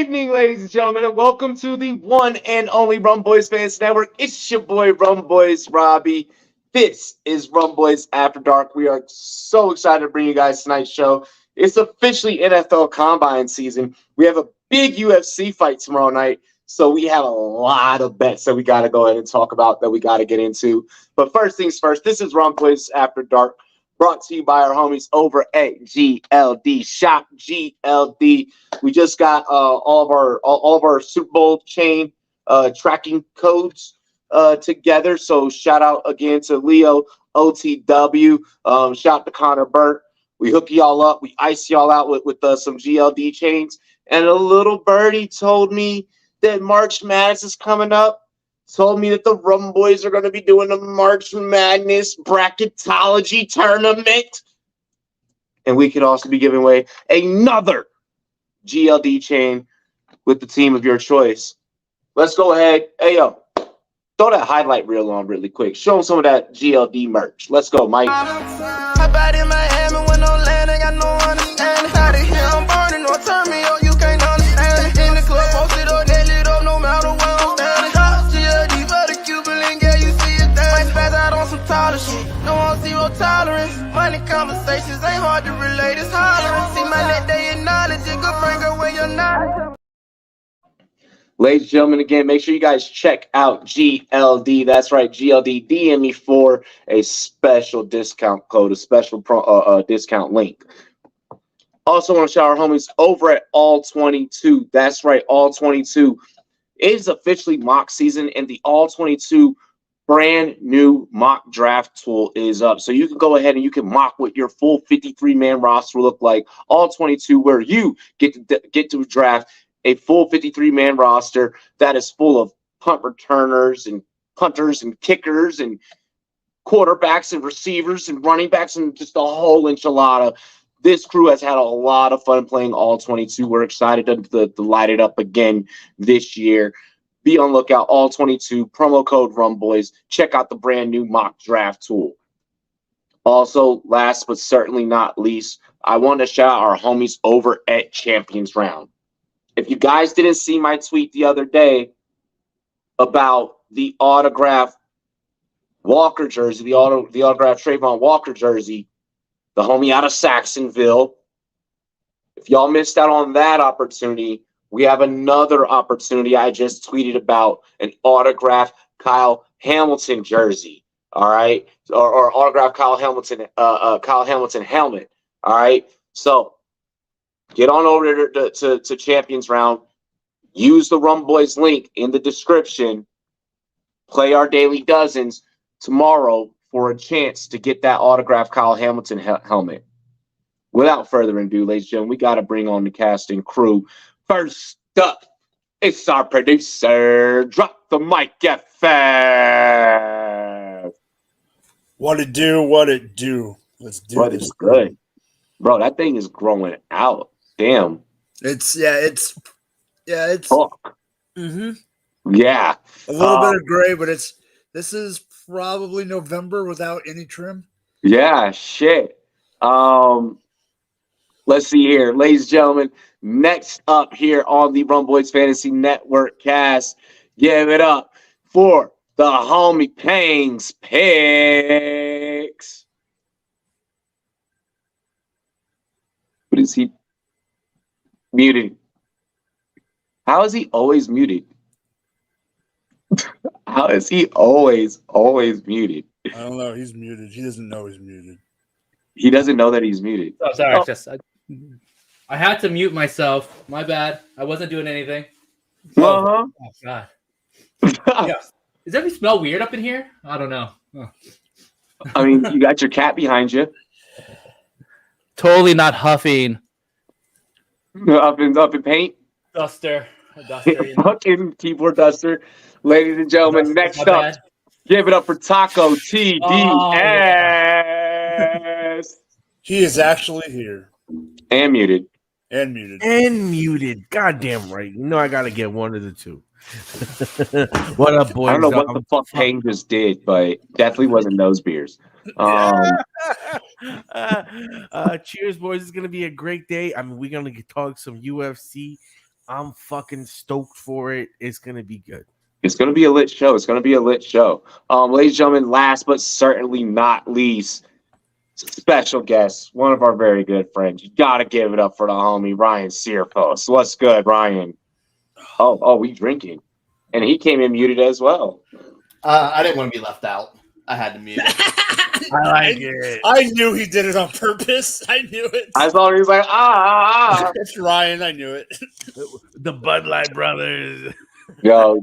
evening, ladies and gentlemen, and welcome to the one and only Rumboyz Fans Network. It's your boy Rumboyz Robbie. This is Rumboyz After Dark. We are so excited to bring you guys tonight's show. It's officially NFL Combine season. We have a big UFC fight tomorrow night, so we have a lot of bets that we got to go ahead and talk about that we got to get into. But first things first, this is Rumboyz After Dark, brought to you by our homies over at GLD Shop GLD. We just got all of our Super Bowl chain tracking codes together. So shout out again to Leo OTW. Shout out to Connor Burt. We hook y'all up. We ice y'all out with some GLD chains. And a little birdie told me that March Madness is coming up. Told me that the Rumboyz are going to be doing a March Madness bracketology tournament. And we could also be giving away another GLD chain with the team of your choice. Let's go ahead. Hey, yo, throw that highlight reel on really quick. Show them some of that GLD merch. Let's go, Mike. Hop out in Miami when no land, I got no understanding. Out of here, I'm burning, or turn me on, you can't understand. In the club, posted up, they lit up, no matter where I'm standing. Drop GLD for the Cuban link, yeah, you see it there. Might spaz out on some taller shit, no on zero tolerance. Money conversations ain't hard to relate, it's hollering. See my net, they acknowledge it, good bring away your knowledge. Ladies and gentlemen, again, make sure you guys check out GLD. That's right, GLD. DM me for a special discount code, a special discount link. Also want to shout our homies over at All 22. That's right, All 22. It is officially mock season, and the All 22 brand new mock draft tool is up. So you can go ahead and you can mock what your full 53-man roster will look like. All 22, where you get to draft a full 53-man roster that is full of punt returners and punters and kickers and quarterbacks and receivers and running backs and just a whole enchilada. This crew has had a lot of fun playing All 22. We're excited to light it up again this year. Be on lookout, All 22, promo code Rumboyz. Check out the brand new mock draft tool. Also, last but certainly not least, I want to shout out our homies over at Champions Round. If you guys didn't see my tweet the other day about the autograph Walker jersey, the autograph Trayvon Walker jersey, the homie out of Saxonville, if y'all missed out on that opportunity, we have another opportunity I just tweeted about, an autograph Kyle Hamilton jersey, all right? Or autograph Kyle Hamilton helmet, all right? So get on over to Champions Round. Use the Rumboyz link in the description. Play our daily dozens tomorrow for a chance to get that autographed Kyle Hamilton helmet. Without further ado, ladies and gentlemen, we got to bring on the casting crew. First up, it's our producer. Drop the mic, FF. What it do? Let's do What this. is good? Bro, that thing is growing out. Damn. It's Fuck. Yeah. A little bit of gray, but this is probably November without any trim. Yeah, shit. Let's see here, ladies and gentlemen. Next up here on the Rumboyz Fantasy Network cast, give it up for the homie Pangs Picks. What is he? Muted. How is he always muted? How is he always muted? I don't know. He's muted. He doesn't know he's muted. He doesn't know that he's muted. Oh, sorry. I had to mute myself. My bad. I wasn't doing anything. Uh-huh. Oh, God. Yeah. Does that smell weird up in here? I don't know. Oh. I mean, you got your cat behind you. Totally not huffing. Up in paint. Duster. A duster. You know. Fucking keyboard duster. Ladies and gentlemen, next My up, bad. give it up for Taco TDS. Oh, yeah. He is actually here And muted. and muted. And muted. Goddamn right. You know I gotta get one of the two. What up, boys? I don't know what the fuck Pang just did, but definitely wasn't those beers. Cheers, boys. It's gonna be a great day. I mean, we're gonna talk some UFC. I'm fucking stoked for it. It's gonna be good. It's going to be a lit show. It's going to be a lit show. Ladies and gentlemen, last but certainly not least, special guest, one of our very good friends. You got to give it up for the homie, Ryan Searpost. What's good, Ryan? Oh, we drinking. And he came in muted as well. I didn't want to be left out. I had to mute it. I like it. I knew he did it on purpose. I knew it. I saw he was like, ah. It's Ryan. I knew it. The Bud Light brothers. Yo,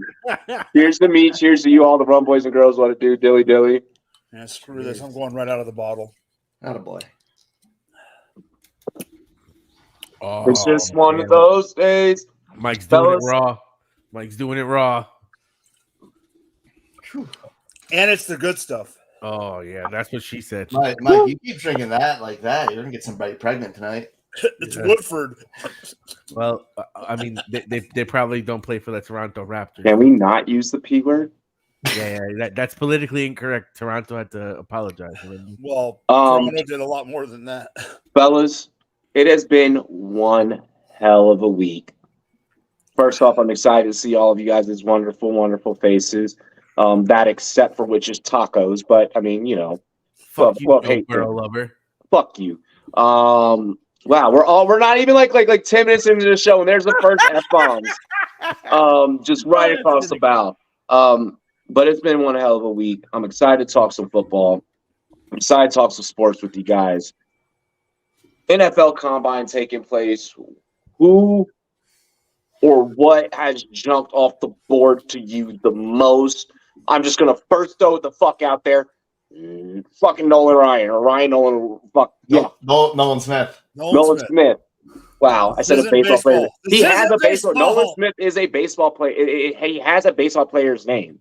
cheers to me. Cheers to you, all the Rumboyz and girls. What it do, dilly dilly. Yeah, screw this. I'm going right out of the bottle. Attaboy. Oh, It's just one of those days. Mike's doing Fellas. it raw. Mike's doing it raw. And it's the good stuff. Oh yeah, that's what she said. Mike, you keep drinking that like that, you're gonna get somebody pregnant tonight. It's Yeah. Woodford. Well, I mean, they probably don't play for the Toronto Raptors. Can we not use the P word? Yeah, that's politically incorrect. Toronto had to apologize. Well, Um, Toronto did a lot more than that. Fellas, it has been one hell of a week. First off, I'm excited to see all of you guys' wonderful, wonderful faces. That except for which is tacos, but I mean, you know, Fuck you, well, no hey, girl lover. fuck you. Wow, we're not even like 10 minutes into the show, and there's the first F-bombs. Just right across the bow. But it's been one hell of a week. I'm excited to talk some football. I'm excited to talk some sports with you guys. NFL Combine taking place. Who or what has jumped off the board to you the most? I'm just gonna first throw it the fuck out there. Fucking Nolan Ryan or Ryan Nolan. Fuck yeah, Nolan Smith. Nolan Smith. Wow, I said This a isn't baseball player. baseball. He This has isn't a baseball. baseball. Nolan Smith is a baseball player. He has a baseball player's name.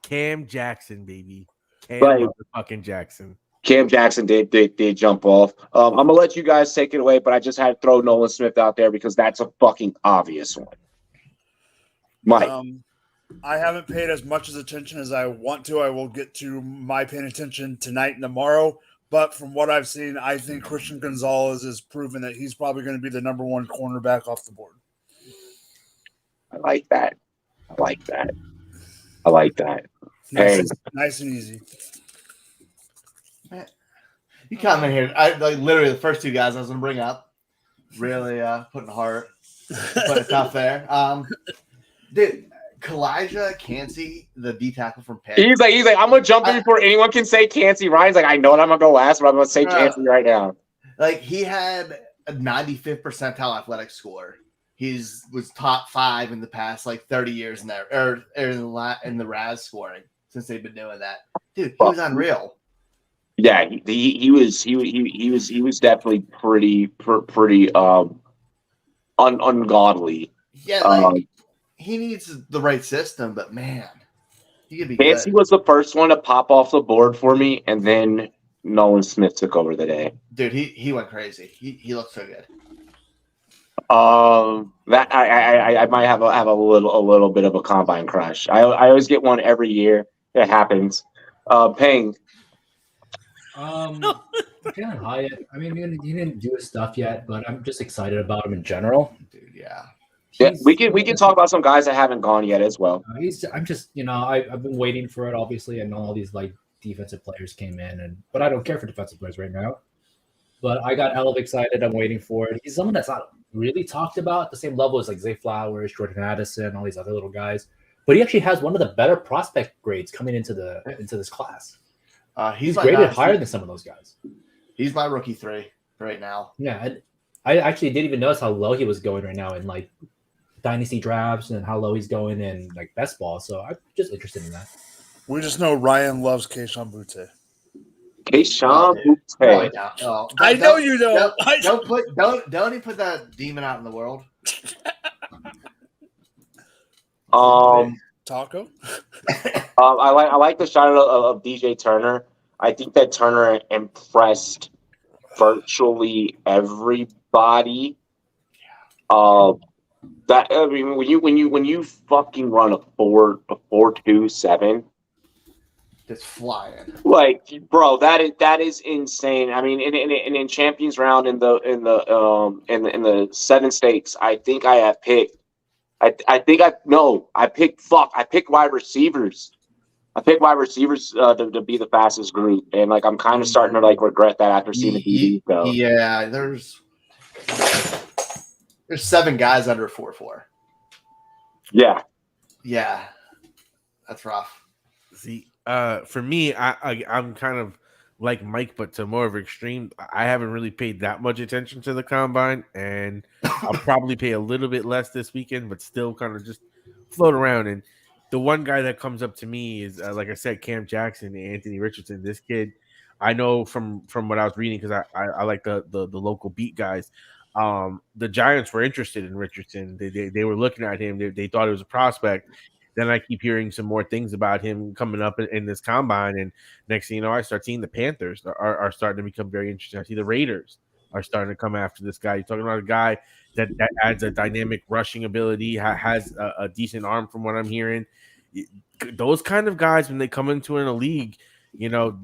Cam Jackson, baby. Cam Right. motherfucking Jackson. Cam Jackson did jump off. I'm gonna let you guys take it away, but I just had to throw Nolan Smith out there because that's a fucking obvious one. Mike, I haven't paid as much attention as I want to. I will get to my paying attention tonight and tomorrow. But from what I've seen, I think Christian Gonzalez has proven that he's probably going to be the number one cornerback off the board. I like that. I like that. I like that. Hey. Nice and easy. You come in here. I like literally the first two guys I was gonna bring up. Really putting heart, putting it tough there. Dude, Kalijah Cansey, the D tackle from Pitt. He's like, I'm gonna jump in before anyone can say Cansey. Ryan's like, I know what I'm gonna go last, but I'm gonna say Cansey right now. Like he had a 95th percentile athletic score. Was top 5 in the past like 30 years in there, or in the RAS scoring since they've been doing that. Dude, he was unreal. Yeah, he was definitely pretty ungodly. Yeah, like he needs the right system, but man, he could be Cansey good. was the first one to pop off the board for me, and then Nolan Smith took over the day. Dude, he went crazy. He looked so good. That I might have a little bit of a combine crush. I always get one every year. It happens. Peng. Jalen Hyatt. I mean, he didn't do his stuff yet, but I'm just excited about him in general. Dude, yeah. Yeah, we can talk about some guys that haven't gone yet as well. I'm just, I've been waiting for it. Obviously, I know all these like defensive players came in, but I don't care for defensive players right now. But I got hell of excited. I'm waiting for it. He's someone that's not really talked about at the same level as like Zay Flowers, Jordan Addison, all these other little guys. But he actually has one of the better prospect grades coming into this class. He's graded higher than some of those guys. He's my rookie 3 right now. Yeah, and I actually didn't even notice how low he was going right now in like dynasty drafts and how low he's going in like best ball. So I'm just interested in that. We just know Ryan loves Keishon Butte. Keishon Really Butte. don't. I know you know. Don't even put that demon out in the world. Taco? I like the shot of DJ Turner. I think that Turner impressed virtually everybody. That I mean, when you fucking run a 4.27, Just flying. Like, bro, that is insane. I mean, in Champions Round in the 7 stakes, I think I have picked. I picked wide receivers. I picked wide receivers to be the fastest group, and like I'm kind of starting to like regret that after seeing the DB go. Yeah, there's 7 guys under 4.4. Yeah, that's rough. See, for me, I'm kind of like Mike, but to more of extreme. I haven't really paid that much attention to the combine, and I'll probably pay a little bit less this weekend, but still kind of just float around. And the one guy that comes up to me is, like I said, Cam Jackson, Anthony Richardson. This kid, I know from what I was reading because I like the local beat guys. The Giants were interested in Richardson. They were looking at him. They thought it was a prospect. Then I keep hearing some more things about him coming up in this combine, and next thing you know, I start seeing the Panthers are starting to become very interesting. I see the Raiders are starting to come after this guy. You're talking about a guy that adds a dynamic rushing ability, has a decent arm from what I'm hearing. Those kind of guys, when they come into a league, you know,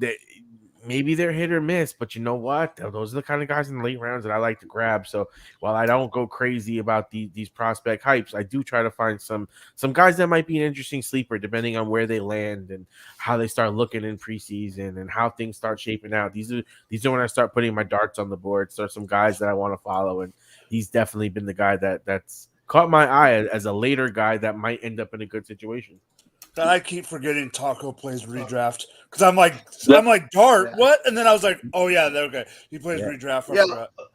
maybe they're hit or miss, but you know what? Those are the kind of guys in the late rounds that I like to grab. So while I don't go crazy about these prospect hypes, I do try to find some guys that might be an interesting sleeper depending on where they land and how they start looking in preseason and how things start shaping out. These are when I start putting my darts on the board. So some guys that I want to follow, and he's definitely been the guy that's caught my eye as a later guy that might end up in a good situation. I keep forgetting Taco plays redraft because I'm like Dart, what? And then I was like, oh yeah, okay, he plays redraft.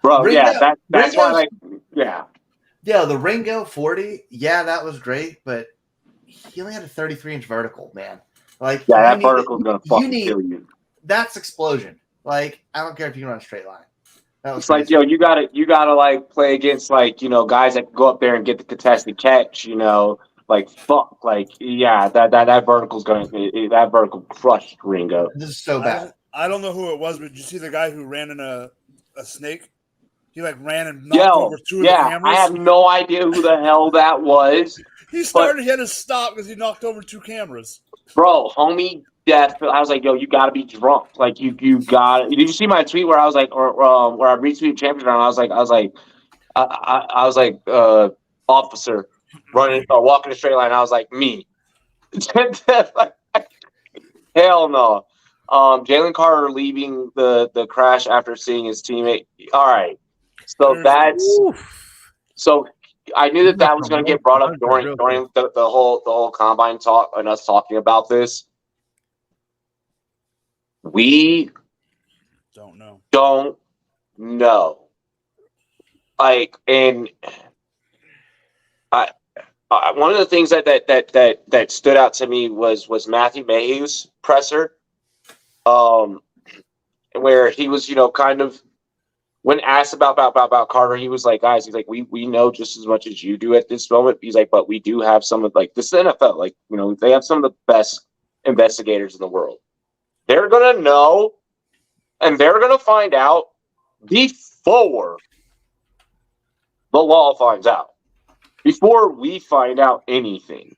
Bro, Ringo, that's why, like, yeah, the Ringo 40, that was great, but he only had a 33-inch vertical, man. Like, that vertical's gonna fucking kill you. That's explosion. Like, I don't care if you can run a straight line. It's like, yo, you gotta like play against, like, you know, guys that go up there and get the contested catch, you know. Like, fuck, like, yeah, that vertical's that vertical crushed Ringo. This is so bad. I don't know who it was, but did you see the guy who ran in a snake? He like ran and knocked over 2 of the cameras. I have no idea who the hell that was. He had to stop because he knocked over 2 cameras. Bro, homie, I was like, yo, you gotta be drunk. Like, you gotta. Did you see my tweet where I was like, where I retweeted Champions Round? I was like, officer running or walking a straight line. I was like, me. Hell no. Jalen Carter leaving the crash after seeing his teammate. All right. So I knew that was going to get brought up during the whole combine talk and us talking about this. We don't know. Like, and one of the things that stood out to me was Matthew Mayhew's presser, where he was, you know, kind of when asked about Carter, he was like, guys, he's like, we know just as much as you do at this moment. He's like, but we do have some of, like, this is NFL, like, you know, they have some of the best investigators in the world. They're gonna know, and they're gonna find out before the law finds out. Before we find out anything.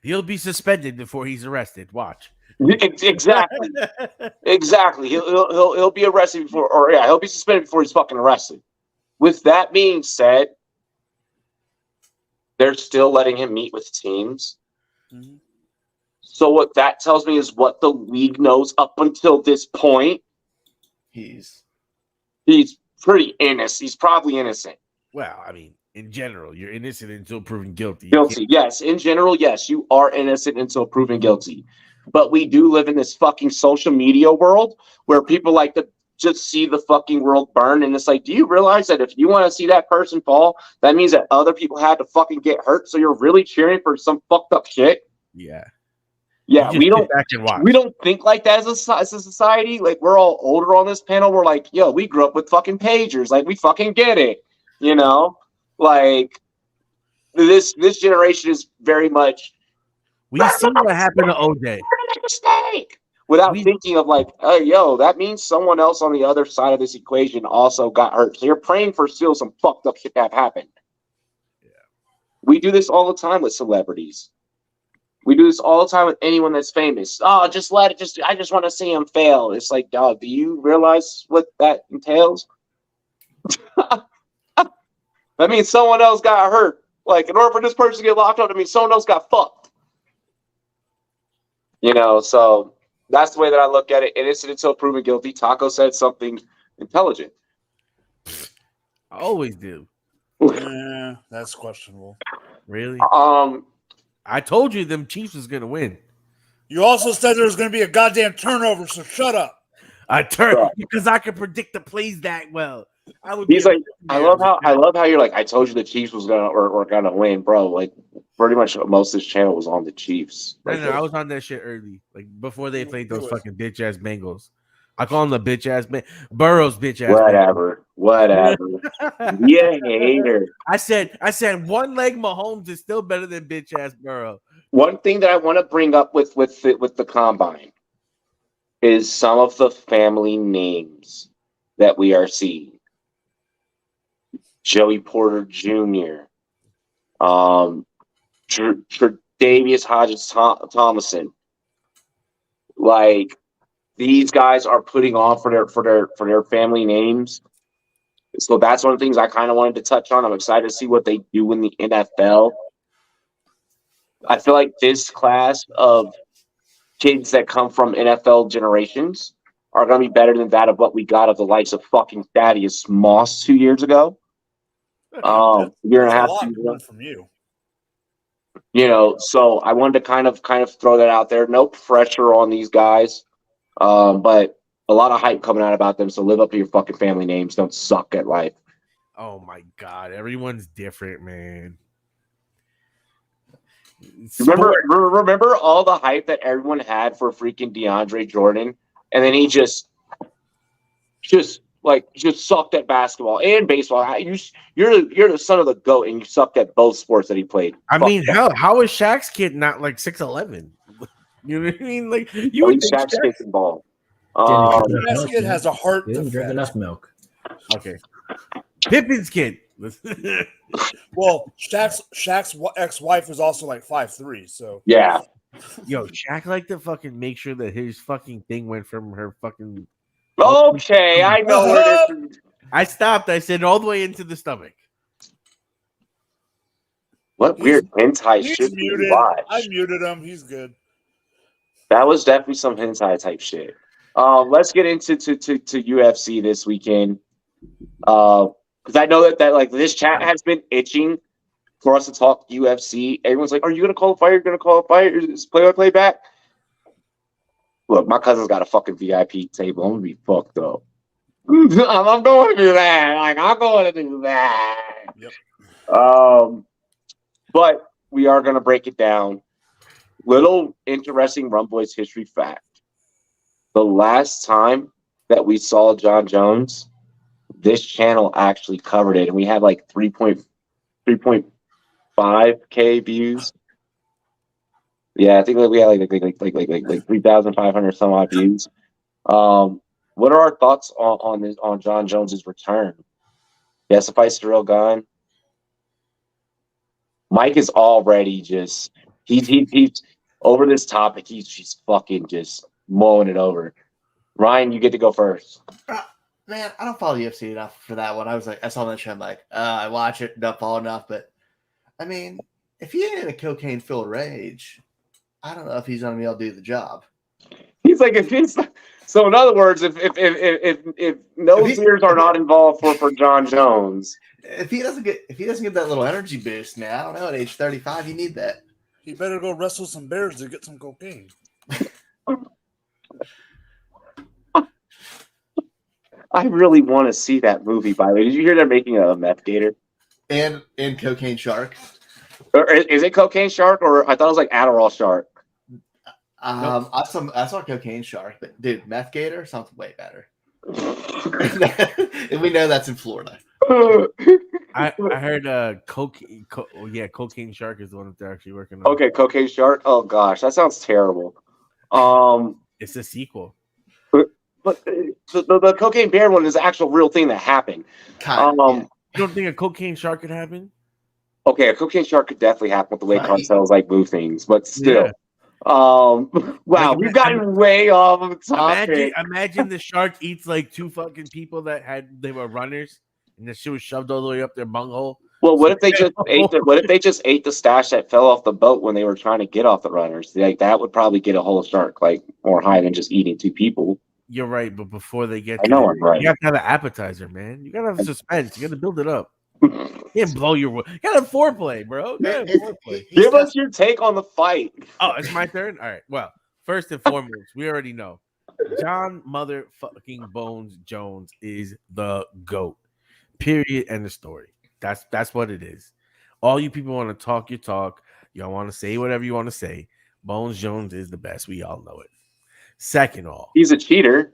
He'll be suspended before he's arrested. Watch. Exactly. Exactly. He'll be arrested before, or he'll be suspended before he's fucking arrested. With that being said, they're still letting him meet with teams. Mm-hmm. So what that tells me is what the league knows up until this point. He's pretty innocent. He's probably innocent. Well, I mean, in general, you're innocent until proven guilty. Yes. In general, yes, you are innocent until proven guilty. But we do live in this fucking social media world where people like to just see the fucking world burn. And it's like, do you realize that if you want to see that person fall, that means that other people had to fucking get hurt? So you're really cheering for some fucked up shit? Yeah. Yeah, we don't think like that as a society. Like, we're all older on this panel. We're like, yo, we grew up with fucking pagers. Like, we fucking get it. You know? Like, this generation is very much. We see what happened to OJ. Mistake. Without thinking of like, hey, yo, that means someone else on the other side of this equation also got hurt. So you're praying for still some fucked up shit that happened. Yeah. We do this all the time with celebrities. We do this all the time with anyone that's famous. Oh, just let it. I just want to see him fail. It's like, dog, do you realize what that entails? That means someone else got hurt. Like, in order for this person to get locked up, I mean, someone else got fucked. So that's the way that I look at it. Innocent until proven guilty. Taco said something intelligent. I always do. Yeah, that's questionable. Really? I told you them Chiefs was gonna win. You also said there was going to be a goddamn turnover, so shut up. Because I can predict the plays that well. He's like, I love how you're like, I told you the Chiefs was gonna win, bro. Like, pretty much most of this channel was on the Chiefs. Like, I was on that shit early, like before they played those fucking bitch ass Bengals. I call them the bitch ass Burrow's bitch ass. Whatever. Yeah, hater. I said one leg Mahomes is still better than bitch ass Burrow. One thing that I want to bring up with the combine is some of the family names that we are seeing. Joey Porter Jr., Tre'Davious Hodges-Tomlinson. Like, these guys are putting on for their family names. So that's one of the things I kind of wanted to touch on. I'm excited to see what they do in the NFL. I feel like this class of kids that come from NFL generations are going to be better than that of what we got of the likes of fucking Thaddeus Moss 2 years ago. Year and a half from you. So I wanted to kind of throw that out there. No pressure on these guys, but a lot of hype coming out about them. So live up to your fucking family names. Don't suck at life. Oh my god, everyone's different, man. Remember all the hype that everyone had for freaking DeAndre Jordan, and then he just sucked at basketball and baseball. You're the son of the GOAT, and you sucked at both sports that he played. I mean, how is Shaq's kid not like 6'11"? You know what I mean? Like you would think Shaq's kid can ball. Shaq's kid has a heart. Didn't drink enough milk. Okay, Pippen's kid. Well, Shaq's ex-wife was also like 5'3", so yeah. Yo, Shaq liked to fucking make sure that his fucking thing went from her fucking. Okay, I know where this is. I stopped. I said all the way into the stomach. What weird hentai shit did you watch? I muted him. He's good. That was definitely some hentai type shit. Let's get into UFC this weekend. Because I know that like this chat has been itching for us to talk UFC. Everyone's like, "Are you gonna call a fight? You're gonna call a fight? Is play-by-play back?" Look, my cousin's got a fucking VIP table. I'm gonna be fucked up. I'm going to do that. Like, I'm going to do that. Yep. But we are gonna break it down. Little interesting Rumboyz history fact. The last time that we saw John Jones, this channel actually covered it, and we had like 3.5K views. Yeah, I think we had like 3,500 some odd views. What are our thoughts on John Jones's return? Yes, the fight's still gone. Mike is already just he's over this topic. He's fucking just mowing it over. Ryan, you get to go first. Man, I don't follow UFC enough for that one. I saw that show. I'm like, I watch it, don't follow enough. But I mean, if he ain't in a cocaine-filled rage, I don't know if he's gonna be able to do the job. He's like, so in other words, if no tears are not involved for John Jones, if he doesn't get that little energy boost, man, I don't know. At age 35, you need that. He better go wrestle some bears to get some cocaine. I really want to see that movie. By the way, did you hear they're making a meth gator and Cocaine Shark? Or is it Cocaine Shark, or I thought it was like Adderall Shark? Nope. I saw Cocaine Shark, but dude, Meth Gator sounds way better. And we know that's in Florida. I heard Cocaine Shark is the one that they're actually working on. Okay, Cocaine Shark. Oh gosh, that sounds terrible. It's a sequel. But the Cocaine Bear one is an actual real thing that happened. Yeah. You don't think a Cocaine Shark could happen? Okay, a Cocaine Shark could definitely happen with the way cartels like move things, but still. Wow, we've gotten way off of topic. Imagine the shark eats like two fucking people they were runners, and the shit was shoved all the way up their bunghole. Well, what if they just ate the stash that fell off the boat when they were trying to get off the runners? Like that would probably get a whole shark like more high than just eating two people. You're right, but before they get, I know I'm right. You have to have an appetizer, man. You gotta have suspense. You gotta build it up. You can't blow your. You gotta have foreplay, bro. Give us your take on the fight. Oh, it's my turn. All right. Well, first and foremost, we already know John motherfucking Bones Jones is the GOAT. Period. End of story. That's what it is. All you people want to talk your talk. Y'all want to say whatever you want to say. Bones Jones is the best. We all know it. Second all, he's a cheater.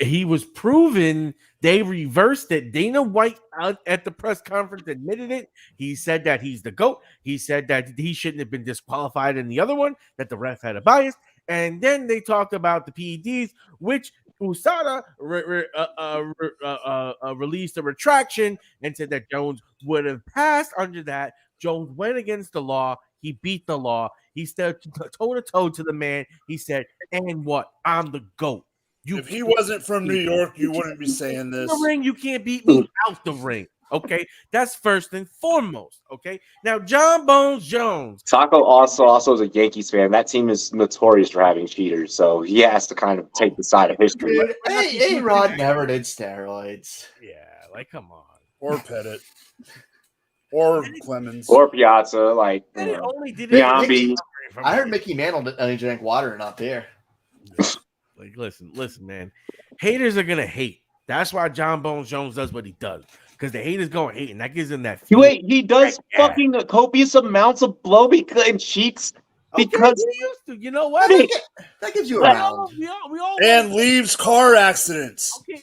He was proven. They reversed it. Dana White out at the press conference admitted it. He said that he's the GOAT. He said that he shouldn't have been disqualified in the other one, that the ref had a bias. And then they talked about the PEDs, which USADA released a retraction and said that Jones would have passed under that. Jones went against the law. He beat the law. He stood toe-to-toe to the man. He said, and what? I'm the GOAT. If he wasn't from New York, you wouldn't be saying this. The ring, you can't beat me out the ring. Okay, that's first and foremost. Okay, now John Bones Jones. Taco also is a Yankees fan. That team is notorious for having cheaters, so he has to kind of take the side of history. Dude, A-Rod never did steroids. Yeah, like come on. Or Pettit. Or Clemens. Or Piazza, like only did Giambi. I heard Mickey Mantle only drank water and not beer. Like, listen, man. Haters are gonna hate. That's why John Bones Jones does what he does. Because the haters gonna hate, and that gives him that. Wait, he does fucking copious amounts of blow and cheeks because he used to. You know what? That gives you a round. We all and leaves car accidents. Okay.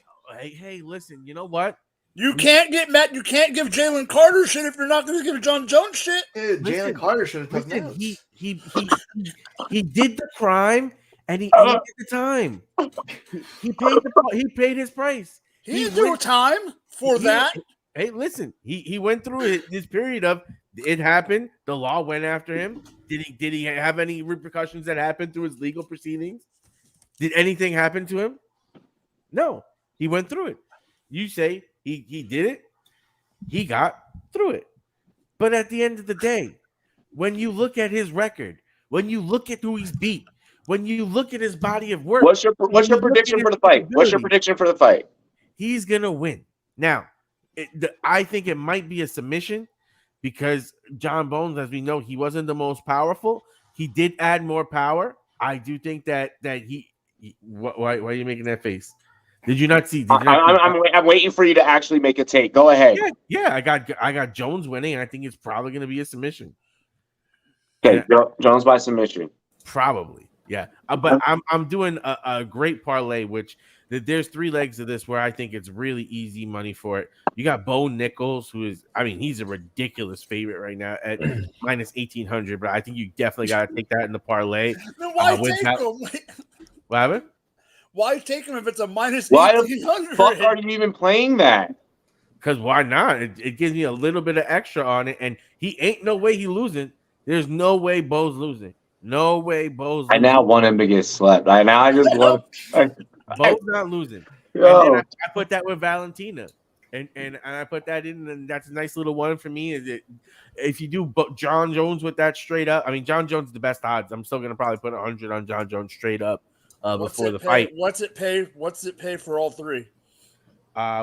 Hey, listen. You know what? You can't get mad. You can't give Jalen Carter shit if you're not going to give John Jones shit. Dude, Jalen Carter should have taken notes. He did the crime and he ended the time. He paid his price. He threw time for that. Hey, listen. He went through this period of it happened. The law went after him. Did he have any repercussions that happened through his legal proceedings? Did anything happen to him? No. He went through it. You say he did it. He got through it. But at the end of the day, when you look at his record, when you look at who he's beat, when you look at his body of work, what's your prediction for the fight? What's your prediction for the fight? He's gonna win. Now, I think it might be a submission because John Bones, as we know, he wasn't the most powerful. He did add more power. I do think that he. Why are you making that face? Did you not see? I'm waiting for you to actually make a take. Go ahead. Yeah. I got Jones winning, and I think it's probably going to be a submission. Okay, Jones by submission. Probably, yeah. But I'm doing a great parlay, which there's 3 legs of this where I think it's really easy money for it. You got Bo Nichols, he's a ridiculous favorite right now at minus 1,800, but I think you definitely got to take that in the parlay. Then why take him? What happened? Why take him if it's a minus 1,800? Why the fuck are you even playing that? Because why not? It gives me a little bit of extra on it, and he ain't no way he losing. There's no way Bo's losing. No way Bo's losing. I now want him to get slept. I just want Bo's not losing. Yo. And then I put that with Valentina. And I put that in, and that's a nice little one for me. Is it if you do John Jones with that straight up? I mean, John Jones is the best odds. I'm still gonna probably put 100 on John Jones straight up before the fight. What's it pay for all 3?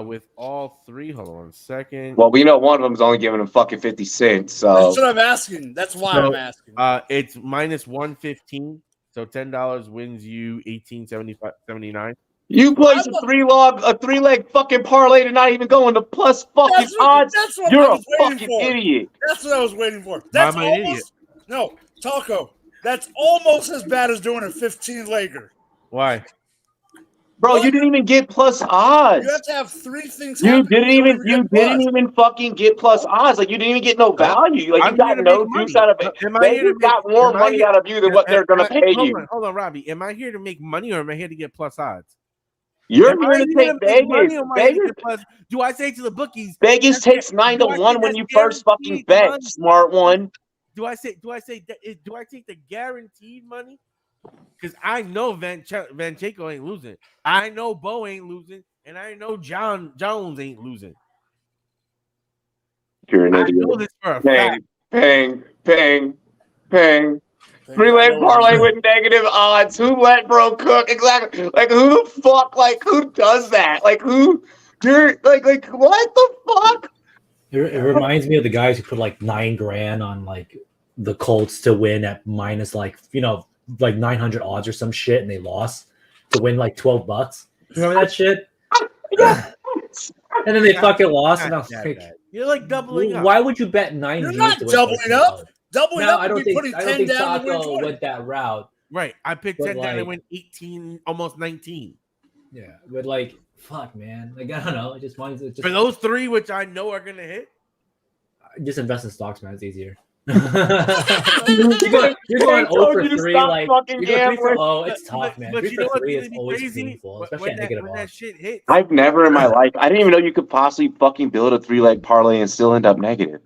With all 3, hold on a second. Well, we know one of them is only giving him fucking 50 cents. So that's what I'm asking. That's why I'm asking. It's minus 115. So $10 wins you 18.79. You placed a 3-leg fucking parlay to not even go into plus fucking odds. You're a fucking idiot. That's what I was waiting for. That's almost no Taco. That's almost as bad as doing a 15-legger. Why? Bro, you didn't even get plus odds. You have to have 3 things. You didn't even fucking get plus odds. Like you didn't even get no value. Like you got no juice out of it. They got more money out of you than what they're gonna pay you. Hold on, Robbie. Am I here to make money or am I here to get plus odds? You're here to take Vegas. Do I say to the bookies? Vegas takes 9-1 when you first fucking bet, smart one. Do I take the guaranteed money? Because I know Vanchenko ain't losing. I know Bo ain't losing, and I know Jones ain't losing. You're an I idiot. know this for a fact. Ping. Thank Three-leg God, parlay with negative odds. Who let bro cook? Exactly. Like who the fuck? Like who does that? Like who? You're like what the fuck? It reminds me of the guys who put like $9,000 on like the Colts to win at minus like 900 odds or some shit, and they lost to win like $12. Remember that shit? And then they fucking lost, and I was like, you're like doubling up. Why would you bet 9 You're G's not to win doubling up. $13? Doubling Now, up I don't would be think putting 10 down to win Taco 20. went that route. Right. I picked But 10 down and like- went 18, almost 19. Yeah, but like, fuck, man. Like, I don't know. For those three, which I know are gonna hit. Just invest in stocks, man. It's easier. you're going 0 for 3. Like, you go 3 for 0. It's tough, man. 3 for 3 is always painful, especially at negative when that odds. shit hits. I've never in my life. I didn't even know you could possibly fucking build a 3-leg parlay and still end up negative.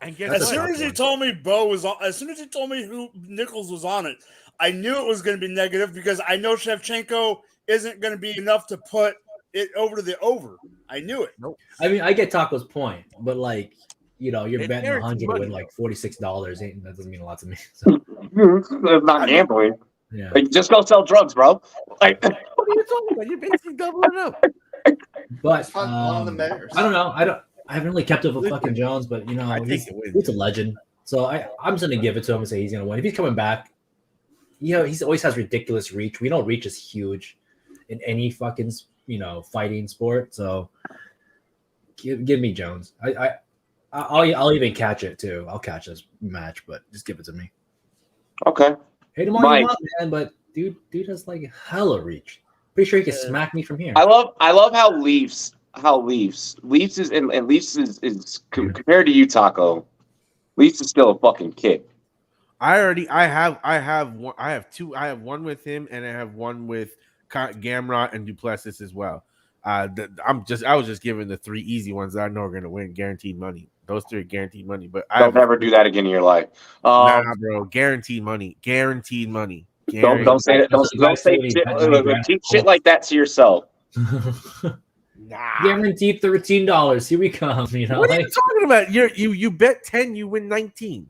And guess As That's a soon tough as he one. told me Bo was on, as soon as he told me who Nichols was on it, I knew it was going to be negative because I know Shevchenko isn't going to be enough to put it over to the over. I knew it. Nope. I mean, I get Taco's point, but like, you're It's betting guaranteed 100 to money, win like $46. That doesn't mean a lot to me. So It's not gambling. yeah, Like, just go sell drugs, bro. Like, What are you talking about? You're basically doubling up. but Fun on the Bears. I don't know. I haven't really kept up with fucking Jones, but I think he's it wins. a legend. So I'm just gonna give it to him and say he's gonna win. If he's coming back, he's always has ridiculous reach. We know reach is huge in any fucking fighting sport. So give me Jones. I'll even catch it too. I'll catch this match, but just give it to me. okay. Hate him all Mike. you want, man, but dude has like hella reach. Pretty sure he can smack me from here. I love how Leafs is and Leafs is compared to you, Taco. Leafs is still a fucking kid. I have one. I have two. I have one with him, and I have one with Gamrot and Duplessis as well. I was just giving the three easy ones that I know are going to win, guaranteed money. Those three are guaranteed money. But Don't never do that again in your life. Nah, bro, guaranteed money. Guaranteed money. Don't say that. Don't say shit, keep shit like that to yourself. Nah. Guaranteed $13. Here we come. What are you talking about? You bet 10, you win 19.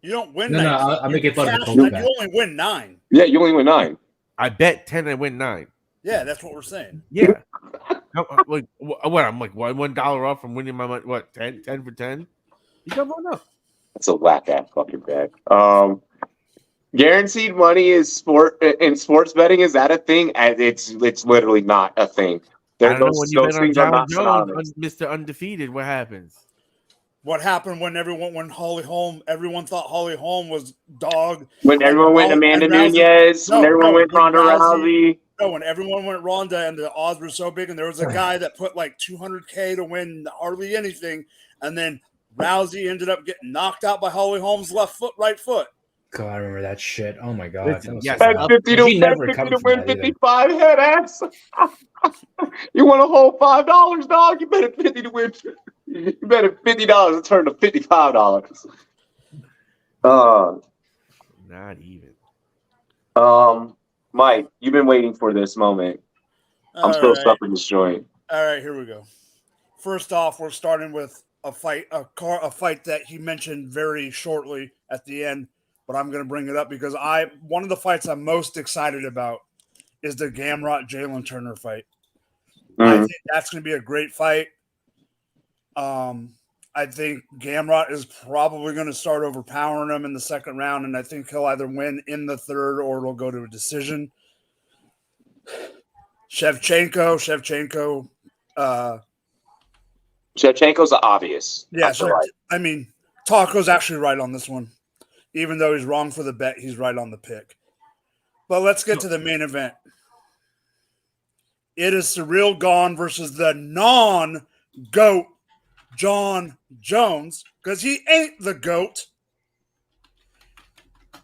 You don't win. No, 19. I'm making fun of the Cash poker that bet. you only win 9. Yeah, you only win 9. I bet 10, I win 9. Yeah, that's what we're saying. Yeah. Like what? I'm like $1 off from winning my money. What? 10 for 10? You got one up. That's a whack ass fucking bet. Guaranteed money is sports betting. Is that a thing? It's literally not a thing. I don't know when you bet on things are not Jones, synonymous. Mr. Undefeated. What happens? What happened when everyone thought Holly Holm was dog. When everyone went Amanda Nunes, when everyone went Ronda Rousey. No, when everyone went Ronda and the odds were so big, and there was a guy that put like $200K to win hardly anything, and then Rousey ended up getting knocked out by Holly Holm's right foot. God, I remember that shit. Oh my god. Listen, yes, Bet 50 to win 55 head ass. You want a whole $5, dog? You bet at 50 to win. You bet at $50 to turn to $55. Not even. Mike, you've been waiting for this moment. I'm still stuck in this joint. All right, here we go. First off, we're starting with a fight that he mentioned very shortly at the end, but I'm going to bring it up because one of the fights I'm most excited about is the Gamrot Jalen Turner fight. I think that's going to be a great fight. I think Gamrot is probably going to start overpowering him in the second round, and I think he'll either win in the third or it'll go to a decision. Shevchenko's obvious. Yeah, I mean, Taco's actually right on this one. Even though he's wrong for the bet, he's right on the pick. But let's get to the main event. It is Cyril Gane versus the non-GOAT John Jones, because he ain't the GOAT.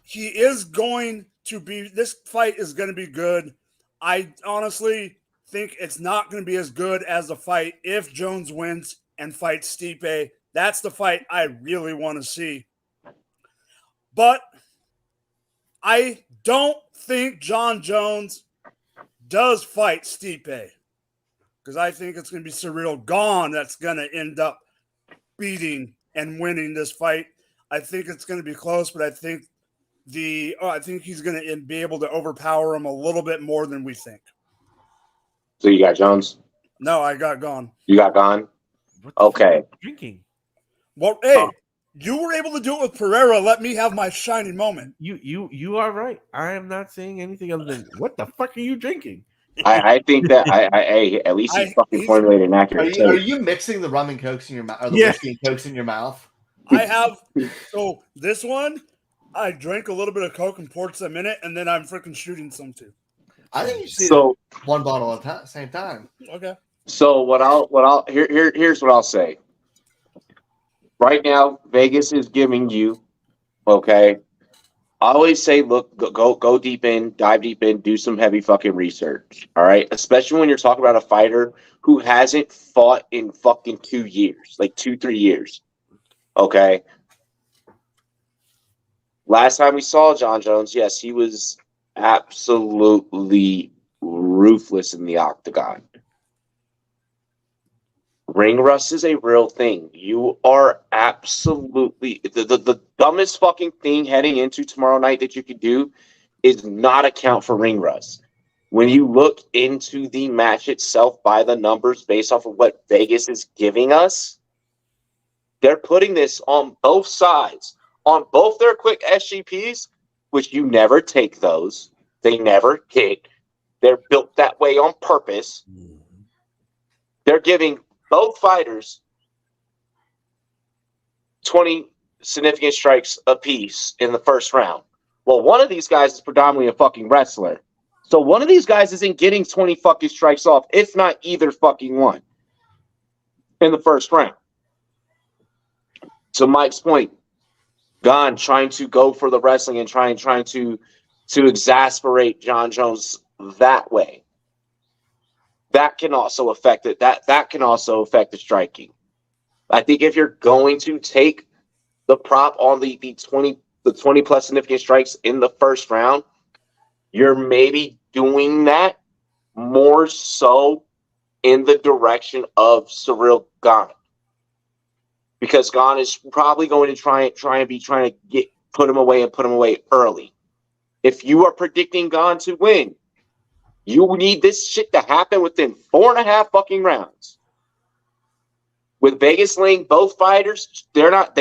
He is going to be – this fight is going to be good. I honestly think it's not going to be as good as the fight if Jones wins and fights Stipe. That's the fight I really want to see. But I don't think John Jones does fight Stipe. Because I think it's going to be Ciryl Gane that's going to end up beating and winning this fight. I think it's going to be close, but I think he's going to be able to overpower him a little bit more than we think. So you got Jones? No, I got Gane. You got Gane? What the Okay. fuck are you drinking? Well, hey, you were able to do it with Pereira. Let me have my shining moment. You are right. I am not saying anything other than what the fuck are you drinking? I think that at least he's fucking formulated an accurate Are take. you mixing the rum and cokes in your mouth, or the Yeah. whiskey and cokes in your mouth? I have so this one, I drank a little bit of Coke and poured some in it, and then I'm freaking shooting some too. I think you should So one bottle at the same time. Okay. So here's what I'll say. Right now, Vegas is giving you, okay. I always say, look, go deep in, dive deep in, do some heavy fucking research. All right, especially when you're talking about a fighter who hasn't fought in fucking 2 years, like 2-3 years. Okay. Last time we saw John Jones, yes, he was absolutely ruthless in the octagon. Ring rust is a real thing. You are absolutely the dumbest fucking thing heading into tomorrow night that you could do is not account for ring rust. When you look into the match itself by the numbers based off of what Vegas is giving us, they're putting this on both sides, on both their quick SGPs, which you never take those. They never hit. They're built that way on purpose. They're giving both fighters 20 significant strikes apiece in the first round. Well, one of these guys is predominantly a fucking wrestler. So one of these guys isn't getting 20 fucking strikes off, if not either fucking one, in the first round. To Mike's point, Gane trying to go for the wrestling and trying to exasperate John Jones that way. That can also affect it. That can also affect the striking. I think if you're going to take the prop on the 20 plus significant strikes in the first round, you're maybe doing that more so in the direction of Ciryl Gane. Because Gane is probably going to try to put him away early. If you are predicting Gane to win, you need this shit to happen within 4.5 fucking rounds. With Vegas laying both fighters, they're not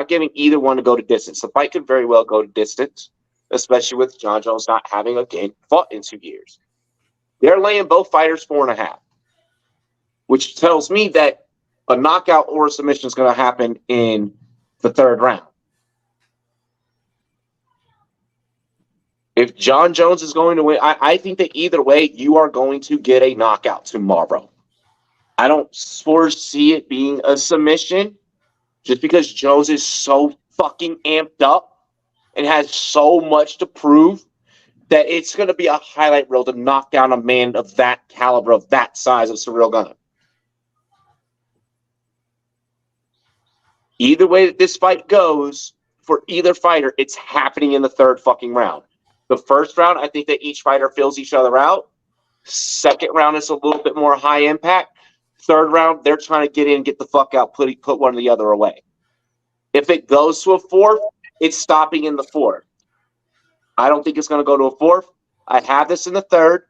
giving either one to go to distance. The fight could very well go to distance, especially with John Jones not having again fought in 2 years. They're laying both fighters 4.5, which tells me that a knockout or a submission is going to happen in the third round. If John Jones is going to win, I think that either way, you are going to get a knockout tomorrow. I don't foresee it being a submission just because Jones is so fucking amped up and has so much to prove that it's going to be a highlight reel to knock down a man of that caliber, of that size of Ciryl Gane. Either way that this fight goes, for either fighter, it's happening in the third fucking round. The first round, I think that each fighter fills each other out. Second round is a little bit more high impact. Third round, they're trying to get in, get the fuck out, put one or the other away. If it goes to a fourth, it's stopping in the fourth. I don't think it's going to go to a fourth. I have this in the third.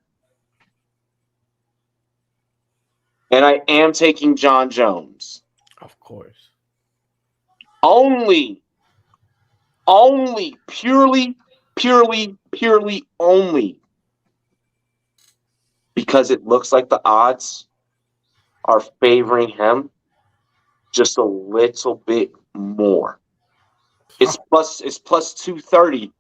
And I am taking John Jones. Of course. Only purely only because it looks like the odds are favoring him just a little bit more. It's plus 230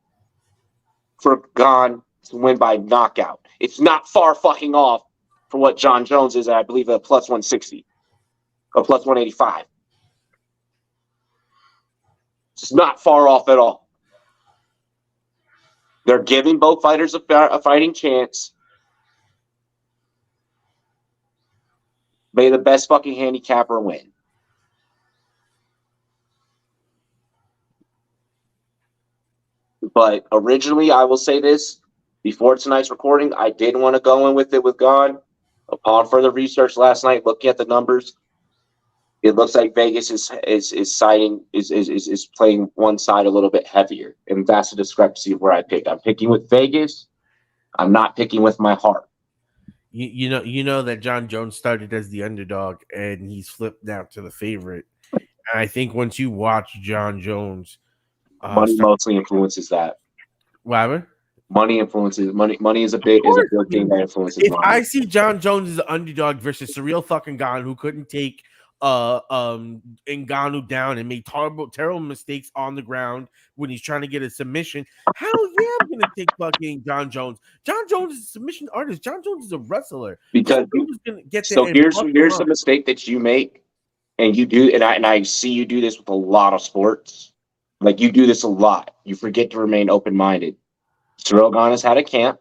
for Gane to win by knockout. It's not far fucking off for what John Jones is, I believe, at plus 160 or plus 185. It's not far off at all. They're giving both fighters a fighting chance. May the best fucking handicapper win. But originally, I will say this, before tonight's recording, I did want to go in with it with God. Upon further research last night, looking at the numbers, it looks like Vegas is playing one side a little bit heavier, and that's the discrepancy of where I pick. I'm picking with Vegas. I'm not picking with my heart. You know that John Jones started as the underdog and he's flipped now to the favorite. And I think once you watch John Jones, Money mostly influences that. Whatever. Money influences money. Money is a big thing that influences. If money. I see John Jones as an underdog versus Surreal fucking Ngannou who couldn't take Ngannou down and made terrible mistakes on the ground when he's trying to get a submission, hell yeah, I'm gonna take fucking John Jones. John Jones is a submission artist. John Jones is a wrestler. Because gonna get so here's the mistake that you make, and you do, and I see you do this with a lot of sports. Like you do this a lot. You forget to remain open-minded. Cyril Gane has had a camp,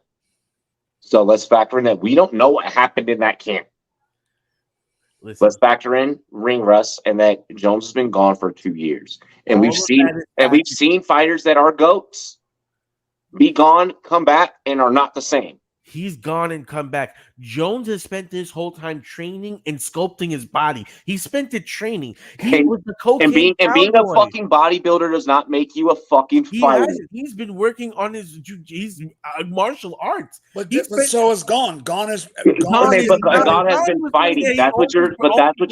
so let's factor in that we don't know what happened in that camp. Let's factor in ring rust and that Jones has been gone for 2 years, and we've seen fighters that are GOATs be gone, come back, and are not the same. He's gone and come back. Jones has spent this whole time training and sculpting his body. He spent it training. He was the cocaine and being a fucking bodybuilder does not make you a fucking fighter. He's been working on his martial arts. But so is Gone. Gone has been fighting. That's what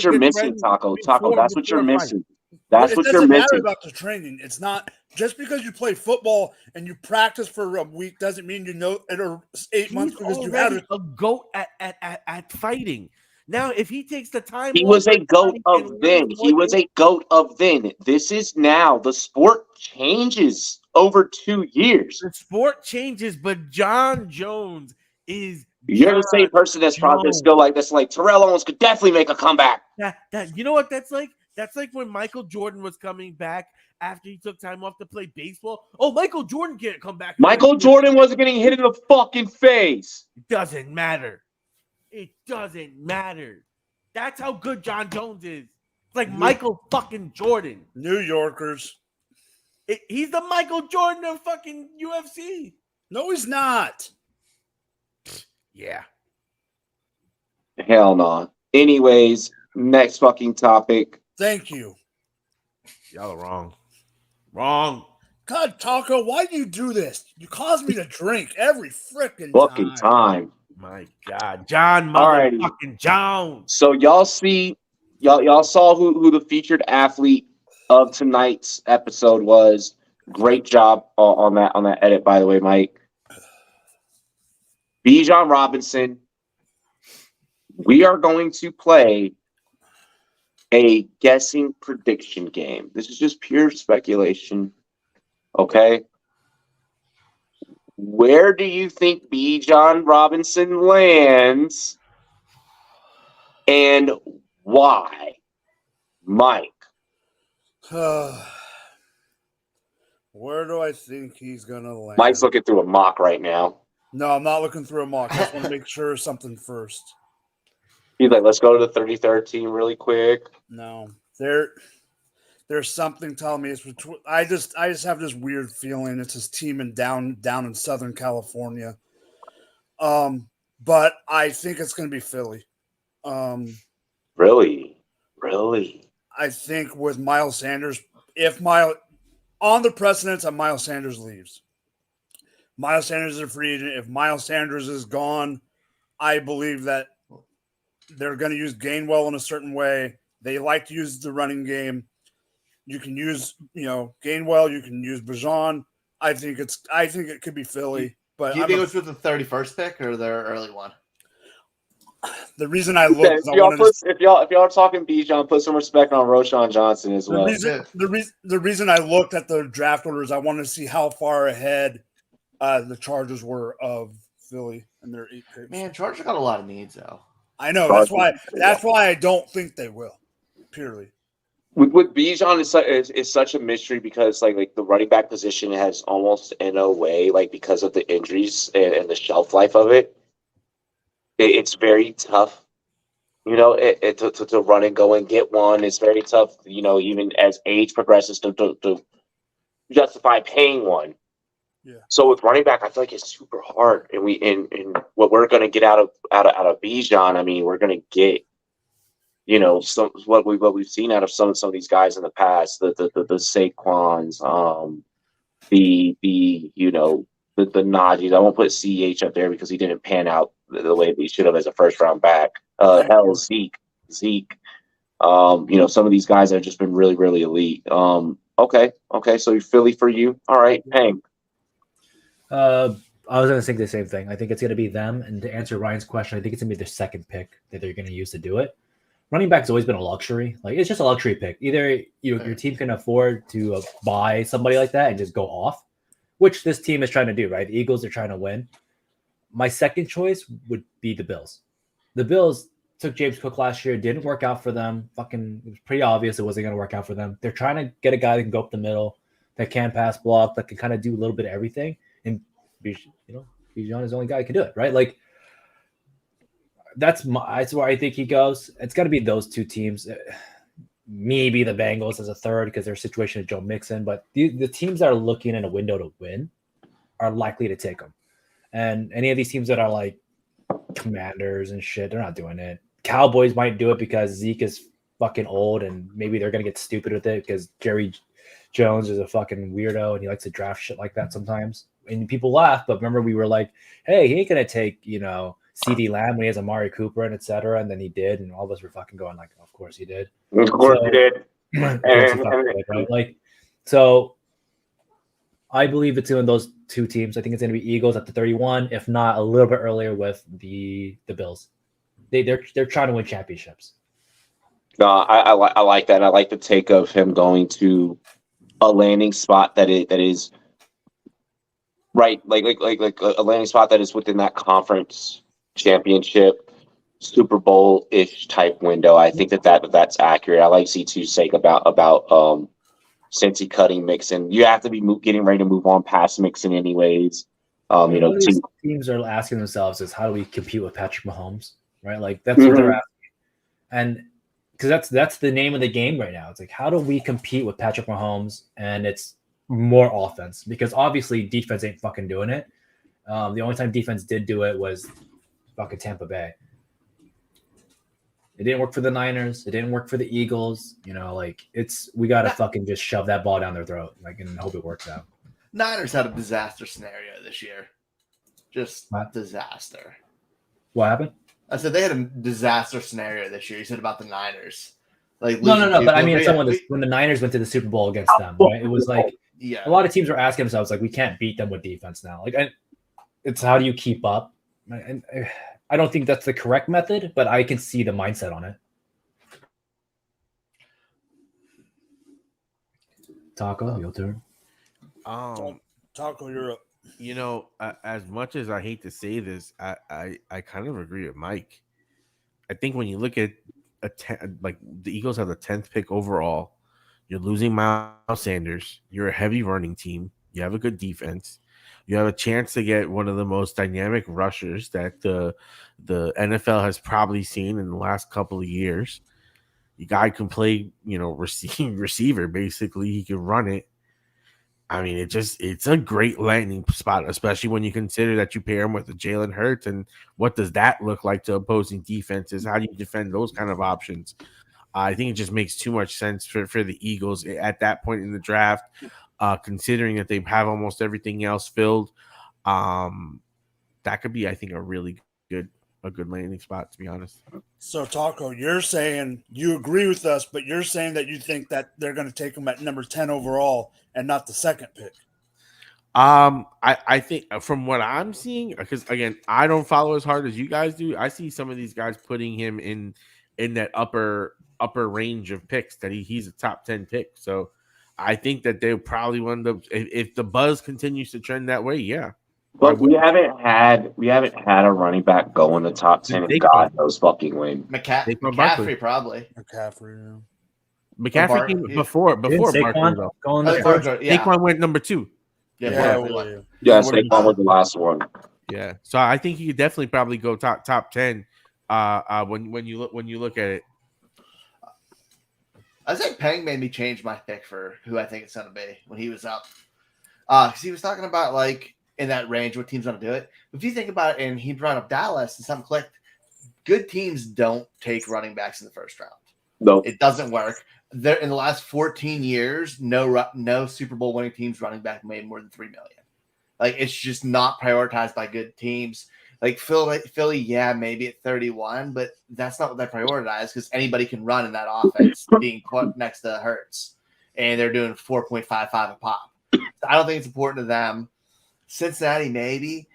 you're missing, Taco. Taco, that's what you're missing. That's what you're missing. It doesn't matter about the training. It's not just because you play football and you practice for a week doesn't mean you know it or 8 months because you have a goat at fighting. Now, if he takes the time, he was a goat of then. He was a goat of then. This is now. The sport changes over 2 years. The sport changes, but John Jones is. You're the same person that's probably still like this. Like Terrell Owens could definitely make a comeback. You know what that's like? That's like when Michael Jordan was coming back after he took time off to play baseball. Oh, Michael Jordan can't come back. Michael Jordan wasn't getting hit in the fucking face. It doesn't matter. It doesn't matter. That's how good John Jones is. It's like Michael fucking Jordan. New Yorkers. He's the Michael Jordan of fucking UFC. No, he's not. Yeah. Hell no. Anyways, next fucking topic. Thank you. Y'all are wrong. Wrong. God, Taco, why do you do this? You cause me to drink every freaking time. My God. John motherfucking Jones. So y'all saw who the featured athlete of tonight's episode was. Great job on that edit, by the way, Mike. Bijan Robinson. We are going to play a guessing prediction game. This is just pure speculation. Okay. Where do you think Bijan Robinson lands and why? Mike. Where do I think he's going to land? Mike's looking through a mock right now. No, I'm not looking through a mock. I just want to make sure something first. He's like, let's go to the 33rd team really quick. No, there's something telling me it's between. I just have this weird feeling it's his team down in Southern California. But I think it's going to be Philly. Really. I think with Miles Sanders, on the precedence of Miles Sanders leaves, Miles Sanders is a free agent. If Miles Sanders is gone, I believe that they're going to use Gainwell in a certain way. They like to use the running game. You can use, Gainwell. You can use Bijan. I think it could be Philly. But do you think it was with the 31st pick or their early one? The reason I look is if y'all are talking Bijan, put some respect on Roschon Johnson as well. The reason I looked at the draft orders, I wanted to see how far ahead the Chargers were of Philly and their 8 picks. Man, Chargers got a lot of needs though. I know. That's why I don't think they will. Purely. With Bijan is such a mystery because like the running back position has almost in a way, like because of the injuries and the shelf life of it, it's very tough. To run and go and get one. It's very tough. Even as age progresses to justify paying one. So with running back, I feel like it's super hard, and what we're going to get out of Bijan. I mean, we're going to get some what we've seen out of some of these guys in the past, the Saquons, the Najees. I won't put CH up there because he didn't pan out the way he should have as a first round back. Zeke. Some of these guys have just been really, really elite. Okay. So Philly for you. All right, Hank. I was going to think the same thing. I think it's going to be them. And to answer Ryan's question, I think it's going to be their second pick that they're going to use to do it. Running back's always been a luxury. Like, it's just a luxury pick. Either your team can afford to buy somebody like that and just go off, which this team is trying to do, right? The Eagles are trying to win. My second choice would be the Bills. The Bills took James Cook last year. Didn't work out for them. It was pretty obvious it wasn't going to work out for them. They're trying to get a guy that can go up the middle, that can pass block, that can kind of do a little bit of everything. And, Bijan is the only guy who can do it, right? Like, that's where I think he goes. It's got to be those two teams. Maybe the Bengals as a third because their situation is Joe Mixon. But the teams that are looking in a window to win are likely to take them. And any of these teams that are like Commanders and shit, they're not doing it. Cowboys might do it because Zeke is fucking old and maybe they're going to get stupid with it because Jerry Jones is a fucking weirdo and he likes to draft shit like that sometimes. And people laugh, but remember we were like, hey, he ain't going to take, CD Lamb when he has Amari Cooper and et cetera. And then he did. And all of us were fucking going like, of course he did. Of course he did. Right? Like, so I believe it's in those two teams. I think it's going to be Eagles at the 31, if not a little bit earlier with the Bills. They're trying to win championships. No, I like that. I like the take of him going to a landing spot that is right, like a landing spot that is within that conference championship, Super Bowl-ish type window. I think that's accurate. I like C2's sake about Cincy cutting Mixon. You have to be getting ready to move on past Mixon anyways. Teams are asking themselves is how do we compete with Patrick Mahomes, right? Like that's what they're asking, and because that's the name of the game right now. It's like how do we compete with Patrick Mahomes, and it's more offense because obviously defense ain't fucking doing it. The only time defense did do it was fucking Tampa Bay. It didn't work for the Niners. It didn't work for the Eagles. We got to fucking just shove that ball down their throat, and hope it works out. Niners had a disaster scenario this year. Just disaster. What happened? I said they had a disaster scenario this year. You said about the Niners. Like no. But I mean, when the Niners went to the Super Bowl against them, right? It was like a lot of teams were asking themselves, like, we can't beat them with defense now. Like, it's how do you keep up? And I don't think that's the correct method, but I can see the mindset on it. Taco, your turn. Taco, you're up. As much as I hate to say this, I kind of agree with Mike. I think when you look at the Eagles have the 10th pick overall, you're losing Miles Sanders. You're a heavy running team. You have a good defense. You have a chance to get one of the most dynamic rushers that the NFL has probably seen in the last couple of years. The guy can play, receiver, basically. He can run it. I mean, it's a great landing spot, especially when you consider that you pair him with the Jalen Hurts. And what does that look like to opposing defenses? How do you defend those kind of options? I think it just makes too much sense for the Eagles at that point in the draft. Considering that they have almost everything else filled, that could be, I think, a really good landing spot, to be honest. So, Taco, you're saying you agree with us, but you're saying that you think that they're going to take them at number 10 overall and not the second pick. I think from what I'm seeing, because again, I don't follow as hard as you guys do. I see some of these guys putting him in that upper range of picks that he's a top 10 pick. So I think that they'll probably end up if the buzz continues to trend that way. Yeah, but we haven't had a running back go in the top 10. And God knows fucking when. McCaffrey probably. McCaffrey came before Saquon going the first. Saquon went number 2. Yeah, Saquon was the last one. Yeah, so I think he could definitely probably go top 10. When you look at it. I think Peng made me change my pick for who I think it's going to be when he was up. Because he was talking about like in that range what teams want to do it. If you think about it, and he brought up Dallas and something clicked. Good teams don't take running backs in the first round. No, It doesn't work. There in the last 14 years, no Super Bowl winning teams running back made more than $3 million. Like it's just not prioritized by good teams. Like Philly, yeah, maybe at 31, but that's not what they prioritize because anybody can run in that offense being put next to Hurts, and they're doing 4.55 a pop. I don't think it's important to them. Cincinnati, maybe.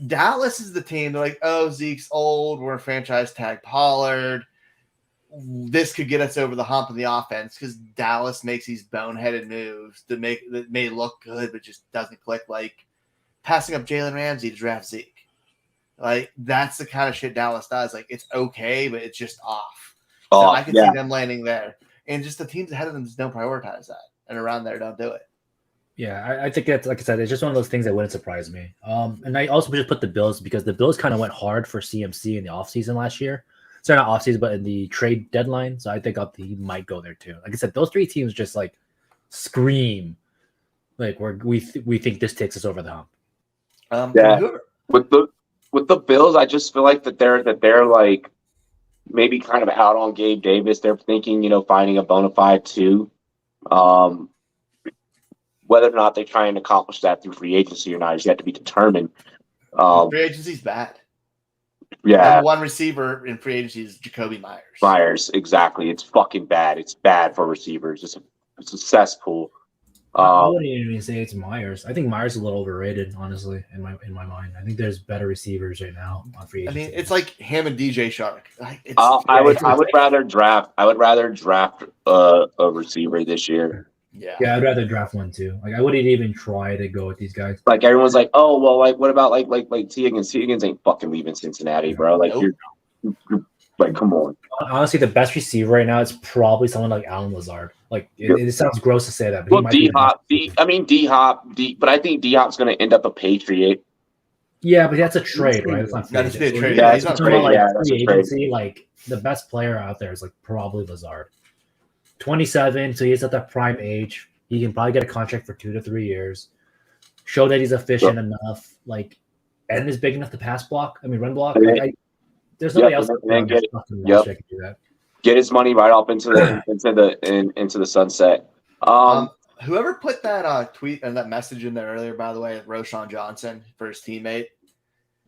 Dallas is the team. They're like, oh, Zeke's old. We're a franchise tag Pollard. This could get us over the hump in the offense because Dallas makes these boneheaded moves that may look good, but just doesn't click. Like passing up Jalen Ramsey to draft Zeke. Like that's the kind of shit Dallas does. Like it's okay, but it's just off. So I can see them landing there, and just the teams ahead of them just don't prioritize that, and around there don't do it. Yeah, I think that's, like I said, it's just one of those things that wouldn't surprise me. And I also just put the Bills because the Bills kind of went hard for CMC in the offseason last year. Sorry, not offseason, but in the trade deadline. So I think he might go there too. Like I said, those three teams just like scream like we think this takes us over the hump. With the Bills, I just feel like that they're like maybe kind of out on Gabe Davis. They're thinking, finding a bona fide two. Whether or not they try and accomplish that through free agency or not is yet to be determined. Free agency's bad. Yeah. Number one receiver in free agency is Jacoby Myers. Myers, exactly. It's fucking bad. It's bad for receivers. It's a cesspool. I wouldn't even say it's Myers. I think Myers is a little overrated, honestly, in my mind. I think there's better receivers right now on free agency. I mean, it's like him and DJ Shark. I would rather draft a receiver this year. Yeah, I'd rather draft one too. Like I wouldn't even try to go with these guys. Like everyone's like, oh well, like what about like T Higgins? T Higgins ain't fucking leaving Cincinnati, bro. Like you're like, come on. Honestly, the best receiver right now is probably someone like Alan Lazard. Like it sounds gross to say that, but well, D Hop, but I think D Hop's going to end up a Patriot. Yeah, but that's a trade, right? It's not a trade. Yeah, it's not trade. Free agency. Like the best player out there is like probably Lazard. 27, so he's at that prime age. He can probably get a contract for 2 to 3 years. Show that he's efficient enough, like, and is big enough to pass block. I mean, run block. There's nobody else that can do that. Get his money right off into the sunset. Whoever put that tweet and that message in there earlier, by the way, Roshan Johnson for his teammate,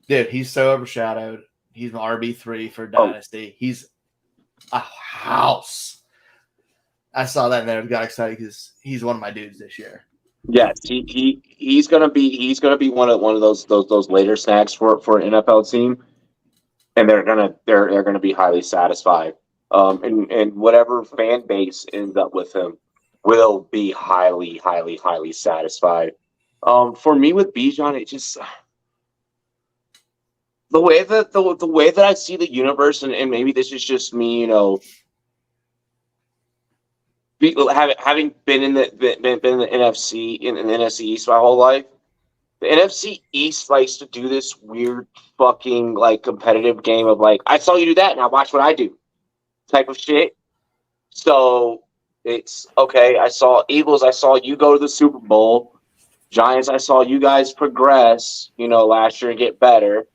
dude, he's so overshadowed. He's an RB3 for Dynasty. He's a house. I saw that and I got excited because he's one of my dudes this year. Yes, he's gonna be one of those later snacks for an NFL team, and they're gonna be highly satisfied. And whatever fan base ends up with him will be highly satisfied. For me with Bijan, it just the way that I see the universe, and maybe this is just me, having been in the NFC in the NFC East my whole life, the NFC East likes to do this weird fucking like competitive game of like, I saw you do that, now watch what I do, type of shit. So it's okay. I saw Eagles. I saw you go to the Super Bowl. Giants. I saw you guys progress. Last year and get better.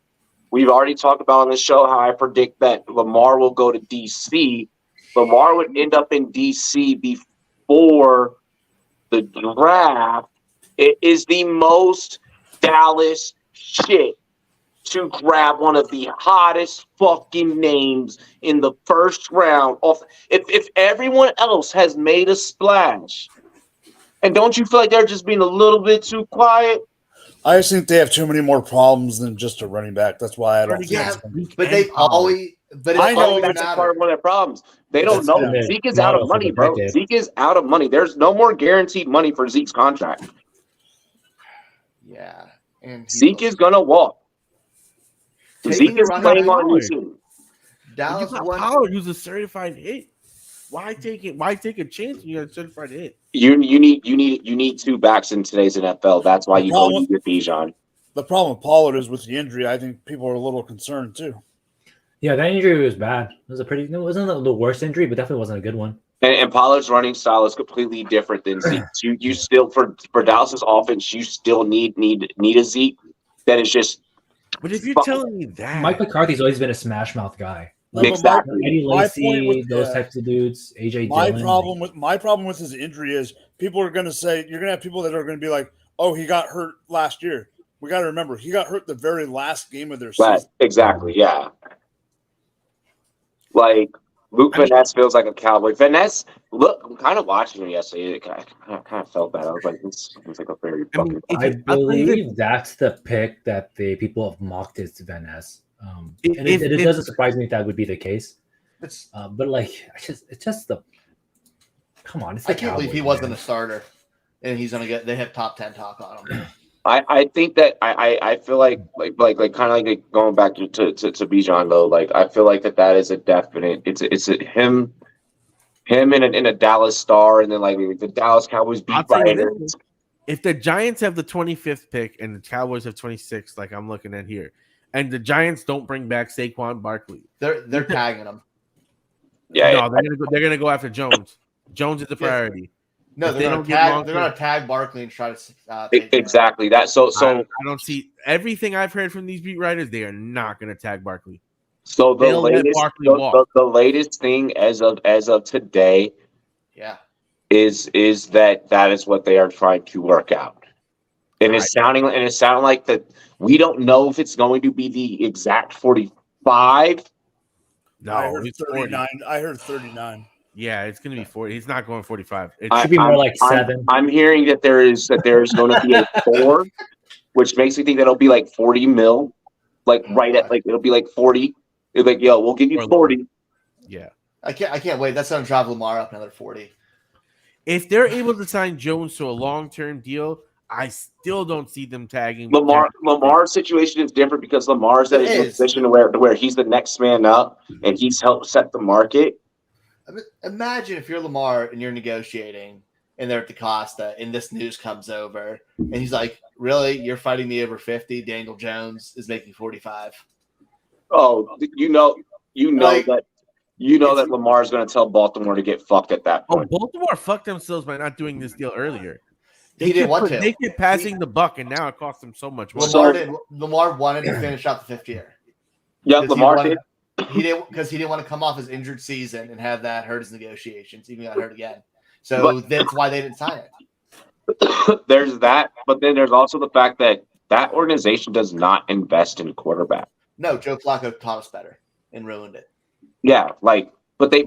We've already talked about on the show how I predict that Lamar will go to DC. Lamar would end up in DC before the draft. It is the most Dallas shit to grab one of the hottest fucking names in the first round. If everyone else has made a splash, and don't you feel like they're just being a little bit too quiet? I just think they have too many more problems than just a running back. That's why I don't. But they always. But I know that's a part of one of their problems. They don't know. Zeke is out of money, bro. Zeke is out of money. There's no more guaranteed money for Zeke's contract. Yeah. And Zeke is going to walk. Zeke is playing on new team. Dallas Pollard, who's a certified hit. Why take it? Why take a chance when you have a certified hit? You need two backs in today's NFL. That's why you get Bijan. The problem with Pollard is with the injury. I think people are a little concerned too. Yeah, that injury was bad. It wasn't the worst injury, but definitely wasn't a good one. And Pollard's running style is completely different than Zeke's. You still for Dallas's offense, you still need a Zeke that is just. But if you're telling me that Mike McCarthy's always been a smash mouth guy. Like, Exactly. Eddie My point Lacy, with- those yeah. types of dudes, AJ My Dillon. problem with his injury is people are going to say you're going to have people that are going to be like, "Oh, he got hurt last year." We got to remember he got hurt the very last game of their season. Exactly, yeah. Like Luke Van Ness feels like a Cowboy. Van Ness, look, I'm kind of watching him yesterday. I kind of felt bad. I was like, this seems like a very fucking. I believe that's the pick that the people have mocked is Van Ness. And it doesn't surprise me if that would be the case. But like, it's just the. Come on, it's the I can't believe he wasn't a starter, and he's gonna get. They have top 10 talk on him. I think that I feel like kind of like going back to Bijan though. Like I feel like that is a definite. It's him in a Dallas Star, and then like the Dallas Cowboys beat writers. If the Giants have the 25th pick and the Cowboys have 26, like I'm looking at here, and the Giants don't bring back Saquon Barkley, They're tagging him. Yeah, no, they're gonna go after Jones. Jones is the priority. No, If they're don't gonna get tag. long They're term- gonna tag Barkley and try to take him. exactly that. So I don't see everything I've heard from these beat writers. They are not going to tag Barkley. so the They'll let latest Barkley walk. the latest thing as of today Yeah. is that is what they are trying to work out. And it's sounding like that we don't know if it's going to be the exact 45. I No, heard he's 40. 39. I heard 39. Yeah, it's going to be 40. He's not going 45. It should be more like 7. I'm hearing that there's going to be a 4, which makes me think that it'll be like 40 mil, like right at like it'll be like 40. It's like, yo, we'll give you 40. Yeah. I can't wait. That's gonna drive Lamar up another 40. If they're able to sign Jones to a long-term deal, I still don't see them tagging Lamar's situation is different because Lamar's in a position where he's the next man up and he's helped set the market. Imagine if you're Lamar and you're negotiating and they're at the Costa and this news comes over and he's like, really? You're fighting me over 50? Daniel Jones is making 45. Oh, you know Like, that Lamar's going to tell Baltimore to get fucked at that point. Baltimore fucked themselves by not doing this deal earlier. He didn't want to. They kept passing the buck, and now it cost them so much money. Lamar wanted to finish out the 5th year. Yeah, Lamar did. He didn't because he didn't want to come off his injured season and have that hurt his negotiations. Even got hurt again, so that's why they didn't sign it. There's that, but then there's also the fact that organization does not invest in quarterback. No, Joe Flacco taught us better and ruined it. Yeah, but they've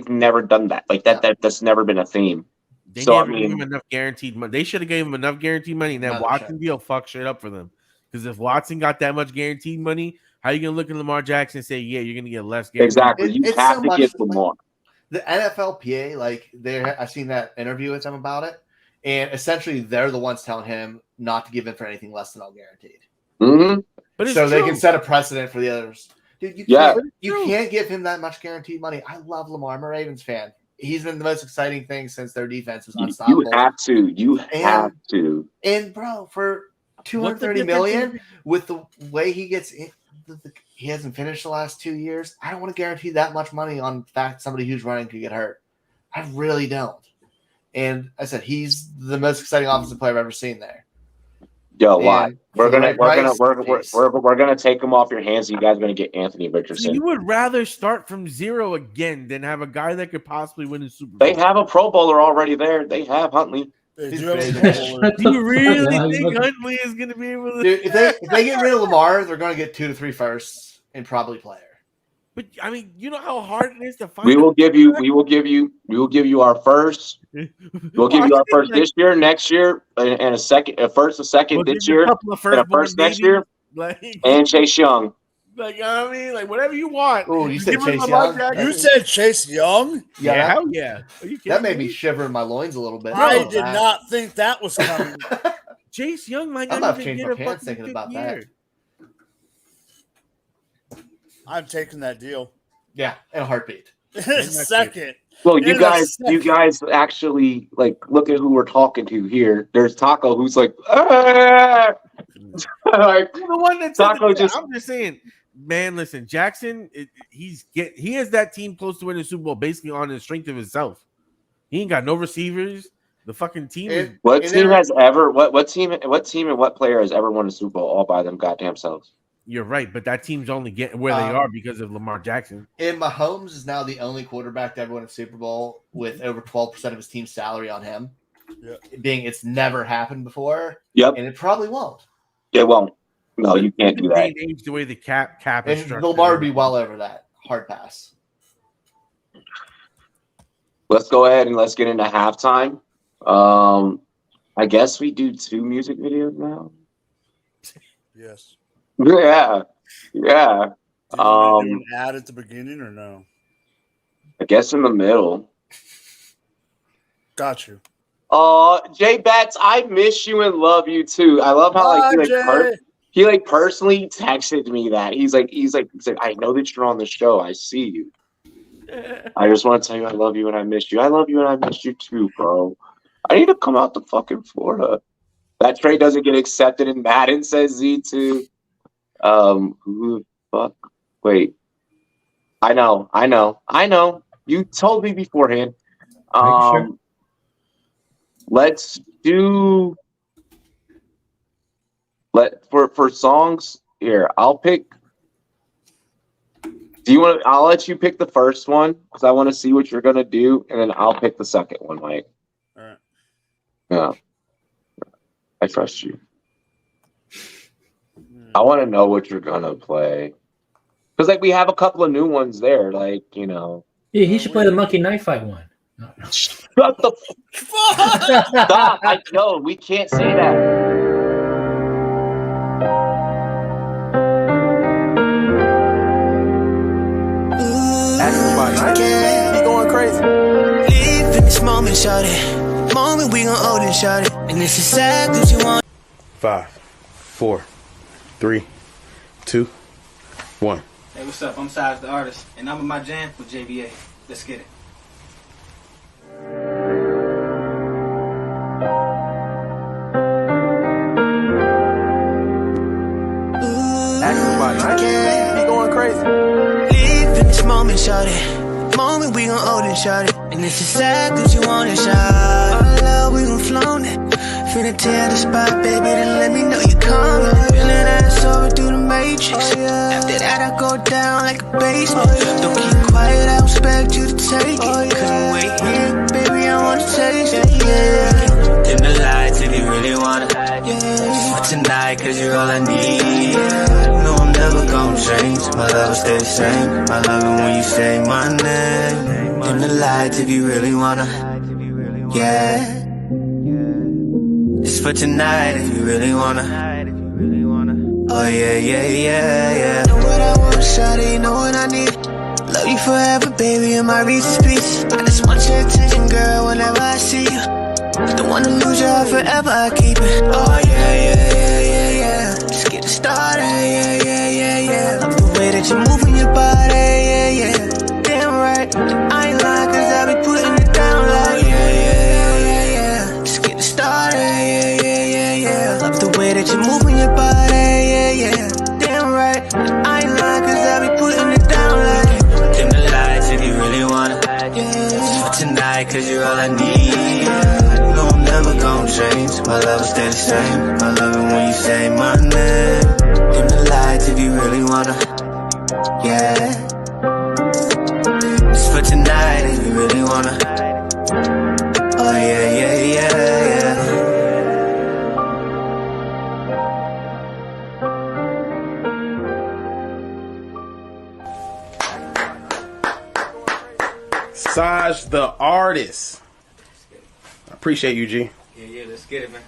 never done that. Like that's never been a theme. They never gave him enough guaranteed money. They should have gave him enough guaranteed money, and that Watson deal fucked straight up for them. Because if Watson got that much guaranteed money, how are you gonna look at Lamar Jackson and say, "Yeah, you're gonna get less"? Exactly, you have to give Lamar. The NFLPA, I've seen that interview with them about it, and essentially they're the ones telling him not to give in for anything less than all guaranteed. Mm-hmm. But so they can set a precedent for the others. Dude, you can't give him that much guaranteed money. I love Lamar. I'm a Ravens fan. He's been the most exciting thing since their defense was unstoppable. You have to. And bro, for $230 million, with the way he gets in, he hasn't finished the last 2 years. I don't want to guarantee that much money on the fact somebody who's running could get hurt. I really don't. And I said he's the most exciting offensive player I've ever seen there. Yo, why? We're gonna take him off your hands. And you guys are gonna get Anthony Richardson. So you would rather start from zero again than have a guy that could possibly win a Super Bowl. They have a Pro Bowler already there. They have Huntley. Do you really think Huntley is going to be able to? Dude, if they get rid of Lamar, they're going to get 2 to 3 firsts and probably player. But I mean, you know how hard it is to find. We will give you our first. We'll give you our first this year, next year, and a first, a second this year, and a first next year, and Chase Young. Like, I mean, like whatever you want. Oh, you said Chase Young? You said Chase Young? Yeah, hell yeah. That made me shiver in my loins a little bit. I did not think that was coming. Chase Young might I'm not not even changing get my a pants fucking thinking about year. I'm taking that deal. Yeah, in a heartbeat. Second. Well, you guys actually look at who we're talking to here. There's Taco, who's like, ah! The one that's Taco just. I'm just saying, man, listen, Jackson, he has that team close to winning the Super Bowl basically on the strength of himself. He ain't got no receivers. The fucking team is what team has ever what team and what player has ever won a Super Bowl all by them goddamn selves? You're right, but that team's only getting where they are because of Lamar Jackson. And Mahomes is now the only quarterback to ever win a Super Bowl with over 12% of his team's salary on him. Yep. Being it's never happened before. Yep. And it probably won't. It won't. No, you can't do that. The way the cap is And structured. Lamar would be well over that. Hard pass. Let's go ahead and let's get into halftime. I guess we do 2 music videos now. Yes. Yeah. Do you want me to do an ad at the beginning or no? I guess in the middle. Got you. Jay Betts, I miss you and love you too. I love how he personally texted me that. He's like, I know that you're on the show. I see you. I just want to tell you I love you and I miss you. I love you and I miss you too, bro. I need to come out to fucking Florida. That trade doesn't get accepted in Madden, says Z2. Who the fuck? Wait. I know. You told me beforehand. Sure. Let's do for songs here. I'll pick. I'll let you pick the first one because I want to see what you're gonna do, and then I'll pick the second one, Mike. All right. Yeah. I trust you. I want to know what you're gonna play. Because we have a couple of new ones there, Yeah, he should play the Monkey Knife Fight one. Shut the fuck! Stop! No, we can't say that. Be going crazy. Live in this moment, shout it. Moment we gon' hold it, shout it. And it's exactly what you want. 5, 4, 3, 2, 1. Hey, what's up? I'm Size the Artist, and I'm in my jam with JVA. Let's get it. Be going crazy. Live in this moment, shout it. Moment we gon' hold it, shout it. And it's exactly what you want to shout. Our love, we gon' flown it. Finna tear the spot, baby, then let me know you coming. Feeling ass over through the matrix. After that, I go down like a basement. Don't keep quiet, I expect you to take it. Couldn't wait here, baby, I wanna taste it. Dim the lights if you really wanna. For tonight, cause you're all I need. No, I'm never gonna change. My love will stay the same. I love it when you say my name. Dim the lights if you really wanna. Yeah. It's for tonight if you really wanna. Oh yeah. Know what I want, shawty, you know what I need. Love you forever, baby, in my Reese's Piece. I just want your attention, girl, whenever I see you. Don't wanna lose your heart forever, I keep it. Oh yeah. Just get it started, yeah. Love the way that you're moving your body, yeah. Damn right, I ain't lying, cause I be putting it down like yeah. Just get it started, yeah. Love the way that you're moving your body, yeah. Damn right, I ain't lying, cause I be putting it down like. Dim the lights if you really wanna. Just for tonight, cause you're all I need. No, I'm never gonna change. My love will stay the same. I love it when you say my name. Dim the lights if you really wanna. Yeah. Just for tonight if you really wanna. Oh yeah. Saj the Artist. I appreciate you, G. Yeah, let's get it, man.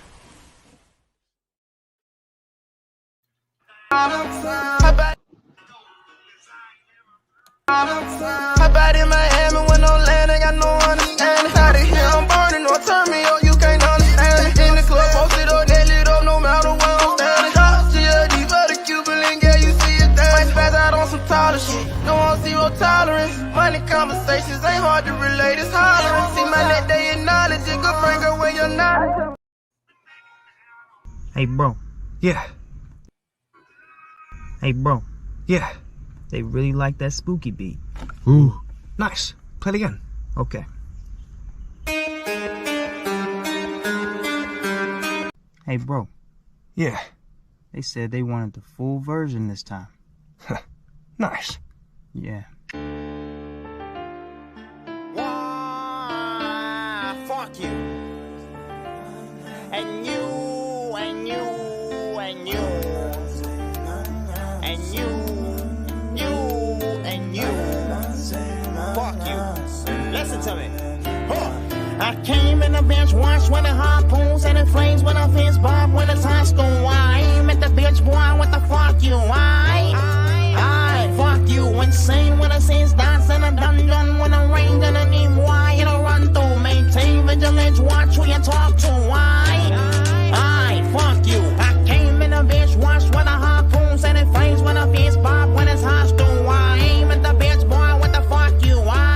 I bad in Miami when no land, ain't got no understanding. Out of here, I'm burning, or turn me up, you can't understand. In the club, posted up, they lit up, no matter where I'm standing. Drop CLD for the Cuban link, yeah, you see it there. Might spaz out on some taller shit, no one zero tolerance. Money conversations ain't hard to relate, it's hollering. See my net, they acknowledge it, good friend, girl, when you're not. Hey bro, yeah. Hey bro, yeah. They really like that spooky beat. Ooh, nice. Play it again. Okay. Hey, bro. Yeah. They said they wanted the full version this time. Nice. Yeah. Fuck you. And you, and you, and you. And you, and you. Fuck you. Listen to me. I came in the bench wash with the harpoons and the flames when I fist bob when it's high school. I aim at the bitch boy, what the fuck you? I fuck you. Insane when I see dance in a dungeon when I rain in a need why you don't run through. Maintain vigilance, watch who you talk to. I fuck you. I came in the bench wash with the harpoons and the flames when I fist bob when it's high school. I aim at the bitch boy, what the fuck you? I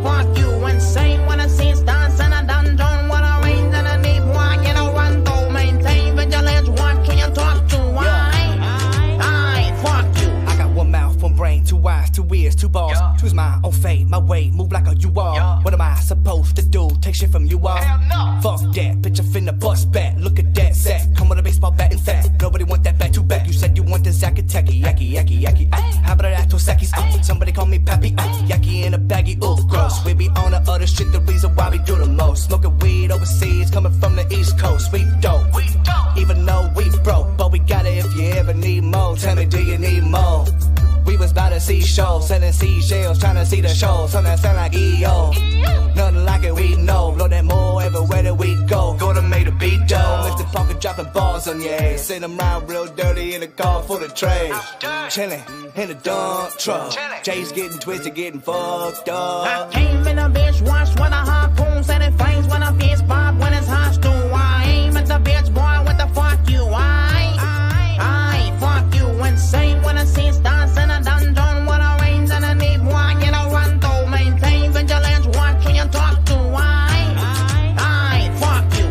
fuck you. Insane when I see dance in a dungeon when I rain in a need why you don't run through. Maintain vigilance, watch who you talk to. I fuck you. I got one mouth, one brain, 2 eyes, 2 ears, 2 balls. Choose my own fate, my way, move like a U-Haul. What am I supposed to do? Take shit from you all? Fuck that, bitch, I finna bust back. Look at that sack, come with a baseball bat and fat. Nobody want that bat, too bad. You said you want the Zakateki, yaki. How about that Tosakis? Somebody call me Pappy, yaki in a baggy, ooh, gross. We be on the other shit, the reason why we do the most. Smoking weed overseas, coming from the East Coast. We dope, even though we broke, but we got it if you ever need more. Tell me, do you need more? We was by the seashore, selling seashells, trying to see the show. Something that sound like EO. Nothing like it, we know. Blow that more everywhere that we go. Go to make the beat dough. Mr. Parker dropping balls on your ass. Send them around real dirty in a car full of trash. Chillin' in the dump truck. Jay's getting twisted, getting fucked up. I came in a bitch wash with a harpoons and it flames when I fist bob when it's hostile. I aim at the bitch boy, what the fuck you? I fuck you. Insane when I see dance in a dungeon when I rains and I need why you don't run through. Maintain vigilance, watch who you talk to. I fuck you.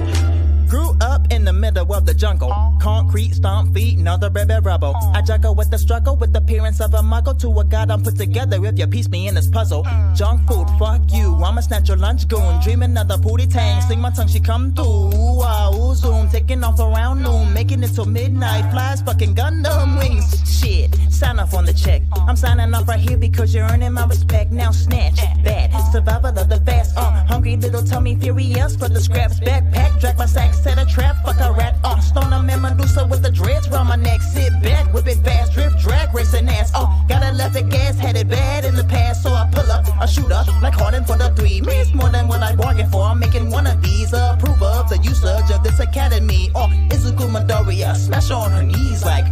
Grew up in the middle of the jungle. Concrete stomp feet, another baby rebel. I juggle with the struggle, with the appearance of a muggle to a god I'm put together if you piece me in this puzzle. Junk food, fuck you, I'ma snatch your lunch goon. Dreaming of the pootie tang, sing my tongue, she come through. Wow, zoom, taking off around noon, making it till midnight. Flies, fucking Gundam wings. Shit, sign off on the check. I'm signing off right here because you're earning my respect. Now snatch, bad, survival of the fast. Hungry little tummy, furious for the scraps. Backpack, drag my sack, set a trap, fuck a rat. Stone a man, Medusa with the dreads round my neck. Sit back, whip it fast, drift, drag, racing ass. Got a left it gas, had it bad in the past. So I pull up, I shoot up, like Harden for the 3. Means more than what I bargained for. I'm making one of these. Approve of the usage of this academy. Izuku Midoriya, smash on her knees like,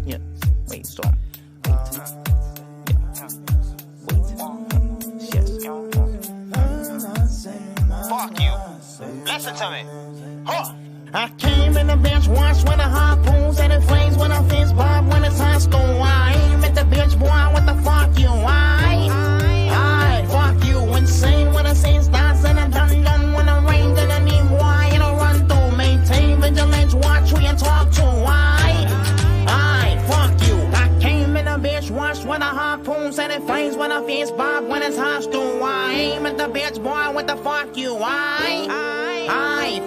yeah, wait, storm. Fuck you. Listen to me. I came in the bench wash with the harpoons and the flames when I fist bob when it's high school. I aim at the bitch boy, what the fuck you? I fuck you. Insane when I see dance in a dungeon when I rain in a need why you don't run through. Maintain vigilance, watch who you talk to. I fuck you. I came in a bitch wash with the harpoons and the flames when I fist bob when it's high school. I aim at the bitch boy, what the fuck you? I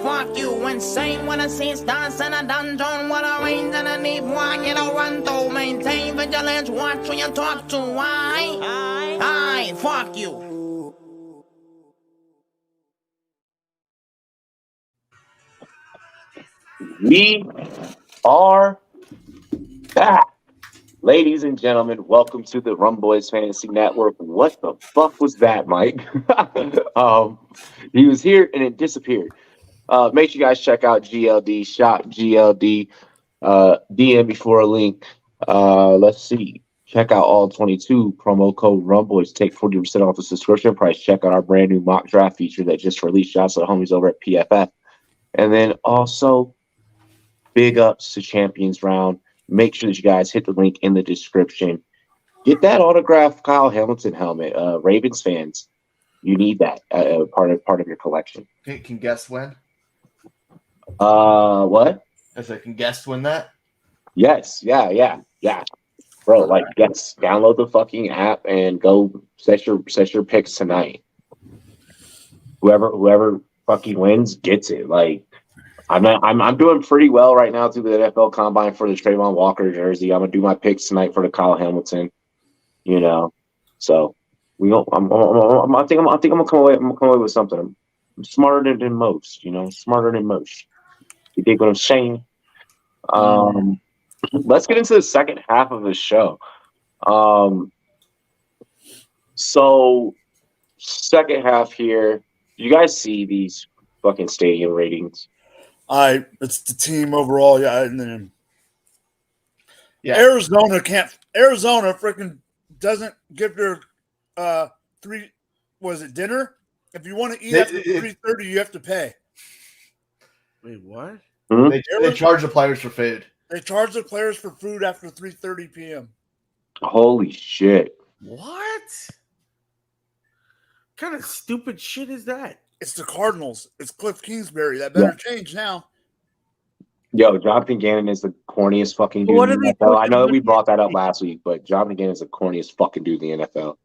fuck you. Insane when I see dance in a dungeon when I rain in a need why you don't run through. Maintain vigilance, watch who you talk to. I fuck you. We are back. Ladies and gentlemen, welcome to the Rumboyz Fantasy Network. What the fuck was that, Mike? He was here and it disappeared. Make sure you guys check out GLD, shop GLD, DM me for a link. Let's see. Check out all 22 promo code Rumboyz. Take 40% off the subscription price. Check out our brand new mock draft feature that just released. Shouts to the homies over at PFF. And then also, big ups to Champions Round. Make sure that you guys hit the link in the description. Get that autographed Kyle Hamilton helmet. Ravens fans, you need that part of your collection. Can guests win? What? I said, can guests win that? Yes. Yeah. bro. Like, yes, download the fucking app and go set your picks tonight. Whoever fucking wins gets it. Like, I'm doing pretty well right now through the NFL Combine for the Trayvon Walker jersey. I'm gonna do my picks tonight for the Kyle Hamilton. You know, so we go. I think I'm gonna come away. I'm gonna come away with something. I'm smarter than most. You know, smarter than most. You dig what I'm saying? Let's get into the second half of the show. So second half here. You guys see these fucking stadium ratings? It's the team overall, yeah. And then Arizona freaking doesn't give their dinner? If you want to eat after 3:30, you have to pay. Wait, what? They charge the players for food. They charge the players for food after 3:30 p.m. Holy shit! What kind of stupid shit is that? It's the Cardinals. It's Cliff Kingsbury. That better change now. Yo, Jonathan Gannon is the corniest fucking dude in the NFL. I know that we brought that up last week, but Jonathan Gannon is the corniest fucking dude in the NFL.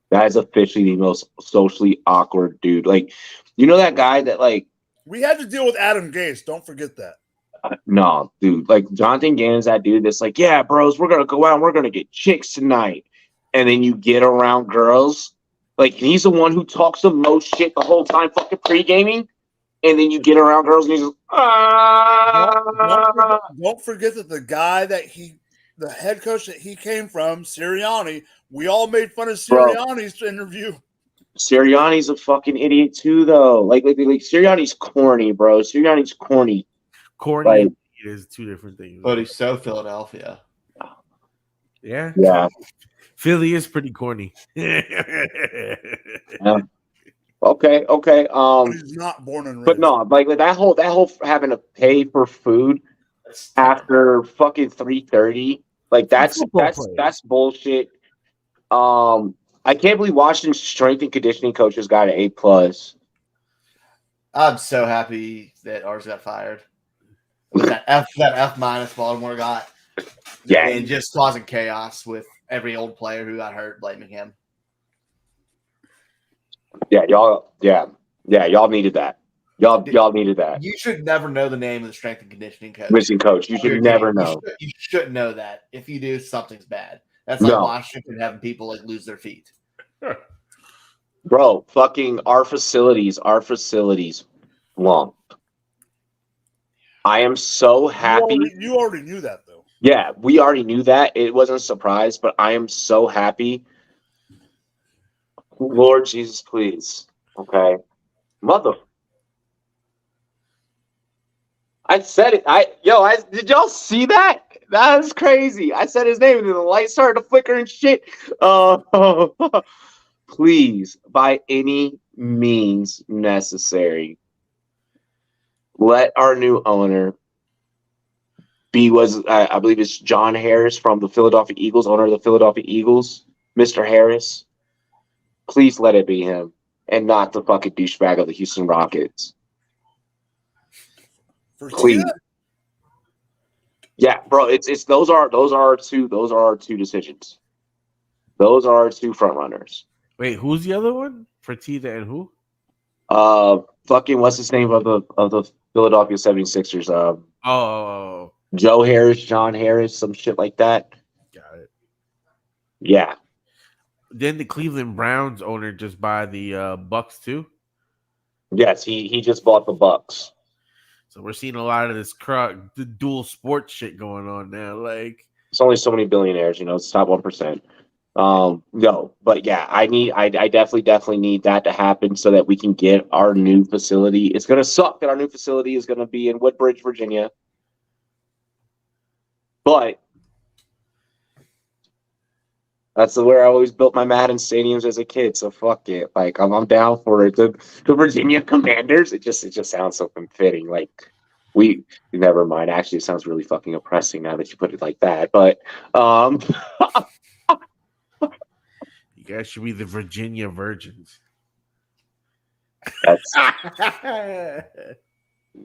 That is officially the most socially awkward dude. Like, you know that guy that, like... We had to deal with Adam Gase. Don't forget that. No, dude. Like, Jonathan Gannon's that dude that's like, yeah, bros, we're going to go out and we're going to get chicks tonight. And then you get around girls. Like, he's the one who talks the most shit the whole time fucking pre-gaming. And then you get around girls and he's just, Don't forget that the guy the head coach that he came from, Sirianni, we all made fun of Sirianni's interview. Sirianni's a fucking idiot too, though. Like Sirianni's corny, bro. Sirianni's corny. Corny is two different things. But he's so Philadelphia. Yeah. Yeah. Philly is pretty corny. Yeah. Okay. But he's not born and raised. But no, like that whole having to pay for food after fucking 3:30, like that's bullshit. I can't believe Washington's strength and conditioning coaches got an A+. I'm so happy that ours got fired. That F Baltimore got. Yeah, and just causing chaos with every old player who got hurt, blaming him. Y'all needed that. Y'all needed that. You should never know the name of the strength and conditioning coach. Missing coach. You should never know. You shouldn't know that. If you do, something's bad. That's like Washington having people like lose their feet. Bro, fucking our facilities long. I am so happy. You already knew that, though. Yeah, we already knew that. It wasn't a surprise, but I am so happy. Lord Jesus, please. Okay. I said it. Did y'all see that? That is crazy. I said his name and then the light started to flicker and shit. Please, by any means necessary, let our new owner I believe it's John Harris from the Philadelphia Eagles, owner of the Philadelphia Eagles, Mr. Harris. Please let it be him and not the fucking douchebag of the Houston Rockets. Please. Yeah, bro, it's those are our two decisions. Those are our two front runners. Wait, who's the other one? Fertitta and who? Fucking what's his name of the Philadelphia 76ers? Joe Harris, John Harris, some shit like that. Got it. Yeah. Then the Cleveland Browns owner just buy the Bucks too? Yes, he just bought the Bucks. So we're seeing a lot of this the dual sports shit going on now. Like, it's only so many billionaires, it's top 1%. No, but yeah, I definitely need that to happen so that we can get our new facility. It's gonna suck that our new facility is gonna be in Woodbridge, Virginia. But that's where I always built my Madden stadiums as a kid. So fuck it. Like I'm down for it. The Virginia Commanders. It just sounds so fitting. Like never mind. Actually, it sounds really fucking oppressing now that you put it like that. But you guys should be the Virginia Virgins.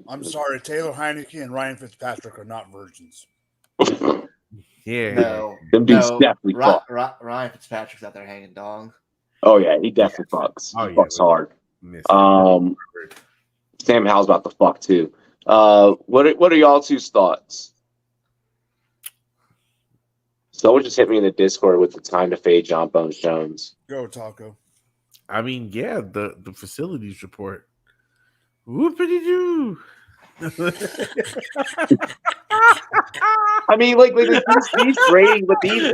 I'm sorry, Taylor Heineke and Ryan Fitzpatrick are not virgins. Yeah. No, Them dudes definitely fuck. Ryan Fitzpatrick's out there hanging dong. Oh yeah, he definitely fucks. Oh, He yeah, fucks hard. Miss Sam Howell's about to fuck too. What are y'all two's thoughts? Someone just hit me in the Discord with the time to fade John Bones Jones. Go, Taco. I mean, yeah, the facilities report. Whoopity doo. I mean, like these grading, but these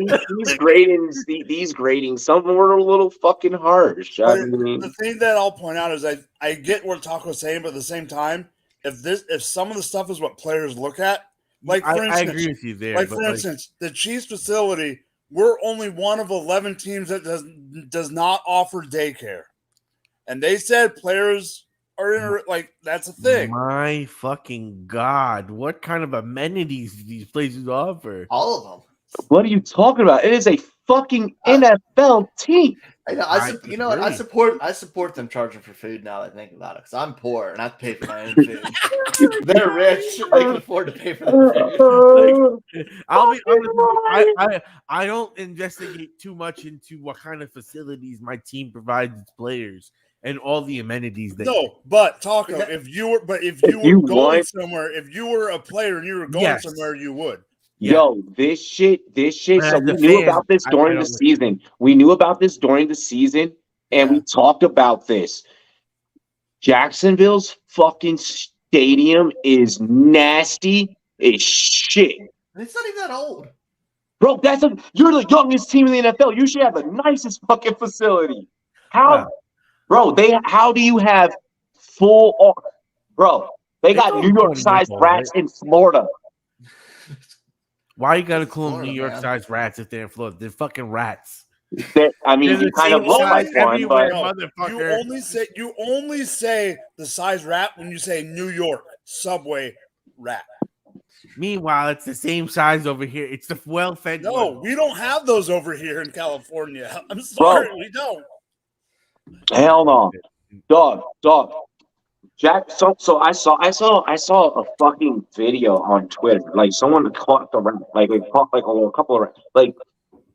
gradings, some were a little fucking harsh. I mean, The thing that I'll point out is I get what Taco's saying, but at the same time, if some of the stuff is what players look at, like for instance, I agree with you there. Like for instance, the Chiefs facility, we're only one of 11 teams that does not offer daycare, and they said players are in like that's a thing. My fucking God, what kind of amenities do these places offer? All of them. What are you talking about? It is a fucking NFL team. I know. You know what? I support them charging for food now that I think about it, because I'm poor and I have to pay for my own food. They're rich; they can afford to pay for their food. I'll be honest. I don't investigate too much into what kind of facilities my team provides its players and all the amenities. But Taco, if you were going somewhere, if you were a player and you were going somewhere, you would. Yo, this shit. So we knew about this during the season. We knew about this during the season, and we talked about this. Jacksonville's fucking stadium is nasty as shit. It's not even that old. Bro, you're the youngest team in the NFL. You should have the nicest fucking facility. Bro, how do you have bro, they got New York-sized rats in Florida. Why you gotta call them New York-sized rats if they're in Florida? They're fucking rats. You kind of look like one, but you only say the size rat when you say New York subway rat. Meanwhile, it's the same size over here. It's the well-fed. No, we don't have those over here in California. I'm sorry, we don't. Hell no, dog. Jack. So I saw a fucking video on Twitter. Like someone caught the rat. Like they caught like a couple of rats. Like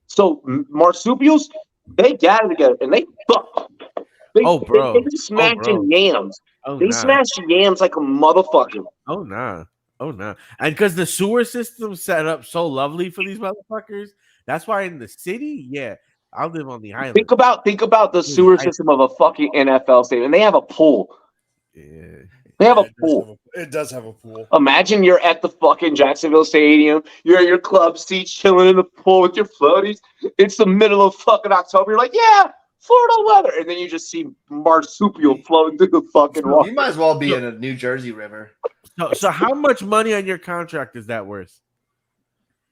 so marsupials. They gather together and they fuck. They smashing yams. They smash yams like a motherfucker. Oh nah. And because the sewer system's set up so lovely for these motherfuckers, that's why in the city, I live on the island. Think about the sewer system of a fucking NFL stadium. And they have a pool. Yeah. They have a pool. It does have a pool. Imagine you're at the fucking Jacksonville Stadium. You're at your club seats chilling in the pool with your floaties. It's the middle of fucking October. You're like, yeah, Florida weather. And then you just see marsupial floating through the fucking water. You might as well be in a New Jersey river. So how much money on your contract is that worth?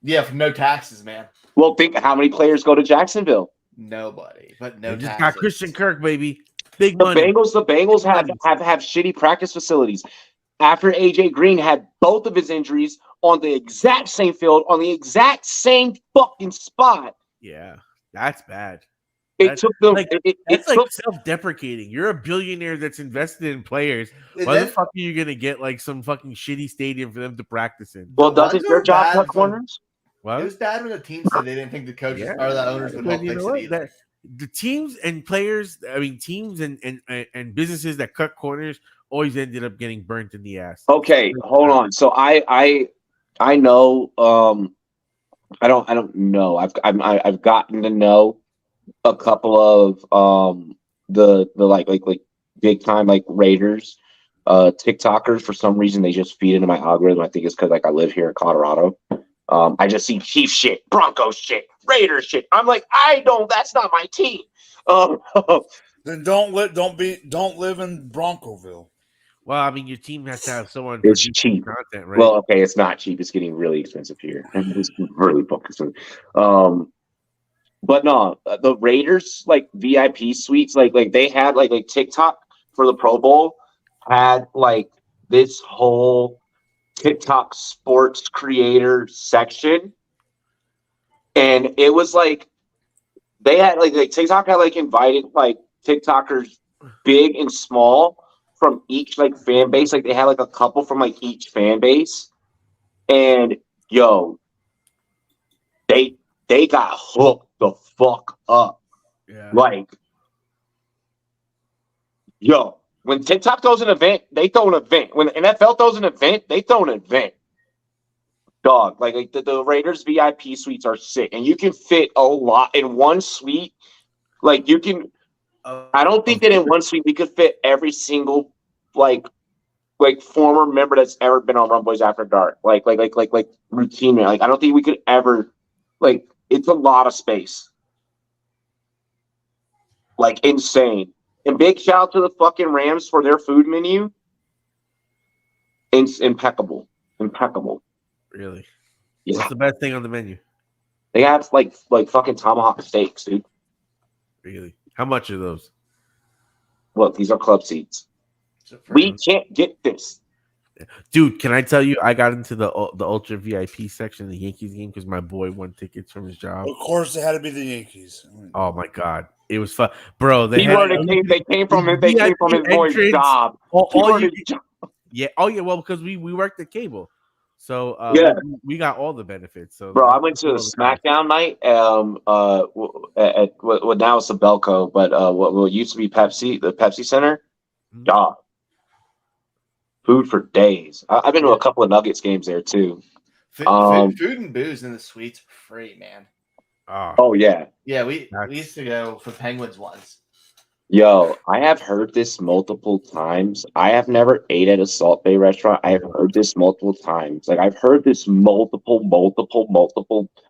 Yeah, for no taxes, man. Well, think how many players go to Jacksonville. Nobody, but no taxes. Just got Christian Kirk, baby. Big money. The Bengals have shitty practice facilities. After AJ Green had both of his injuries on the exact same field, on the exact same fucking spot. Yeah, that's bad. It took them. It's like self-deprecating. You're a billionaire that's invested in players. Why the fuck are you gonna get like some fucking shitty stadium for them to practice in? Well, doesn't your job cut corners? What? It was bad when the team said they didn't think the coaches or the owners would help fix it either. The teams and players, teams and businesses that cut corners always ended up getting burnt in the ass. Okay, hold on. So I know. I don't know. I've gotten to know a couple of the like big time like Raiders TikTokers. For some reason, they just feed into my algorithm. I think it's because like I live here in Colorado. I just see Chief shit, Broncos shit, Raiders shit. I'm like, that's not my team. Then don't live in Broncoville. Well, I mean, your team has to have someone. It's cheap content, right? Well, okay, it's not cheap. It's getting really expensive here. It's really fucking. But no, the Raiders like VIP suites, like they had like TikTok for the Pro Bowl had like this whole TikTok sports creator section, and it was like they had like TikTok had like invited like TikTokers big and small from each like fan base. Like they had like a couple from like each fan base, and yo, they got hooked the fuck up. Yeah. Like, yo, when TikTok throws an event, they throw an event. When the NFL throws an event, they throw an event. Dog, like the Raiders VIP suites are sick, and you can fit a lot in one suite. Like you can, I don't think that in one suite we could fit every single like former member that's ever been on Rumboyz After Dark. Like routine. Like I don't think we could ever. Like it's a lot of space. Like insane. And big shout out to the fucking Rams for their food menu. It's impeccable. Really? Yeah. What's the best thing on the menu? They have like fucking tomahawk steaks, dude. Really? How much are those? Look, these are club seats. We can't get this. Dude, can I tell you, I got into the Ultra VIP section of the Yankees game because my boy won tickets from his job. Of course, it had to be the Yankees. Oh my god, it was fun, bro. They came from his boy's job. Yeah. Oh yeah. Well, because we worked at cable, so we got all the benefits. So, bro, I went to a SmackDown night. At what now it's a Belco, but what used to be Pepsi, the Pepsi Center. Dog. Food for days. I've been to a couple of Nuggets games there too. Food and booze in the suites for free, man. Oh yeah. Yeah, we used to go for Penguins once. Yo, I have heard this multiple times. I have never ate at a Salt Bay restaurant. I have heard this multiple times. Like I've heard this multiple.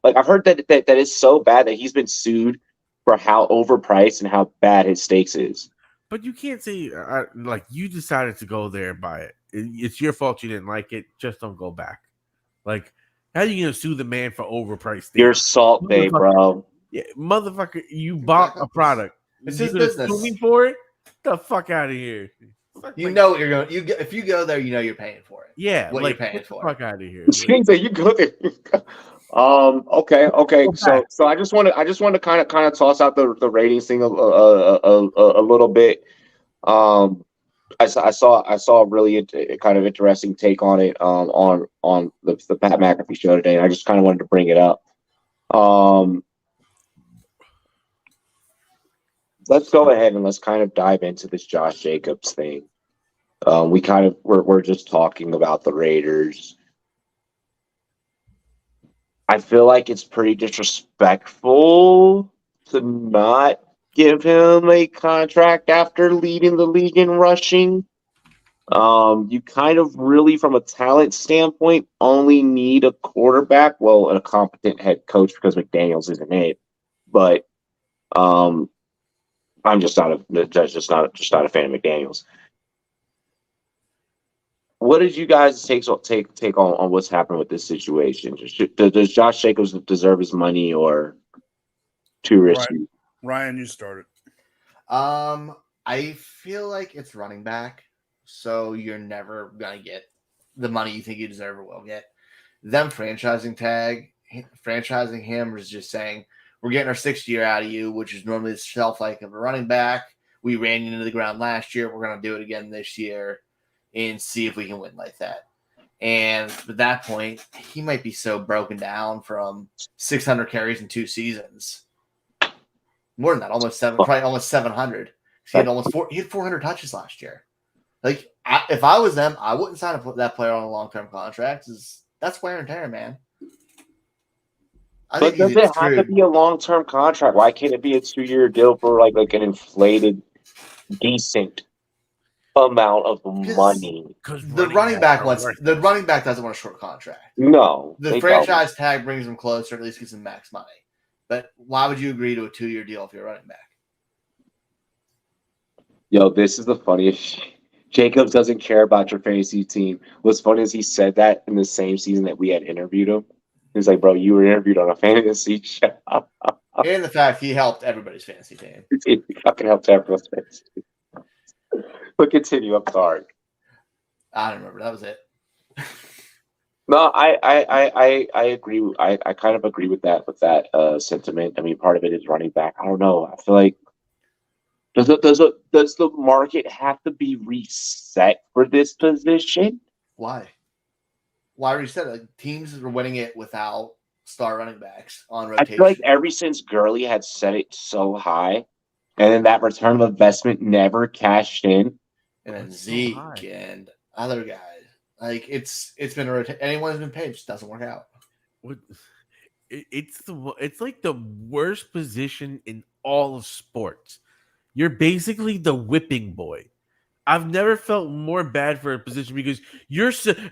Like I've heard that it's so bad that he's been sued for how overpriced and how bad his steaks is. But you can't say like you decided to go there and buy it. It's your fault you didn't like it. Just don't go back. Like, how are you gonna sue the man for overpriced steak? You're Salt Bay, bro. Yeah, motherfucker, you bought a product. It's his business. Sue me for it? Get the fuck out of here. You know what you're going. If you go there, you know you're paying for it. Yeah, what like, you're paying get for. The fuck out of here. You go there. Okay. So I just want to kind of toss out the ratings thing a little bit. I saw a really kind of interesting take on it on the Pat McAfee show today, and I just kind of wanted to bring it up. Let's go ahead and let's kind of dive into this Josh Jacobs thing. We're just talking about the Raiders. I feel like it's pretty disrespectful to not give him a contract after leading the league in rushing. You kind of really, from a talent standpoint, only need a quarterback. Well, a competent head coach because McDaniels isn't it. But I'm just not a fan of McDaniels. What did you guys take on what's happened with this situation? Does Josh Jacobs deserve his money or too risky? Ryan, you started. I feel like it's running back, so you're never gonna get the money you think you deserve or will get. Them franchising him is just saying we're getting our 6th year out of you, which is normally the shelf life of a running back. We ran you into the ground last year. We're gonna do it again this year and see if we can win like that. And at that point, he might be so broken down from 600 carries in 2 seasons. More than that, almost 700. He had 400 touches last year. Like, if I was them, I wouldn't sign that player on a long-term contract. That's wear and tear, man. But does it have to be a long-term contract? Why can't it be a 2-year deal for like an inflated, decent amount of money? The running back doesn't want a short contract. No, the franchise tag brings him closer, at least gets him max money. But why would you agree to a 2-year deal if you're a running back? Yo, this is the funniest. Jacobs doesn't care about your fantasy team. What's funny is he said that in the same season that we had interviewed him. He's like, bro, you were interviewed on a fantasy show. And the fact he helped everybody's fantasy team. He fucking helped everyone's fantasy team. But continue. I'm sorry. I don't remember. That was it. No, I agree. I kind of agree with that sentiment. I mean, part of it is running back. I don't know. I feel like does the market have to be reset for this position? Why reset? Like, teams are winning it without star running backs on I rotation. feel like ever since Gurley had set it so high, and then that return of investment never cashed in. And then That's so Zeke high. and other guys. Like it's been a rotation. Anyone who's been paid just doesn't work out. It's like the worst position in all of sports. You're basically the whipping boy. I've never felt more bad for a position because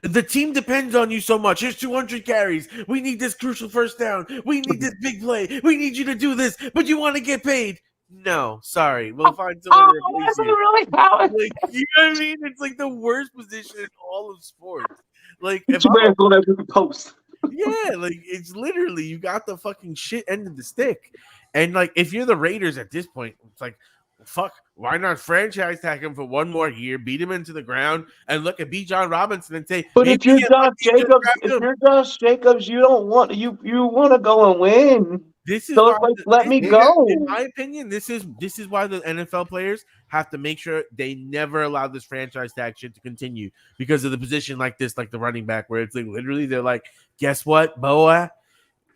the team depends on you so much. Here's 200 carries. We need this crucial first down. We need this big play. We need you to do this, but you want to get paid. No, sorry. We'll find someone to replace you. Really how Like, you know what I mean? It's like the worst position in all of sports. Like, if you better go there to the post. yeah, like it's literally you got the fucking shit end of the stick. And like if you're the Raiders at this point, it's like fuck, why not franchise tag him for one more year, beat him into the ground, and look at B. John Robinson and say, But if you're Josh Jacobs, you don't want you want to go and win. This is so why it's like let me in go. my opinion, this is why the NFL players have to make sure they never allow this franchise tag shit to continue because of the position like this, like the running back, where it's like literally they're like, guess what, boy?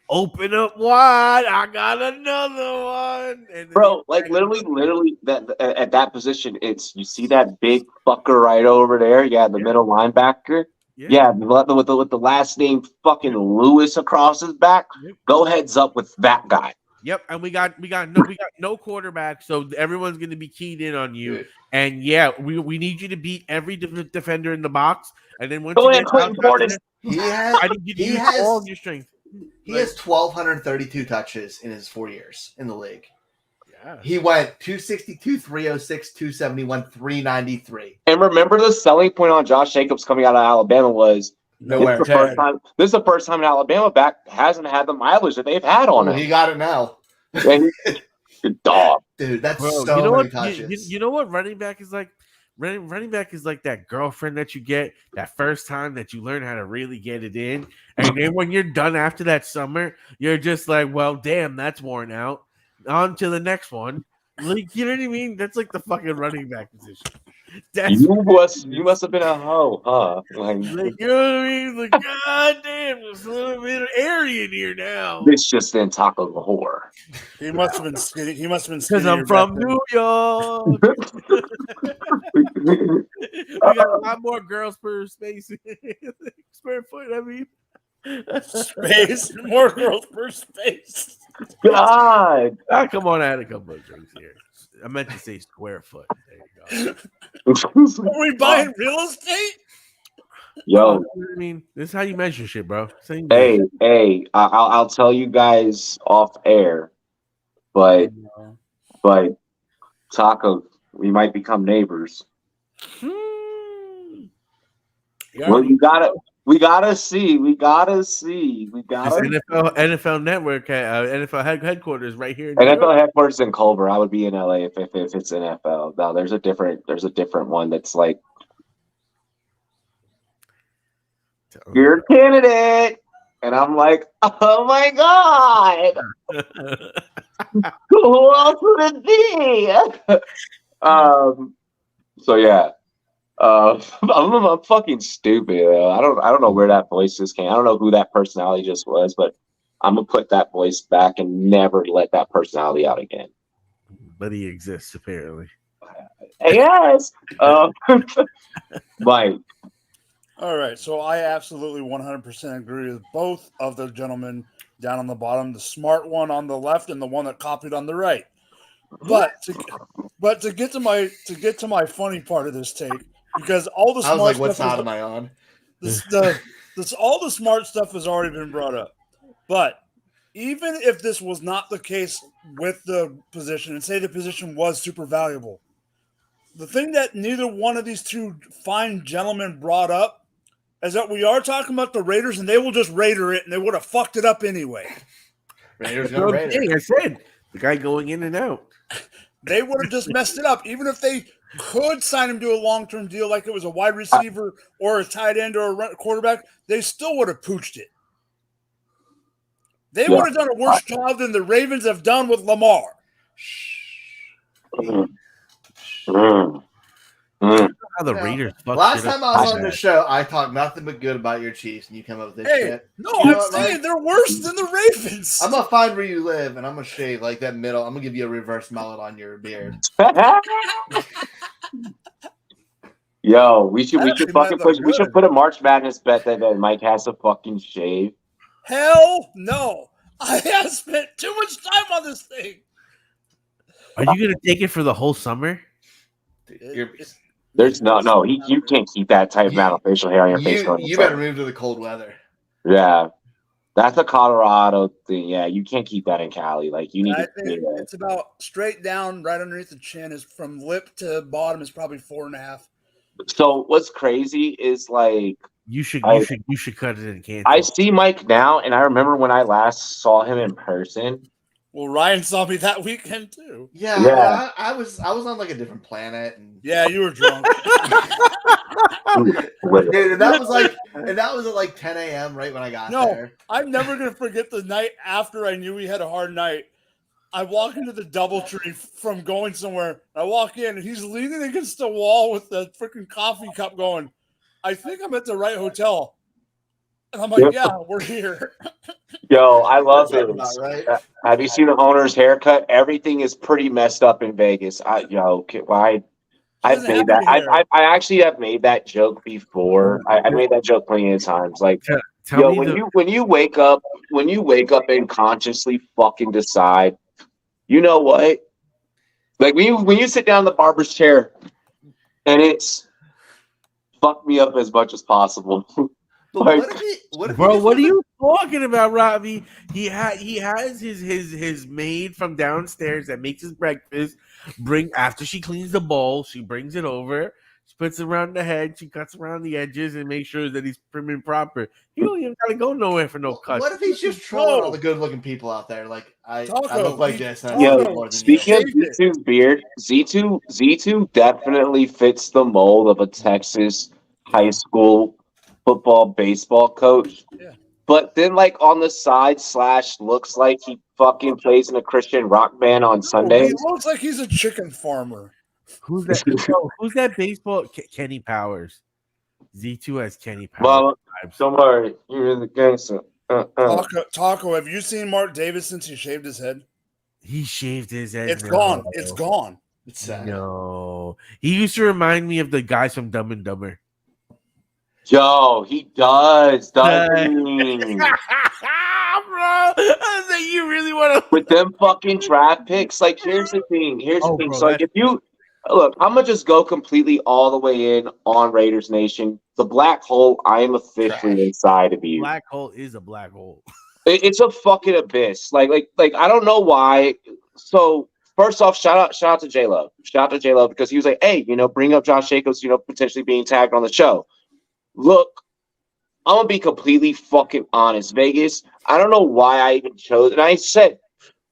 Open up wide. I got another one. And bro, like literally that at that position, it's you see that big fucker right over there. Yeah, the middle linebacker. Yeah, with the last name fucking Lewis across his back. Go heads up with that guy. Yep, and we got no quarterback, so everyone's going to be keyed in on you. And yeah, we need you to beat every defender in the box, and then once you get I need you to use all of your strength. He has 1,232 touches in his 4 years in the league. Yeah. He went 262, 306, 271, 393. And remember, the selling point on Josh Jacobs coming out of Alabama was nowhere. This is the first time an Alabama back hasn't had the mileage that they've had on him. He got it now. And dog, dude, that's Bro, so many what? touches. You know what running back is like? Running back is like that girlfriend that you get that first time that you learn how to really get it in. And then when you're done after that summer, you're just like, well, damn, that's worn out. On to the next one. Like, you know what I mean? That's like the fucking running back position. You must have been a hoe, huh? Like, you know what I mean? Like, god damn, there's a little bit of airy in here now. This just in Taco the whore. He must have been skinny. He must have been skinny. Because I'm from New York. We got a lot more girls per space square foot. I mean, space, more girls per space. God, come on, I had a couple of drinks here. I meant to say square foot. There you go. Are we buying real estate? Yo, I mean, this is how you measure shit, bro. Hey, I'll tell you guys off air, but Taco, we might become neighbors. Well, we gotta see. NFL Network, NFL headquarters right here. NFL headquarters in Culver. I would be in LA if it's NFL. Now there's a different one that's like you're a candidate, and I'm like, oh my god, who else would it be? So yeah. I'm fucking stupid. I don't know where that voice just came. I don't know who that personality just was, but I'm gonna put that voice back and never let that personality out again. But he exists apparently. Yes. Mike. All right, so I absolutely 100% agree with both of the gentlemen down on the bottom, the smart one on the left and the one that copied on the right. But to get to my funny part of this take, because all the smart like, what side am I on? All the smart stuff has already been brought up. But even if this was not the case with the position, and say the position was super valuable, the thing that neither one of these two fine gentlemen brought up is that we are talking about the Raiders, and they will just Raider it, and they would have fucked it up anyway. Raiders gonna Raider. I said the guy going in and out. They would have just messed it up. Even if they could sign him to a long-term deal like it was a wide receiver or a tight end or a quarterback, they still would have pooched it. They would have done a worse job than the Ravens have done with Lamar. Mm. How the Raiders fuck Last shit up time I was so on bad. the show, I talked nothing but good about your Chiefs, and you come up with this Hey, shit. no, You know I'm what, saying Mike? they're worse than the Ravens. I'm gonna find where you live, and I'm gonna shave like that middle. I'm gonna give you a reverse mullet on your beard. Yo, we should Actually, fucking might push. look We should good. put a March Madness bet that Mike has to fucking shave. Hell no. I have spent too much time on this thing. Are you gonna take it for the whole summer? There's no. You can't keep that type amount of facial hair on your face. You better move to the cold weather. Yeah, that's a Colorado thing. Yeah, you can't keep that in Cali. Like you need I to. think it's about straight down, right underneath the chin. Is from lip to bottom is probably 4.5. So what's crazy is like You should cut it in Canton. I see Mike now, and I remember when I last saw him in person. Well, Ryan saw me that weekend too. Yeah. I was on like a different planet. And... Yeah, you were drunk. Dude, and that was at like 10 a.m. right when I got there. I'm never gonna forget the night after I knew we had a hard night. I walk into the DoubleTree from going somewhere. I walk in and he's leaning against the wall with the freaking coffee cup going, I think I'm at the right hotel. And I'm like, yeah, we're here. Yo, I love it. Right? Have you seen the owner's haircut? Everything is pretty messed up in Vegas. I've made that. I actually have made that joke before. I made that joke plenty of times. Like, when you wake up and consciously fucking decide, you know what? Like when you sit down in the barber's chair, and it's fuck me up as much as possible. Like, what are you talking about, Robbie? He has his maid from downstairs that makes his breakfast. After she cleans the bowl, she brings it over. She puts it around the head. She cuts around the edges and makes sure that he's prim and proper. He don't even gotta go nowhere for no cuts. What if he's just trolling all the good-looking people out there? Like I look like this. And Speaking of Z2's beard, Z2 definitely fits the mold of a Texas high school football baseball coach. Yeah. But then like on the side / looks like he fucking plays in a Christian rock band on Sundays. He looks like he's a chicken farmer. Who's that? Who's that baseball? Kenny Powers. Z2 has Kenny Powers. Well, don't worry, you're in the gangster. Taco, have you seen Mark Davis since he shaved his head? He shaved his head. It's gone. It's gone. It's sad. No, he used to remind me of the guys from Dumb and Dumber. Yo, he does, doesn't he? Bro, you really want to with them fucking draft picks? Like, here's the thing. Bro, So, like, if you look, I'm gonna just go completely all the way in on Raiders Nation. The black hole. I am officially inside of you. Black hole is a black hole. It's a fucking abyss. Like, I don't know why. So, first off, shout out to J-Lo. Shout out to J-Lo because he was like, hey, bring up Josh Jacobs, potentially being tagged on the show. Look, I'm gonna be completely fucking honest. Vegas, I don't know why I even chose, and I said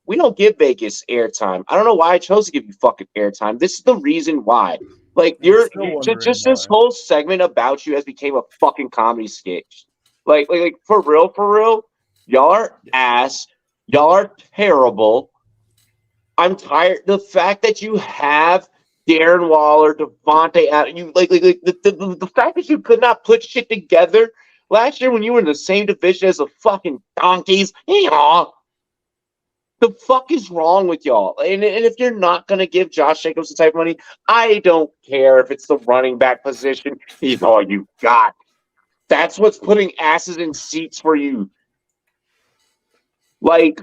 we don't give Vegas airtime. I don't know why I chose to give you fucking airtime. This is the reason why. Like you're just this whole segment about you has became a fucking comedy sketch. Like for real, y'all are ass. Y'all are terrible. I'm tired. The fact that you have Darren Waller, Devontae, you the fact that you could not put shit together last year when you were in the same division as the fucking donkeys. The fuck is wrong with y'all? And if you're not gonna give Josh Jacobs the type of money, I don't care if it's the running back position. He's all you got. That's what's putting asses in seats for you. Like.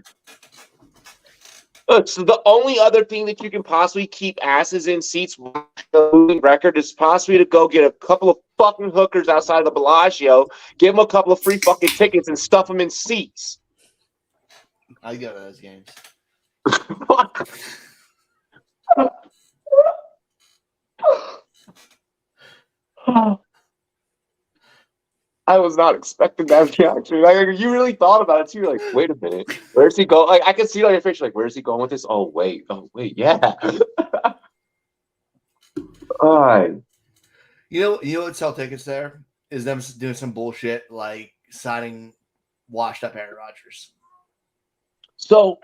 Look, so the only other thing that you can possibly keep asses in seats record is possibly to go get a couple of fucking hookers outside of the Bellagio, give them a couple of free fucking tickets, and stuff them in seats. I go to those games. I was not expecting that reaction. Like, you really thought about it too. You're like, wait a minute, where's he going? Like, I can see on your face, like, where's he going with this? Oh wait, yeah. All right. You know what sell tickets there is them doing some bullshit like signing washed up Aaron Rodgers. So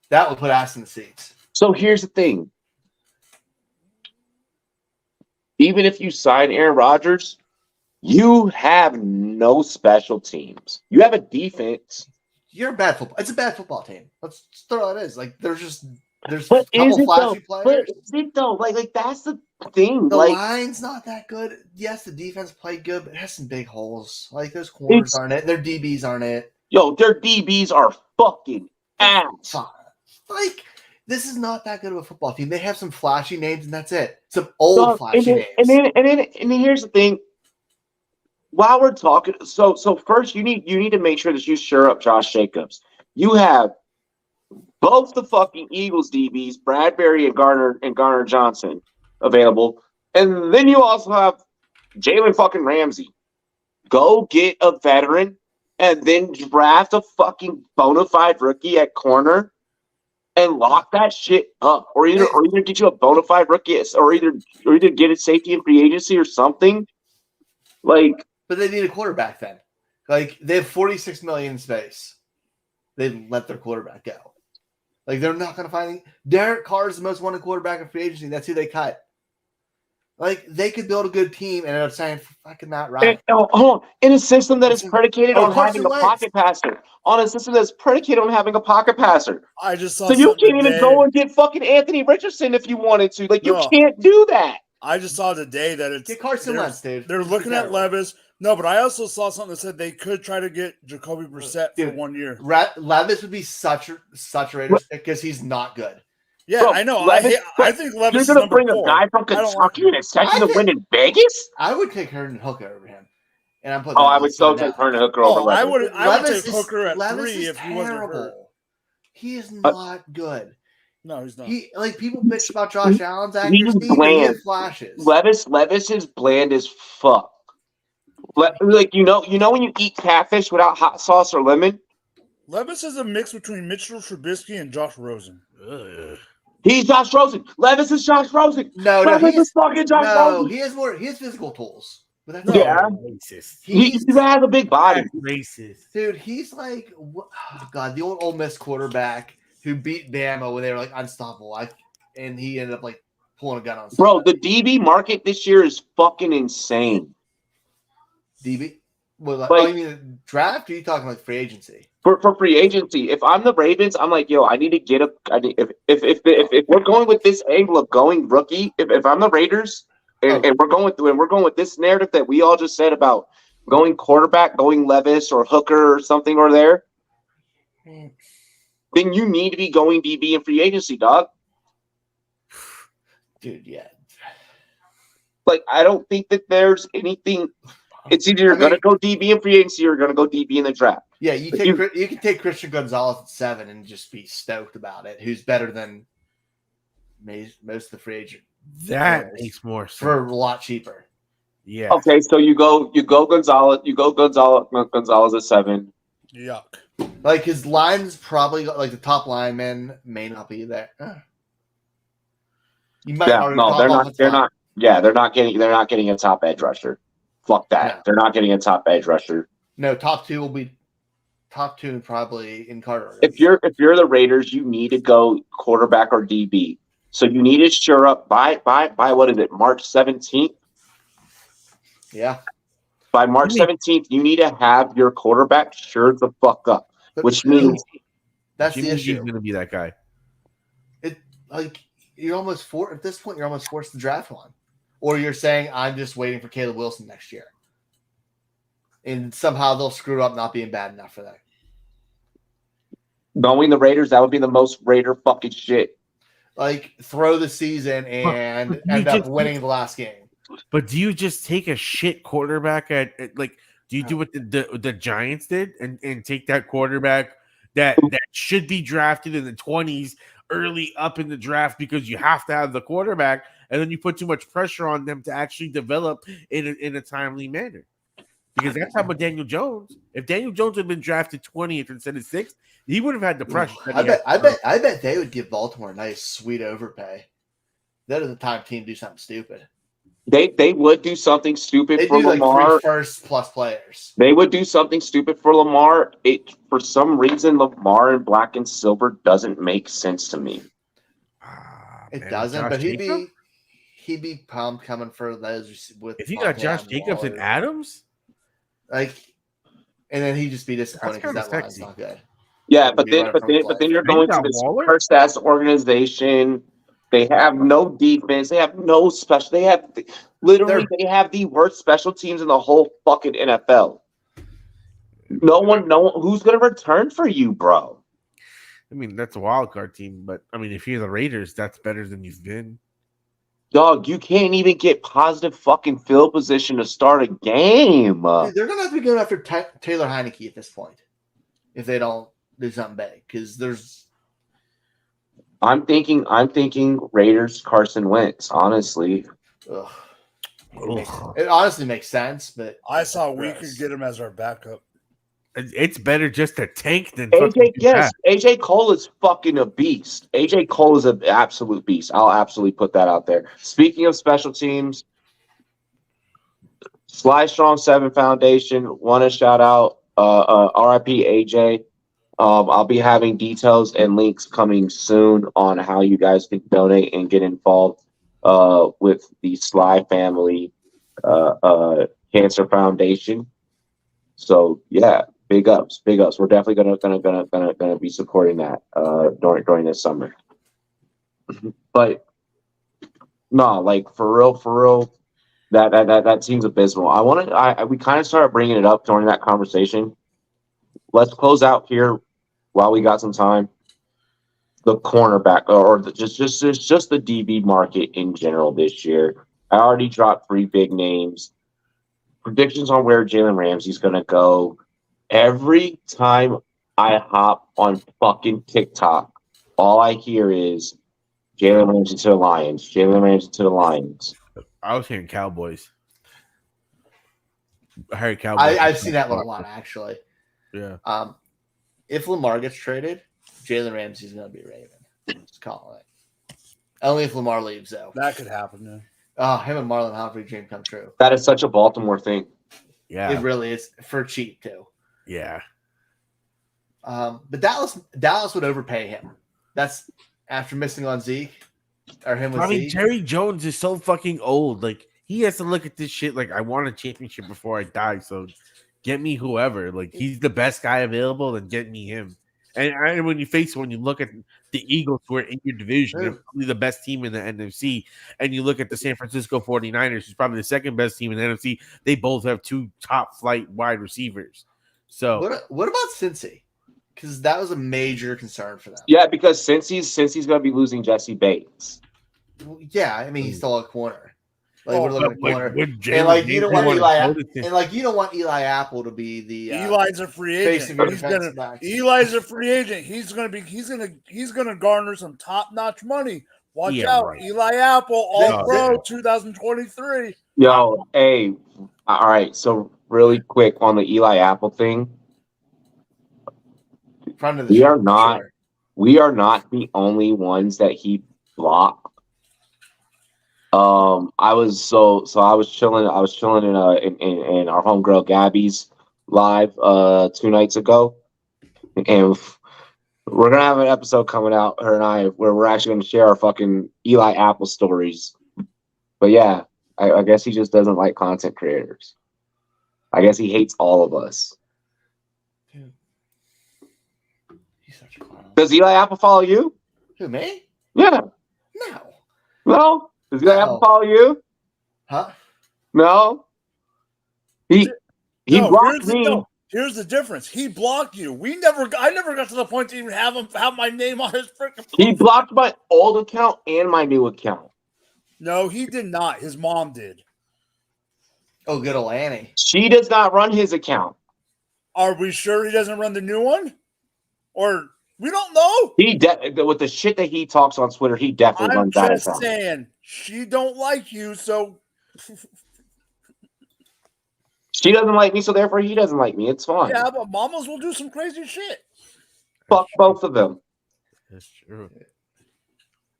that will put ass in the seats. So here's the thing. even if you sign Aaron Rodgers, you have no special teams. You have a defense. You're a bad football. It's a bad football team. Let's just throw it as like there's But a couple is it flashy though? players. But is it though? Like that's the thing. The Like line's not that good. Yes, the defense played good, but it has some big holes. Like those corners aren't it. Their DBs aren't it. yo, their DBs are fucking ass. Like this is not that good of a football team. They have some flashy names, and that's it. Some old flashy names. And then here's the thing. While we're talking, so first you need to make sure that you shore up Josh Jacobs. You have both the fucking Eagles DBs, Bradbury and Garner Johnson, available, and then you also have Jalen fucking Ramsey. Go get a veteran, and then draft a fucking bona fide rookie at corner, and lock that shit up, or either get you a bona fide rookie, or either get a safety in free agency or something, like. But they need a quarterback then. Like they have $46 million in space. They let their quarterback go. Like they're not going to find Derek Carr is the most wanted quarterback in free agency. That's who they cut. Like they could build a good team and end up saying fucking Matt Ryan. Hold on. In a system that is predicated on having a pocket passer. On a system that's predicated on having a pocket passer. I just saw. So you can't even go and get fucking Anthony Richardson if you wanted to. Like you can't do that. I just saw today that it's get Carson Wentz, dude. They're looking at Levis. No, but I also saw something that said they could try to get Jacoby Brissett for 1 year. Levis would be such a Raiders because he's not good. Yeah, Bro, I know. Levis, I think Levis. You're going to bring a guy from Kentucky and expect him to win in Vegas? I would take Herndon Hooker over him. And I'm putting. I would so take Herndon Hooker over Levis. I would take Hooker at 3 if he wasn't hurt. He is not good. No, he's not. People bitch about Josh Allen's accuracy. He's bland. Flashes. Levis is bland as fuck. Like you know when you eat catfish without hot sauce or lemon. Levis is a mix between Mitchell Trubisky and Josh Rosen. Ugh. He's Josh Rosen. Levis is Josh Rosen. Levis is fucking Josh Rosen. He has physical tools. But that's racist. He has a big body. Racist, dude. He's like, oh God, the old Ole Miss quarterback who beat Bama when they were like unstoppable. And he ended up like pulling a gun on. Bro, the DB market this year is fucking insane. DB? Well, you mean the draft? Or are you talking like free agency? For free agency, if I'm the Ravens, I'm like, yo, I need to get a. If we're going with this angle of going rookie, if I'm the Raiders, and we're going with this narrative that we all just said about going quarterback, going Levis or Hooker or something or there, then you need to be going DB in free agency, dog. Dude, yeah. Like, I don't think that there's anything. It's either you're going to go DB in free agency or you're going to go DB in the draft. Yeah, you can take Christian Gonzalez at 7 and just be stoked about it. Who's better than most of the free agent? That makes more sense. For a lot cheaper. Yeah. Okay, so you go Gonzalez at 7. Yuck. Like his lines probably like the top linemen may not be there. You might they're not. Yeah, they're not getting a top edge rusher. Fuck that. No. They're not getting a top edge rusher. No, top 2 will be top 2 and probably in Carter. If you're the Raiders, you need to go quarterback or DB. So you need to shore up by what is it, March 17th? Yeah. By March 17th, you need to have your quarterback shored the fuck up. Which means that's the issue. He's gonna be that guy. It like you're almost at this point, you're almost forced to draft one. Or you're saying, I'm just waiting for Caleb Wilson next year. And somehow they'll screw up not being bad enough for that. Knowing the Raiders, that would be the most Raider fucking shit. Like, throw the season and end up winning the last game. But do you just take a shit quarterback at like, do you do what the Giants did and take that quarterback that should be drafted in the 20s early up in the draft because you have to have the quarterback, and then you put too much pressure on them to actually develop in a timely manner. Because that's how about Daniel Jones. If Daniel Jones had been drafted 20th instead of 6th, he would have had the pressure. I bet they would give Baltimore a nice sweet overpay. That is the time team do something stupid. They would do something stupid for Lamar. Like 3 first-plus players. They would do something stupid for Lamar. For some reason, Lamar in black and silver doesn't make sense to me. It doesn't, but he'd be pumped coming for those with. If you got Josh Jacobs and Adams, and then he'd just be disappointed because that line's sexy. not good. Yeah, but then you're going to this first ass organization. They have no defense. They have no special. They have literally they have the worst special teams in the whole fucking NFL. No one who's going to return for you, bro. I mean, that's a wild card team, but I mean, if you're the Raiders, that's better than you've been. Dog, you can't even get positive fucking field position to start a game. Dude, they're gonna have to be going after Taylor Heineke at this point if they don't do something big. Because there's, I'm thinking Raiders Carson Wentz. Honestly, it honestly makes sense. But I saw we could get him as our backup. It's better just to tank than AJ Cole is fucking a beast. AJ Cole is an absolute beast. I'll absolutely put that out there. Speaking of special teams, Sly Strong 7 Foundation, want to shout out RIP AJ. I'll be having details and links coming soon on how you guys can donate and get involved with the Sly Family Cancer Foundation. So yeah. Big ups. We're definitely gonna be supporting that during this summer. But no, like for real, that seems abysmal. We kind of started bringing it up during that conversation. Let's close out here while we got some time. The cornerback or just the DB market in general this year. I already dropped 3 big names. Predictions on where Jalen Ramsey's gonna go. Every time I hop on fucking TikTok, all I hear is Jalen Ramsey to the Lions. Jalen Ramsey to the Lions. I was hearing Cowboys. I heard Cowboys. I've seen that one a lot, actually. Yeah. If Lamar gets traded, Jalen Ramsey's going to be Raven. Just call it. Only if Lamar leaves, though. That could happen, man. Oh, him and Marlon Humphrey dream come true. That is such a Baltimore thing. Yeah. It really is. For cheap, too. Yeah. But Dallas would overpay him. That's after missing on Zeke or him with Zeke. Jerry Jones is so fucking old. Like, he has to look at this shit like, I want a championship before I die, so get me whoever. Like, he's the best guy available, then get me him. And when you look at the Eagles who are in your division, they're probably the best team in the NFC, and you look at the San Francisco 49ers, who's probably the second best team in the NFC, they both have 2 top flight wide receivers. So what about Cincy? Because that was a major concern for them. Yeah, because since he's going to be losing Jesse Bates. Yeah, I mean he's still a corner. Like we're looking at corner, and like you don't want Eli Apple to be the Eli's a free agent. Eli's a free agent. He's gonna garner some top notch money. Watch out, right. Eli Apple, all pro 2023. Yo, hey, all right. So really quick on the Eli Apple thing. We are not the only ones that he blocked. I was chilling in our homegirl Gabby's live 2 nights ago, and we're gonna have an episode coming out, her and I, where we're actually gonna share our fucking Eli Apple stories. But yeah, I guess he just doesn't like content creators. I guess he hates all of us. Dude. He's such a clown. Does Eli Apple follow you? Who, me? Yeah. No. Does Eli Apple follow you? Huh? No. He blocked me. Here's the difference. He blocked you. I never got to the point to even have my name on his freaking. He blocked my old account and my new account. No, he did not. His mom did. Oh, good old Annie. She does not run his account. Are we sure he doesn't run the new one? Or we don't know. With the shit that he talks on Twitter, he definitely runs that account. I'm just saying, she don't like you, so she doesn't like me, so therefore he doesn't like me. It's fine. Yeah, but mamas will do some crazy shit. Fuck both of them. That's true.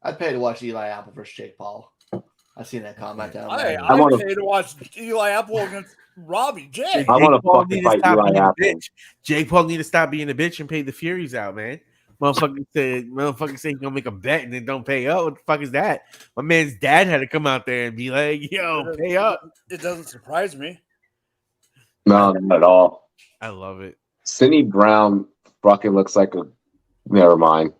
I'd pay to watch Eli Apple versus Jake Paul. I've seen that comment down there. I want to pay to watch Eli Apple against Robbie J. I want to fucking fight Eli Apple. Jake Paul need to stop being a bitch and pay the Furies out, man. Motherfucker say he gonna make a bet and then don't pay up. What the fuck is that? My man's dad had to come out there and be like, "Yo, pay up." It doesn't surprise me. No, not at all. I love it. Cindy Brown fucking looks like a. Never mind.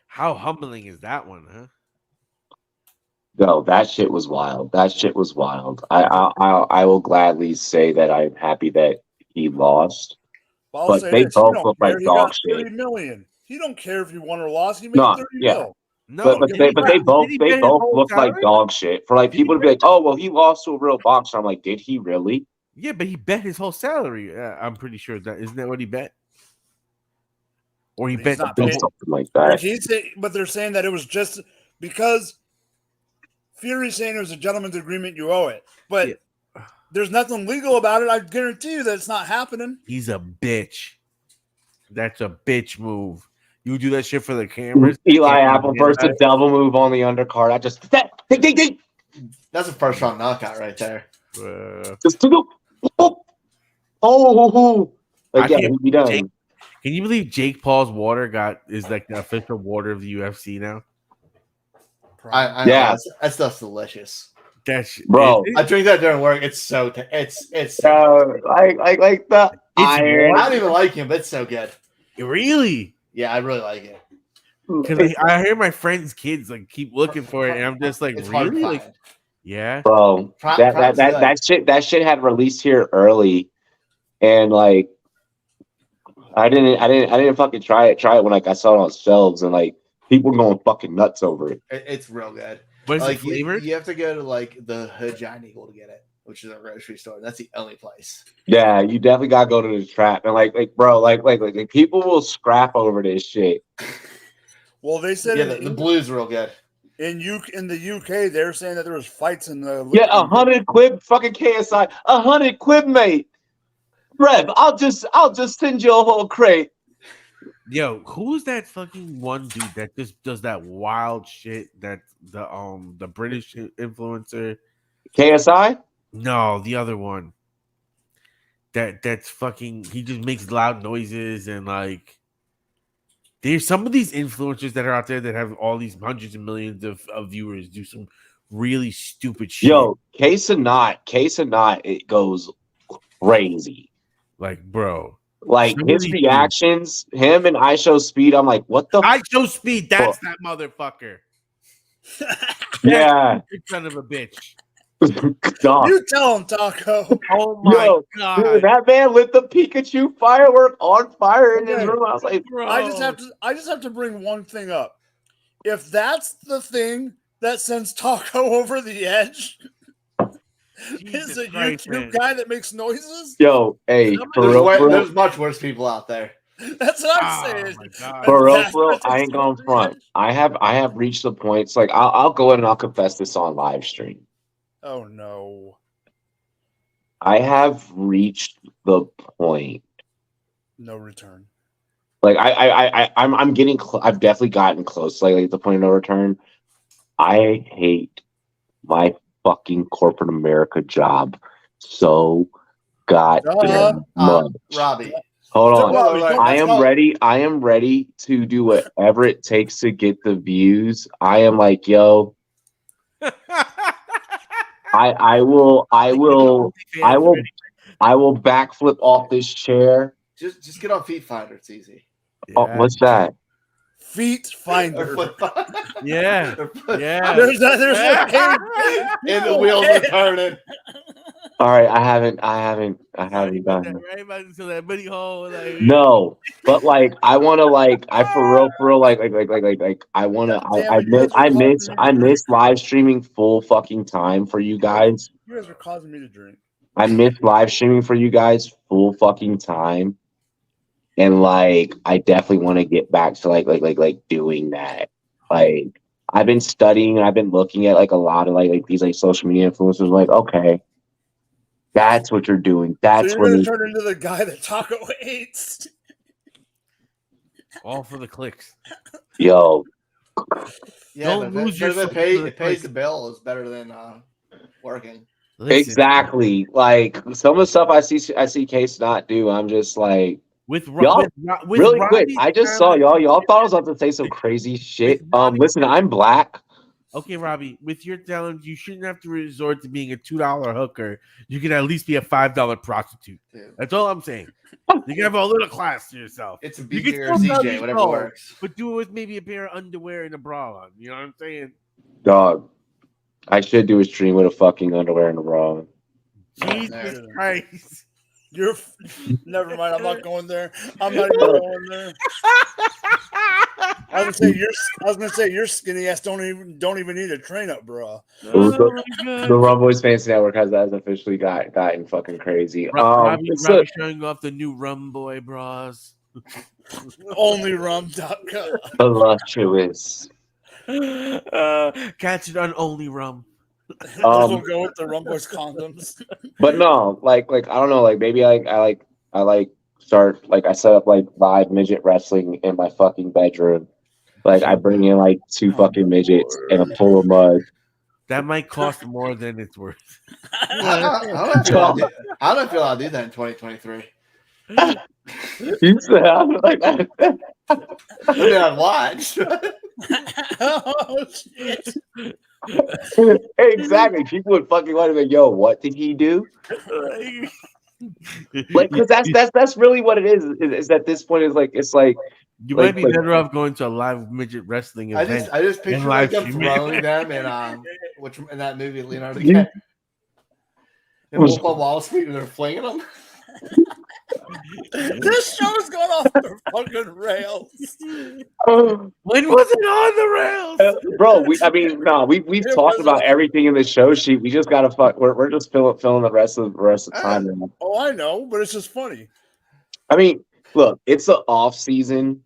How humbling is that one, huh? No, that shit was wild. That shit was wild. I will gladly say that I'm happy that he lost. But they both look like dog shit. 30 million. He don't care if he won or lost. He made No, 30 yeah. mil. No, but they both look like dog shit. For like people to be like, oh well, he lost to a real boxer. I'm like, did he really? Yeah, but he bet his whole salary. I'm pretty sure that isn't that what he bet, or he bet something like that. But they're saying that it was just because Fury's saying it was a gentleman's agreement. You owe it, but there's nothing legal about it. I guarantee you that it's not happening. He's a bitch. That's a bitch move. You do that shit for the cameras. Eli Apple versus a double move on the undercard. I just That's a first round knockout right there. Just like, yeah, he'd be done. Can you believe Jake Paul's water is like the official water of the UFC now? Yeah, that's delicious. Bro, I drink that during work. It's so it's like the iron. I don't even like him, but it's so good. Really? Yeah, I really like it. Because I hear my friends' kids like keep looking for it, and I'm just like, It's hard to really? find. Yeah, bro. That shit had released here early, and like I didn't fucking try it when like I saw it on shelves, and like people were going fucking nuts over it. It's real good. What is like, the flavor? You have to go to like the Hood Giant Eagle to get it, which is a grocery store. That's the only place. Yeah, you definitely gotta go to the trap, and like bro, like people will scrap over this shit. Well, they said the blue's real good. In the UK, they're saying that there was fights in the 100 quid fucking KSI, 100 quid, mate. Rev, I'll just send you a whole crate. Yo, who's that fucking one dude that just does that wild shit? That the British influencer, KSI? No, the other one. That's fucking. He just makes loud noises and like. There's some of these influencers that are out there that have all these hundreds of millions of viewers do some really stupid shit. Yo, case of not, it goes crazy. Like, bro. Like his reactions, him and I Show Speed, I'm like, what the I Show Speed, that's that motherfucker. Yeah. Son of a bitch. You tell him, Taco. Oh my god, dude, that man lit the Pikachu firework on fire in his room. I was like, bro, I just have to bring one thing up. If that's the thing that sends Taco over the edge, is a YouTube guy that makes noises. Yo, hey, there's much worse people out there. That's what I'm saying. For real, I ain't going front. I have reached the point. It's like I'll go in and I'll confess this on live stream. Oh no. I have reached the point. No return. Like I'm getting. I've definitely gotten close. Like the point of no return. I hate my fucking corporate America job so goddamn much. Robbie, hold on. I am ready to do whatever it takes to get the views. I am like, yo. I will backflip off this chair. Just get on Feet Finder. It's easy. Yeah. Oh, what's that? Feet Finder. Yeah. There's and the wheels are turning. All right, I haven't done it. Right about into that buddy hole. Like. No, but like I want to like I for real like I want to I miss live streaming full fucking time for you guys. You guys are causing me to drink. I miss live streaming for you guys full fucking time, and like I definitely want to get back to like doing that. Like I've been studying and I've been looking at like a lot of like these like social media influencers. Like okay. That's what you're doing. That's so you're going to turn into the guy that Taco hates. All for the clicks. Yo. Yeah, don't lose your. It pays the bill. It's better than working. Listen. Exactly. Like some of the stuff I see Case not do. I'm just like, Y'all, really quick, I just saw y'all thought I was about to say some crazy shit. Listen, I'm black. Okay, Robbie, with your talent, you shouldn't have to resort to being a $2 hooker. You can at least be a $5 prostitute. That's all I'm saying. You can have a little class to yourself. It's a You can BJ or still ZJ, whatever works. but do it with maybe a pair of underwear and a bra on. You know what I'm saying? Dog, I should do a stream with a fucking underwear and a bra on. Jesus Christ. You're never mind. I'm not going there. I'm not even going there. I was gonna say your skinny ass don't even need a train up, bro. The Rumboyz Fantasy Network has officially gotten fucking crazy. Robbie showing off the new Rumboy bras. Onlyrum.com. Voluptuous. Catch it on Only Rum. We'll go with the Rumboyz condoms. But no, like I don't know, like maybe I start like I set up like live midget wrestling in my fucking bedroom. Like I bring in like 2 fucking midgets and a pool of mud. That might cost more than it's worth. I don't know if you're allowed to do that in 2023. You sound like that. I've watched. Oh shit. Exactly. People would fucking want to be like, yo, what did he do? Like, because that's really what it is at this point is like it's like you might be better off going to a live midget wrestling event. I just picture like them throwing them in in that movie Leonardo DiCaprio. And Wolf on Wall Street and they're flinging them. This show's going off the fucking rails. When was it on the rails, bro? We've talked about everything in the show sheet. We just gotta fuck. We're just filling the rest of the time. Now. Oh, I know, but it's just funny. I mean, look, it's an off season.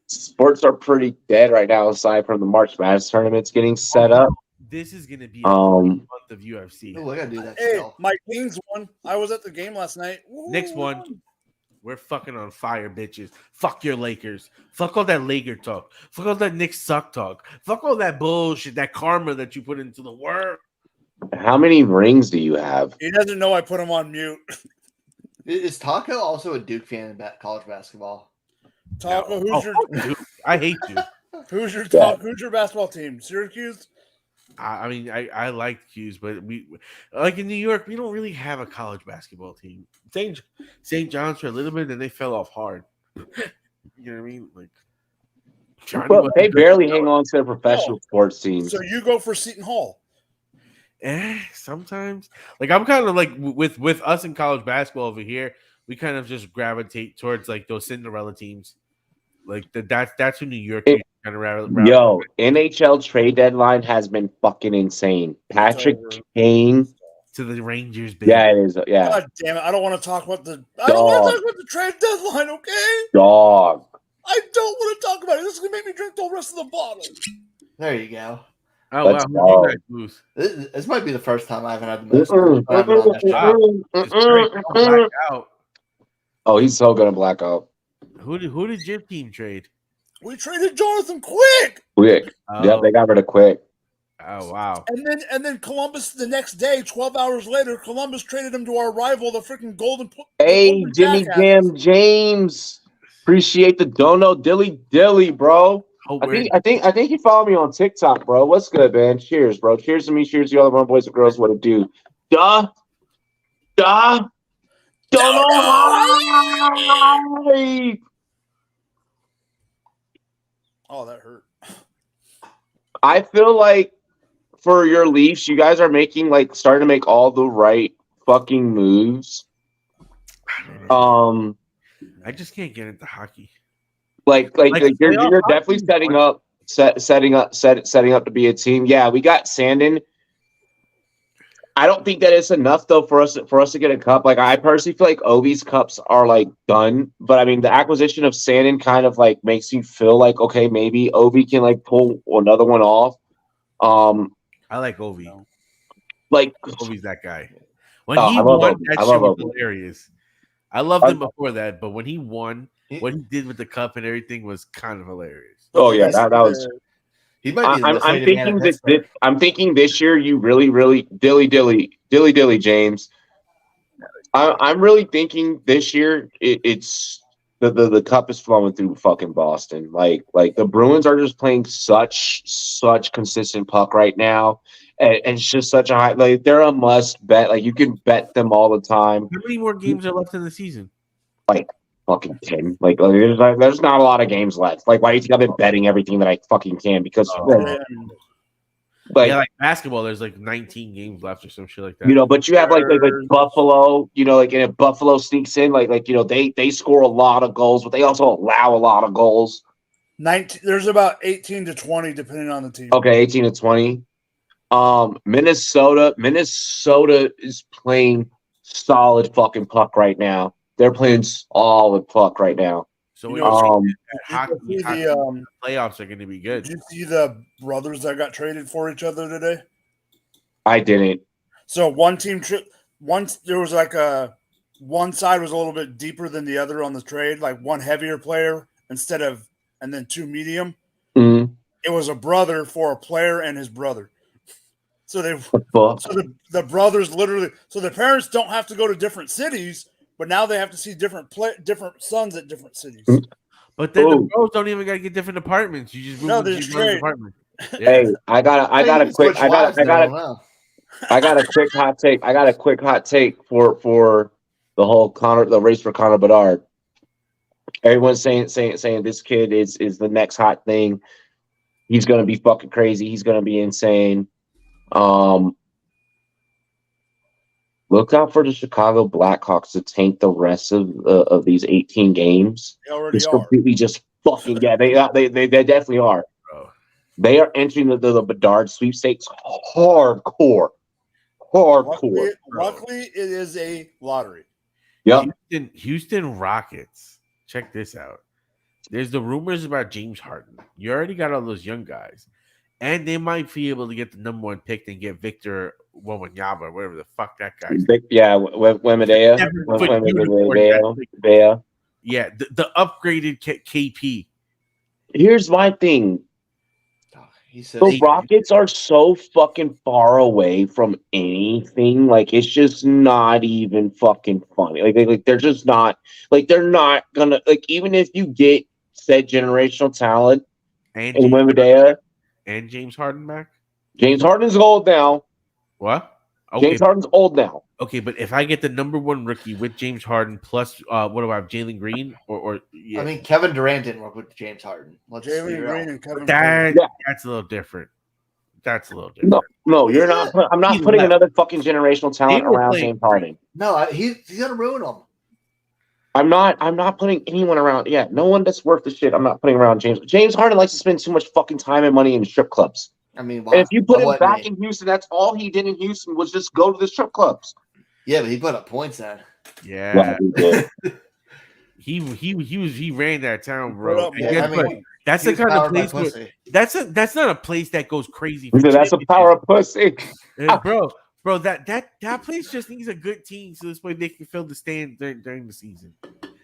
Sports are pretty dead right now, aside from the March Madness tournaments getting set up. This is gonna be a month of UFC. Oh, I gotta do that. Hey, still. my Kings won. I was at the game last night. Woo. Next one. We're fucking on fire, bitches. Fuck your Lakers. Fuck all that Laker talk. Fuck all that Knicks suck talk. Fuck all that bullshit, that karma that you put into the world. How many rings do you have? He doesn't know I put him on mute. Is Taco also a Duke fan in college basketball? Taco, Duke. I hate Duke. Who's your basketball team? Syracuse? I mean, I like Q's, but we like in New York, we don't really have a college basketball team. St. John's for a little bit, and they fell off hard. You know what I mean? Like, well, they barely hang on to their professional sports teams. So you go for Seton Hall? Sometimes. Like I'm kind of like with us in college basketball over here, we kind of just gravitate towards like those Cinderella teams. Like that's who New York kind of Yo, NHL trade deadline has been fucking insane. Patrick Kane to the Rangers. Baby. Yeah, it is. Yeah. God damn it! I don't want to talk about the. I don't want to talk about the trade deadline. Okay. Dog. I don't want to talk about it. This is gonna make me drink the rest of the bottle. There you go. Oh wow! This might be the first time I haven't had the most. Oh, he's so gonna black out. Who did your team trade? We traded Jonathan Quick. Yep, they got rid of Quick. Oh wow! And then Columbus the next day, 12 hours later, Columbus traded him to our rival, the freaking Golden. Hey, Jimmy Jam James, appreciate the dono, dilly, bro. Oh, I think you follow me on TikTok, bro. What's good, man? Cheers, bro. Cheers to me. Cheers to all the boys and girls. What it do? Don't know. Oh, that hurt. I feel like for your Leafs, you guys are starting to make all the right fucking moves. I just can't get into hockey. You're definitely setting up to be a team. Yeah, we got Sandin. I don't think that it's enough though for us to get a cup. Like I personally feel like Ovi's cups are like done, but I mean the acquisition of Sandin kind of like makes you feel like okay, maybe Ovi can like pull another one off. I like Ovi. Like Ovi's that guy. When he won, that shit was hilarious. I loved him before that, but when he won, what he did with the cup and everything was kind of hilarious. Oh yeah, that was. He might be I'm thinking this year you really dilly James. I'm really thinking this year it's the cup is flowing through fucking Boston. Like the Bruins are just playing such consistent puck right now, and it's just such a high. Like they're a must bet. Like you can bet them all the time. How many more games are left in the season? Like fucking 10. There's not a lot of games left. Like why do you think I've been betting everything that I fucking can? Because like basketball, there's like 19 games left or some shit like that. You know, but you have like Buffalo, you know, like and if Buffalo sneaks in, like you know, they score a lot of goals, but they also allow a lot of goals. 19. There's about 18 to 20 depending on the team. Okay, 18 to 20. Minnesota is playing solid fucking puck right now. They're playing solid puck right now. So the playoffs are going to be good. Did you see the brothers that got traded for each other today? I didn't. So one team, there was like one side was a little bit deeper than the other on the trade, like one heavier player and then two medium. Mm-hmm. It was a brother for a player and his brother. So the brothers literally, so the parents don't have to go to different cities, but now they have to see different sons at different cities. But then the bros don't even gotta get different apartments. You just move to the apartment. Yeah. Hey, I got a quick hot take. I got a quick hot take for the whole the race for Connor Bedard. Everyone's saying this kid is the next hot thing. He's gonna be fucking crazy. He's gonna be insane. Look out for the Chicago Blackhawks to tank the rest of these 18 games. They already it's are. completely just fucking they definitely are. Bro. They are entering the Bedard sweepstakes hardcore. Luckily, it is a lottery. Yep. Houston Rockets. Check this out. There's the rumors about James Harden. You already got all those young guys. And they might be able to get the number one pick and get Victor Wembanyama, whatever the fuck that guy is. Yeah, Wembanyama. Yeah, the upgraded KP. Here's my thing. The Rockets are so fucking far away from anything. Like it's just not even fucking funny. Like they're just not. Like they're not gonna. Like even if you get said generational talent and Wembanyama. And James Harden back? James Harden's old now. What? Okay. James Harden's old now. Okay, but if I get the number one rookie with James Harden plus what about Jalen Green or yeah. I mean Kevin Durant didn't work with James Harden. Jalen Green and Kevin that's a little different. That's a little different. No, you're not. I'm not putting another fucking generational talent around James Harden. No, he's gonna ruin him. I'm not putting anyone around. Yeah, no one that's worth the shit. I'm not putting around James. James Harden likes to spend too much fucking time and money in strip clubs. I mean, and if you put him back in Houston, that's all he did in Houston was just go to the strip clubs. Yeah, but he put up points then. Yeah, he ran that town, bro. Yeah, I mean, that's the kind of place. That's not a place that goes crazy. That's a power of pussy, Bro, that place just needs a good team so this way they can fill the stand during the season.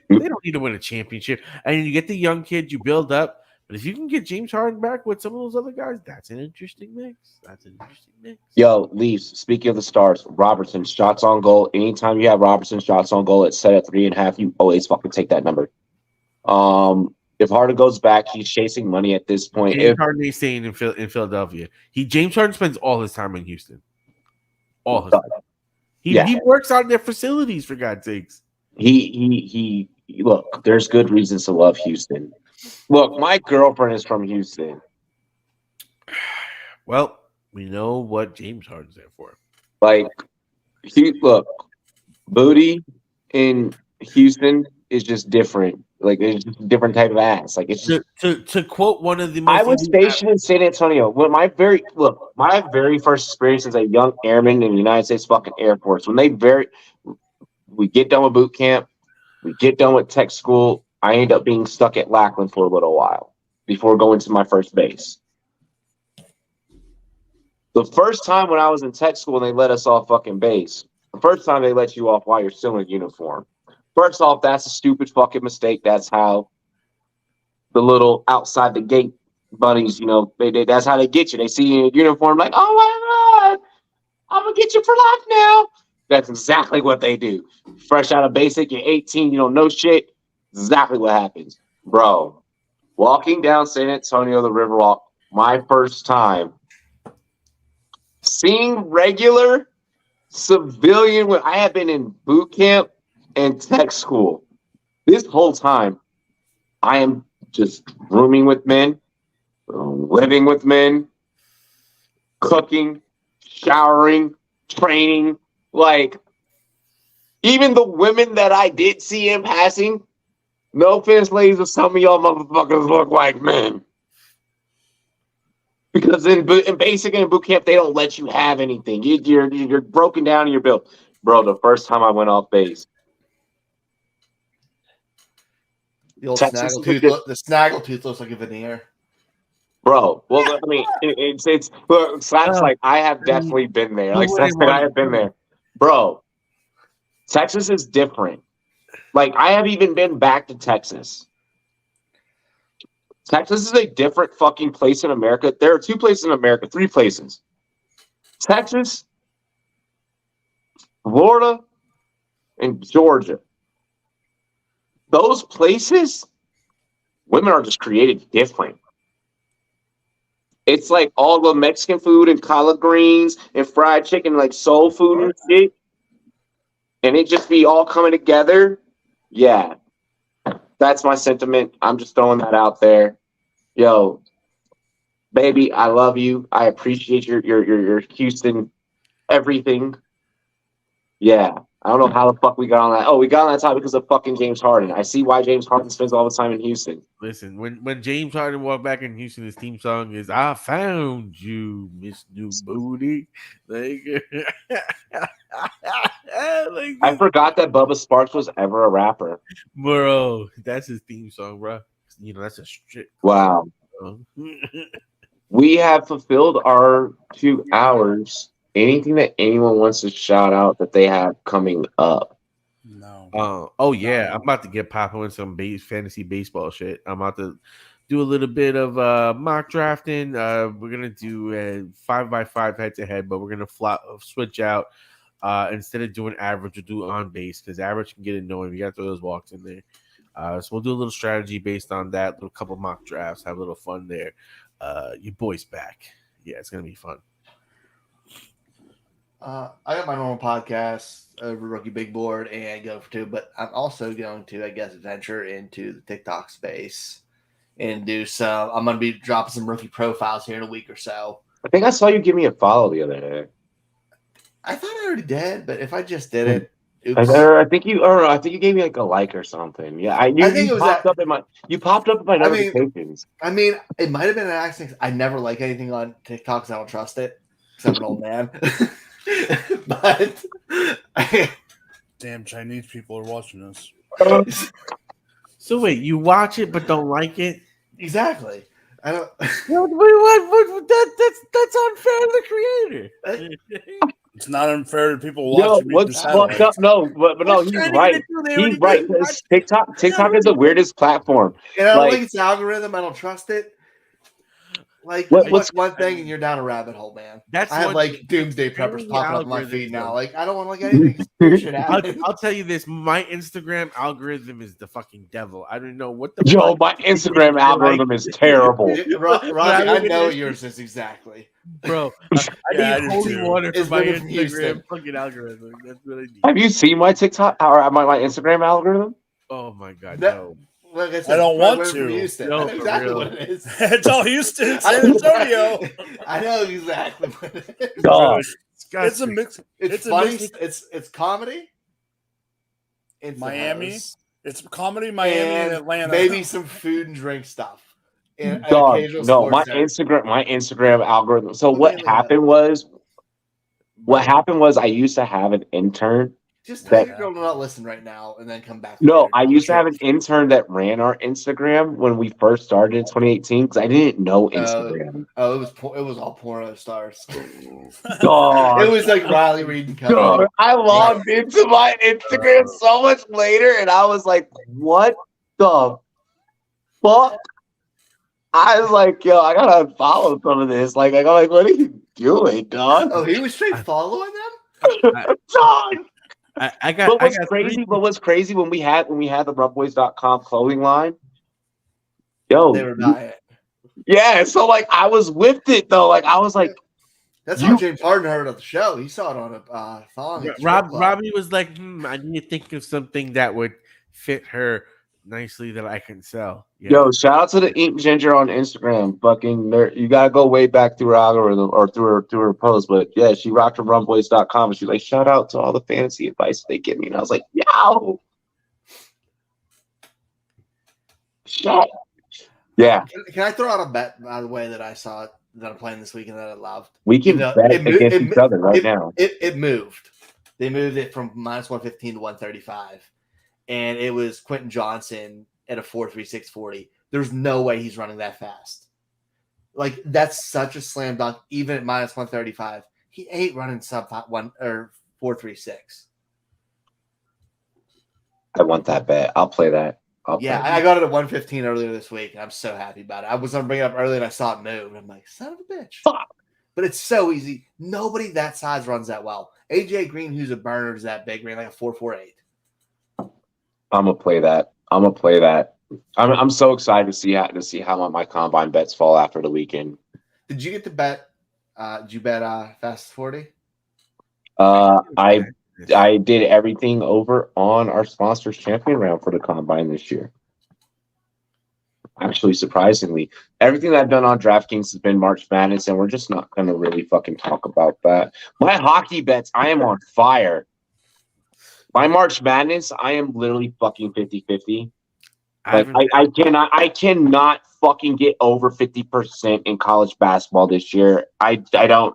They don't need to win a championship. And you get the young kids, you build up. But if you can get James Harden back with some of those other guys, that's an interesting mix. Yo, Leafs, speaking of the stars, Robertson, shots on goal. Anytime you have Robertson shots on goal, it's set at 3.5. You always fucking take that number. If Harden goes back, he's chasing money at this point. James Harden ain't staying in Philadelphia. James Harden spends all his time in Houston. All his time. He works out in their facilities, for God's sakes. He look, there's good reasons to love Houston. Look, my girlfriend is from Houston. Well, we know what James Harden's there for. Like, look, booty in Houston is just different. Like, it's just a different type of ass. Like, it's just, to quote one of the most. I was stationed in San Antonio. When my very first experience as a young airman in the United States fucking Air Force. We get done with boot camp, we get done with tech school. I end up being stuck at Lackland for a little while before going to my first base. The first time when I was in tech school and they let us off fucking base, the first time they let you off while you're still in uniform. First off, that's a stupid fucking mistake. That's how the little outside the gate buddies, that's how they get you. They see you in uniform like, oh my God, I'm going to get you for life now. That's exactly what they do. Fresh out of basic, you're 18, you don't know shit. Exactly what happens. Bro, walking down San Antonio, the Riverwalk, my first time, seeing regular civilian when I had been in boot camp and tech school. This whole time, I am just rooming with men, living with men, cooking, showering, training. Like, even the women that I did see in passing, no offense, ladies, but some of y'all motherfuckers look like men. Because in basic and in boot camp, they don't let you have anything. You're broken down and you're built. Bro, the first time I went off base, The old Texas snaggletooth looks like a veneer. bro. Well, I mean, it's Slap's like I have definitely been there. Like Slap's like I have been there, bro. Texas is different. Like I have even been back to Texas. Texas is a different fucking place in America. There are 2 places in America, 3 places. Texas, Florida, and Georgia. Those places, women are just created different. It's like all the Mexican food and collard greens and fried chicken, like soul food and shit. And it just be all coming together. Yeah. That's my sentiment. I'm just throwing that out there. Yo, baby, I love you. I appreciate your Houston everything. Yeah. I don't know how the fuck we got on that. Oh, we got on that topic because of fucking James Harden. I see why James Harden spends all the time in Houston. Listen, when James Harden walked back in Houston, his team song is "I Found You, Miss New Booty." Like, I forgot that Bubba Sparks was ever a rapper. Bro, that's his theme song, bro. You know, that's a strict. Wow. We have fulfilled our 2 hours. Anything that anyone wants to shout out that they have coming up? No. Oh yeah, I'm about to get popping with some fantasy baseball shit. I'm about to do a little bit of mock drafting. We're gonna do a 5x5 head-to-head, but we're gonna switch out. Instead of doing average, we'll do on base because average can get annoying. We got to throw those walks in there. So we'll do a little strategy based on that. A couple mock drafts, have a little fun there. Your boy's back. Yeah, it's gonna be fun. I got my normal podcast over Rookie Big Board and Go for 2, but I'm also going to, I guess, venture into the TikTok space and do some. I'm going to be dropping some rookie profiles here in a week or so. I think I saw you give me a follow the other day. I thought I already did, but if I just did it, oops. I think you gave me like a like or something. Yeah, I think it was popped up in my notifications. I mean, it might have been an accident. I never like anything on TikTok because I don't trust it. Because I'm an old man. But damn Chinese people are watching us. So wait, you watch it but don't like it? Exactly. I don't. What? That's unfair to the creator. It's not unfair to people watching. What's fucked up? No, but no, he's right. He's right. TikTok is the weirdest platform. And I don't think it's algorithm. I don't trust it. Like what's one thing and you're down a rabbit hole, man. I have like doomsday preppers popping up on my feed now. Like I don't want to look at anything. I'll tell you this: my Instagram algorithm is the fucking devil. I don't know what the. Yo, my Instagram algorithm is terrible. Rocky, I know yours is exactly. Bro, I need holy water for my Instagram fucking algorithm. That's what I need. Have you seen my TikTok or my Instagram algorithm? Oh my god, no. Like I said, I don't want to. No, exactly what it is. It's all Houston, it's San Antonio. I know exactly what it is. God. It's a mix. It's funny. It's comedy. It's Miami. It's comedy, Miami, and Atlanta. Maybe some food and drink stuff. And no, my Instagram algorithm. So what happened was I used to have an intern. Just tell your girl to not listen right now and then come back. No, I used to have an intern that ran our Instagram when we first started in 2018 because I didn't know Instagram. It was all porno stars. God. It was like Riley Reid and God, I logged into my Instagram so much later and I was like, what the fuck? I was like, yo, I gotta unfollow some of this. Like, I'm like, what are you doing, dog? Oh, he was straight following them? Dog. I got. What was I got crazy? three. What was crazy when we had the Rumboyz.com clothing line? Yo, They were buying it. yeah. So like, I was with it though. Like, I was like, That's how James Harden heard of the show. He saw it on a thong. at the strip club. Robbie was like, I need to think of something that would fit her nicely that I can sell. Yeah. yo, shout out to the Ink Ginger on Instagram. Fucking nerd. You gotta go way back through her algorithm or through her post. But yeah, she rocked her Rumboyz.com and she's like, shout out to all the fantasy advice they give me. And I was like, yo. Shit. Yeah. Can I throw out a bet, by the way, that I saw it, that I'm playing this weekend that I loved? We can bet against each other right now. It moved. They moved it from minus 115 to 135. And it was Quentin Johnson at a 4.36 40. There's no way he's running that fast. Like, that's such a slam dunk, even at minus 135. He ain't running sub 1 or 4.36. I want that bet. I'll play that. I got it at 115 earlier this week, and I'm so happy about it. I was going to bring it up earlier, and I saw it move, and I'm like, son of a bitch. Fuck. But it's so easy. Nobody that size runs that well. AJ Green, who's a burner, is that big, ran like a 4.48. I'm gonna play that. I'm so excited to see how my combine bets fall after the weekend. Did you get to bet? Did you bet Fast 40? I did everything over on our sponsors champion round for the combine this year. Actually, surprisingly, everything that I've done on DraftKings has been March Madness, and we're just not going to really fucking talk about that. My hockey bets, I am on fire. My March Madness, I am literally fucking 50-50. Like, I cannot fucking get over 50% in college basketball this year. I don't,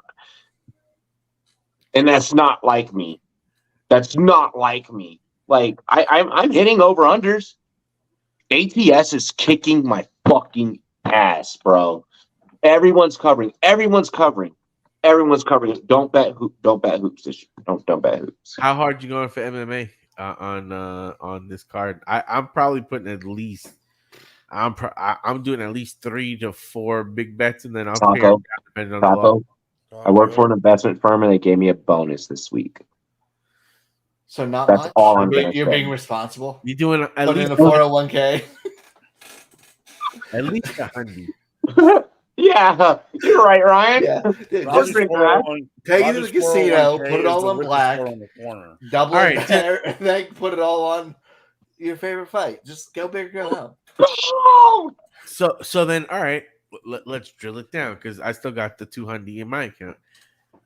and that's not like me. That's not like me. Like, I'm hitting over unders. ATS is kicking my fucking ass, bro. Everyone's covering. Don't bet hoops this year. Don't bet hoops. How hard you going for MMA on this card? I'm probably putting at least. I'm doing at least 3 to 4 big bets, and then I'll pay down depending on the law. I work for an investment firm, and they gave me a bonus this week. So not That's much. all I'm You're being responsible. You're doing at Put least in a 401k. At least 100. Yeah, you're right, Ryan. Yeah. Roger's Take it to the casino, put it all on black, double it there, and then put it all on your favorite fight. Just go big or go home. So then, all right, let's drill it down because I still got the 200 in my account.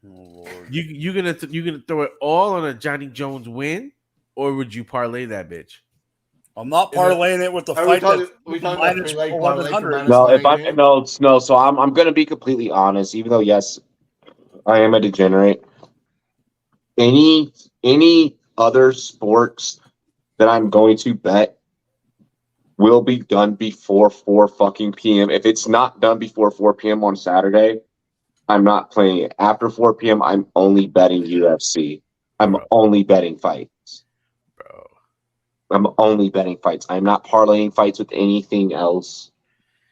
Oh, You gonna throw it all on a Johnny Jones win, or would you parlay that bitch? I'm not parlaying it with the fight. We talking about minus free leg parlay for 100. No, if -100? no. So I'm gonna be completely honest. Even though yes, I am a degenerate. Any other sports that I'm going to bet will be done before 4 fucking p.m. If it's not done before 4 p.m. on Saturday, I'm not playing it. After 4 p.m., I'm only betting UFC. I'm only betting fights. Bro. I'm only betting fights. I'm not parlaying fights with anything else.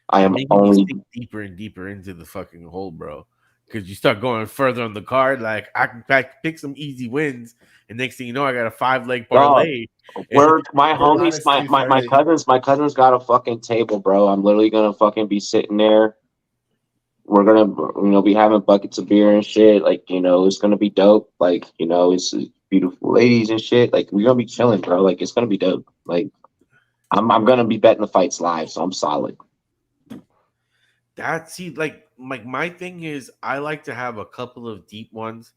I am only deeper and deeper into the fucking hole, bro. Because you start going further on the card, like I can pick some easy wins, and next thing you know, I got a 5-leg parlay. Where my homies, my cousins got a fucking table, bro. I'm literally gonna fucking be sitting there. We're gonna, be having buckets of beer and shit. Like, it's gonna be dope. Like, it's beautiful ladies and shit. Like, we're gonna be chilling, bro. Like, it's gonna be dope. Like, I'm gonna be betting the fights live, so I'm solid. My thing is I like to have a couple of deep ones,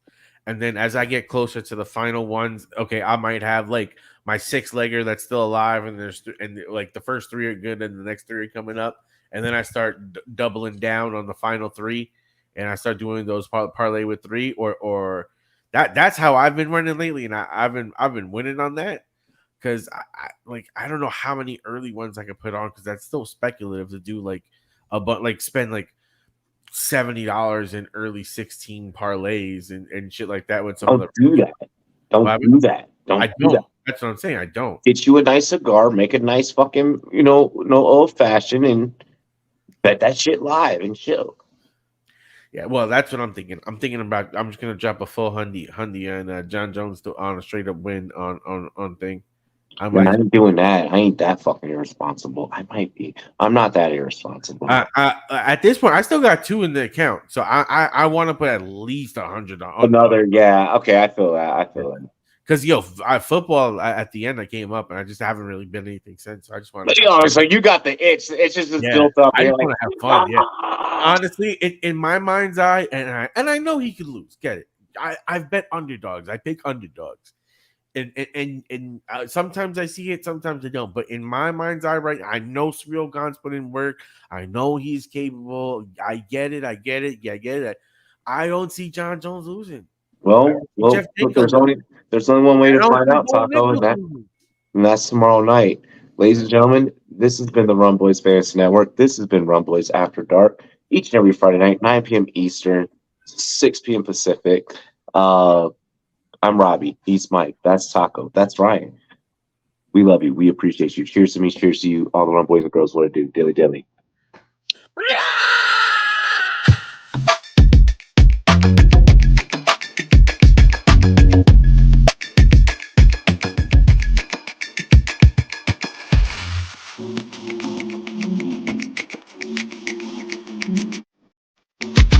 and then as I get closer to the final ones, okay, I might have like my 6-legger that's still alive, and like the first 3 are good, and the next 3 are coming up. And then I start doubling down on the final 3, and I start doing those parlay with 3, or that's how I've been running lately, and I've been winning on that because I don't know how many early ones I could put on because that's still speculative to do spend like $70 in early 16 parlays and shit like that with some Don't do that. Don't do that. Don't do that. That's what I'm saying. I don't. Get you a nice cigar, make a nice fucking no old fashioned, and bet that shit live and chill. Yeah, well, that's what I'm thinking. I'm thinking about. I'm just gonna drop a full hundy, and John Jones on a straight up win on thing. I And I might. ain't doing that. I ain't that fucking irresponsible. I might be. I'm not that irresponsible. At this point, I still got 2 in the account, so I want to put at least 100 on Another, yeah. Okay, I feel that. I feel that. Because football at the end I came up and I just haven't really been anything since. So I just want to. Oh, so you got the itch. It's just built up. I You're just like, want to have fun. Yeah. Honestly, in my mind's eye, and I know he could lose. Get it? I've bet underdogs. I pick underdogs, and sometimes I see it, sometimes I don't. But in my mind's eye, right, I know Surreal Gon's put in work. I know he's capable. I get it. Yeah, I get it. I don't see John Jones losing. well, look, there's only one way to find out, Taco, and that's tomorrow night. Ladies and gentlemen, this has been the Rumboyz Fantasy Network. This has been Rumboyz After Dark, each and every Friday night, 9 p.m. Eastern, 6 p.m. Pacific. I'm Robbie. He's Mike. That's Taco. That's Ryan. We love you. We appreciate you. Cheers to me. Cheers to you. All the Rumboyz and girls want to do. Dilly dilly.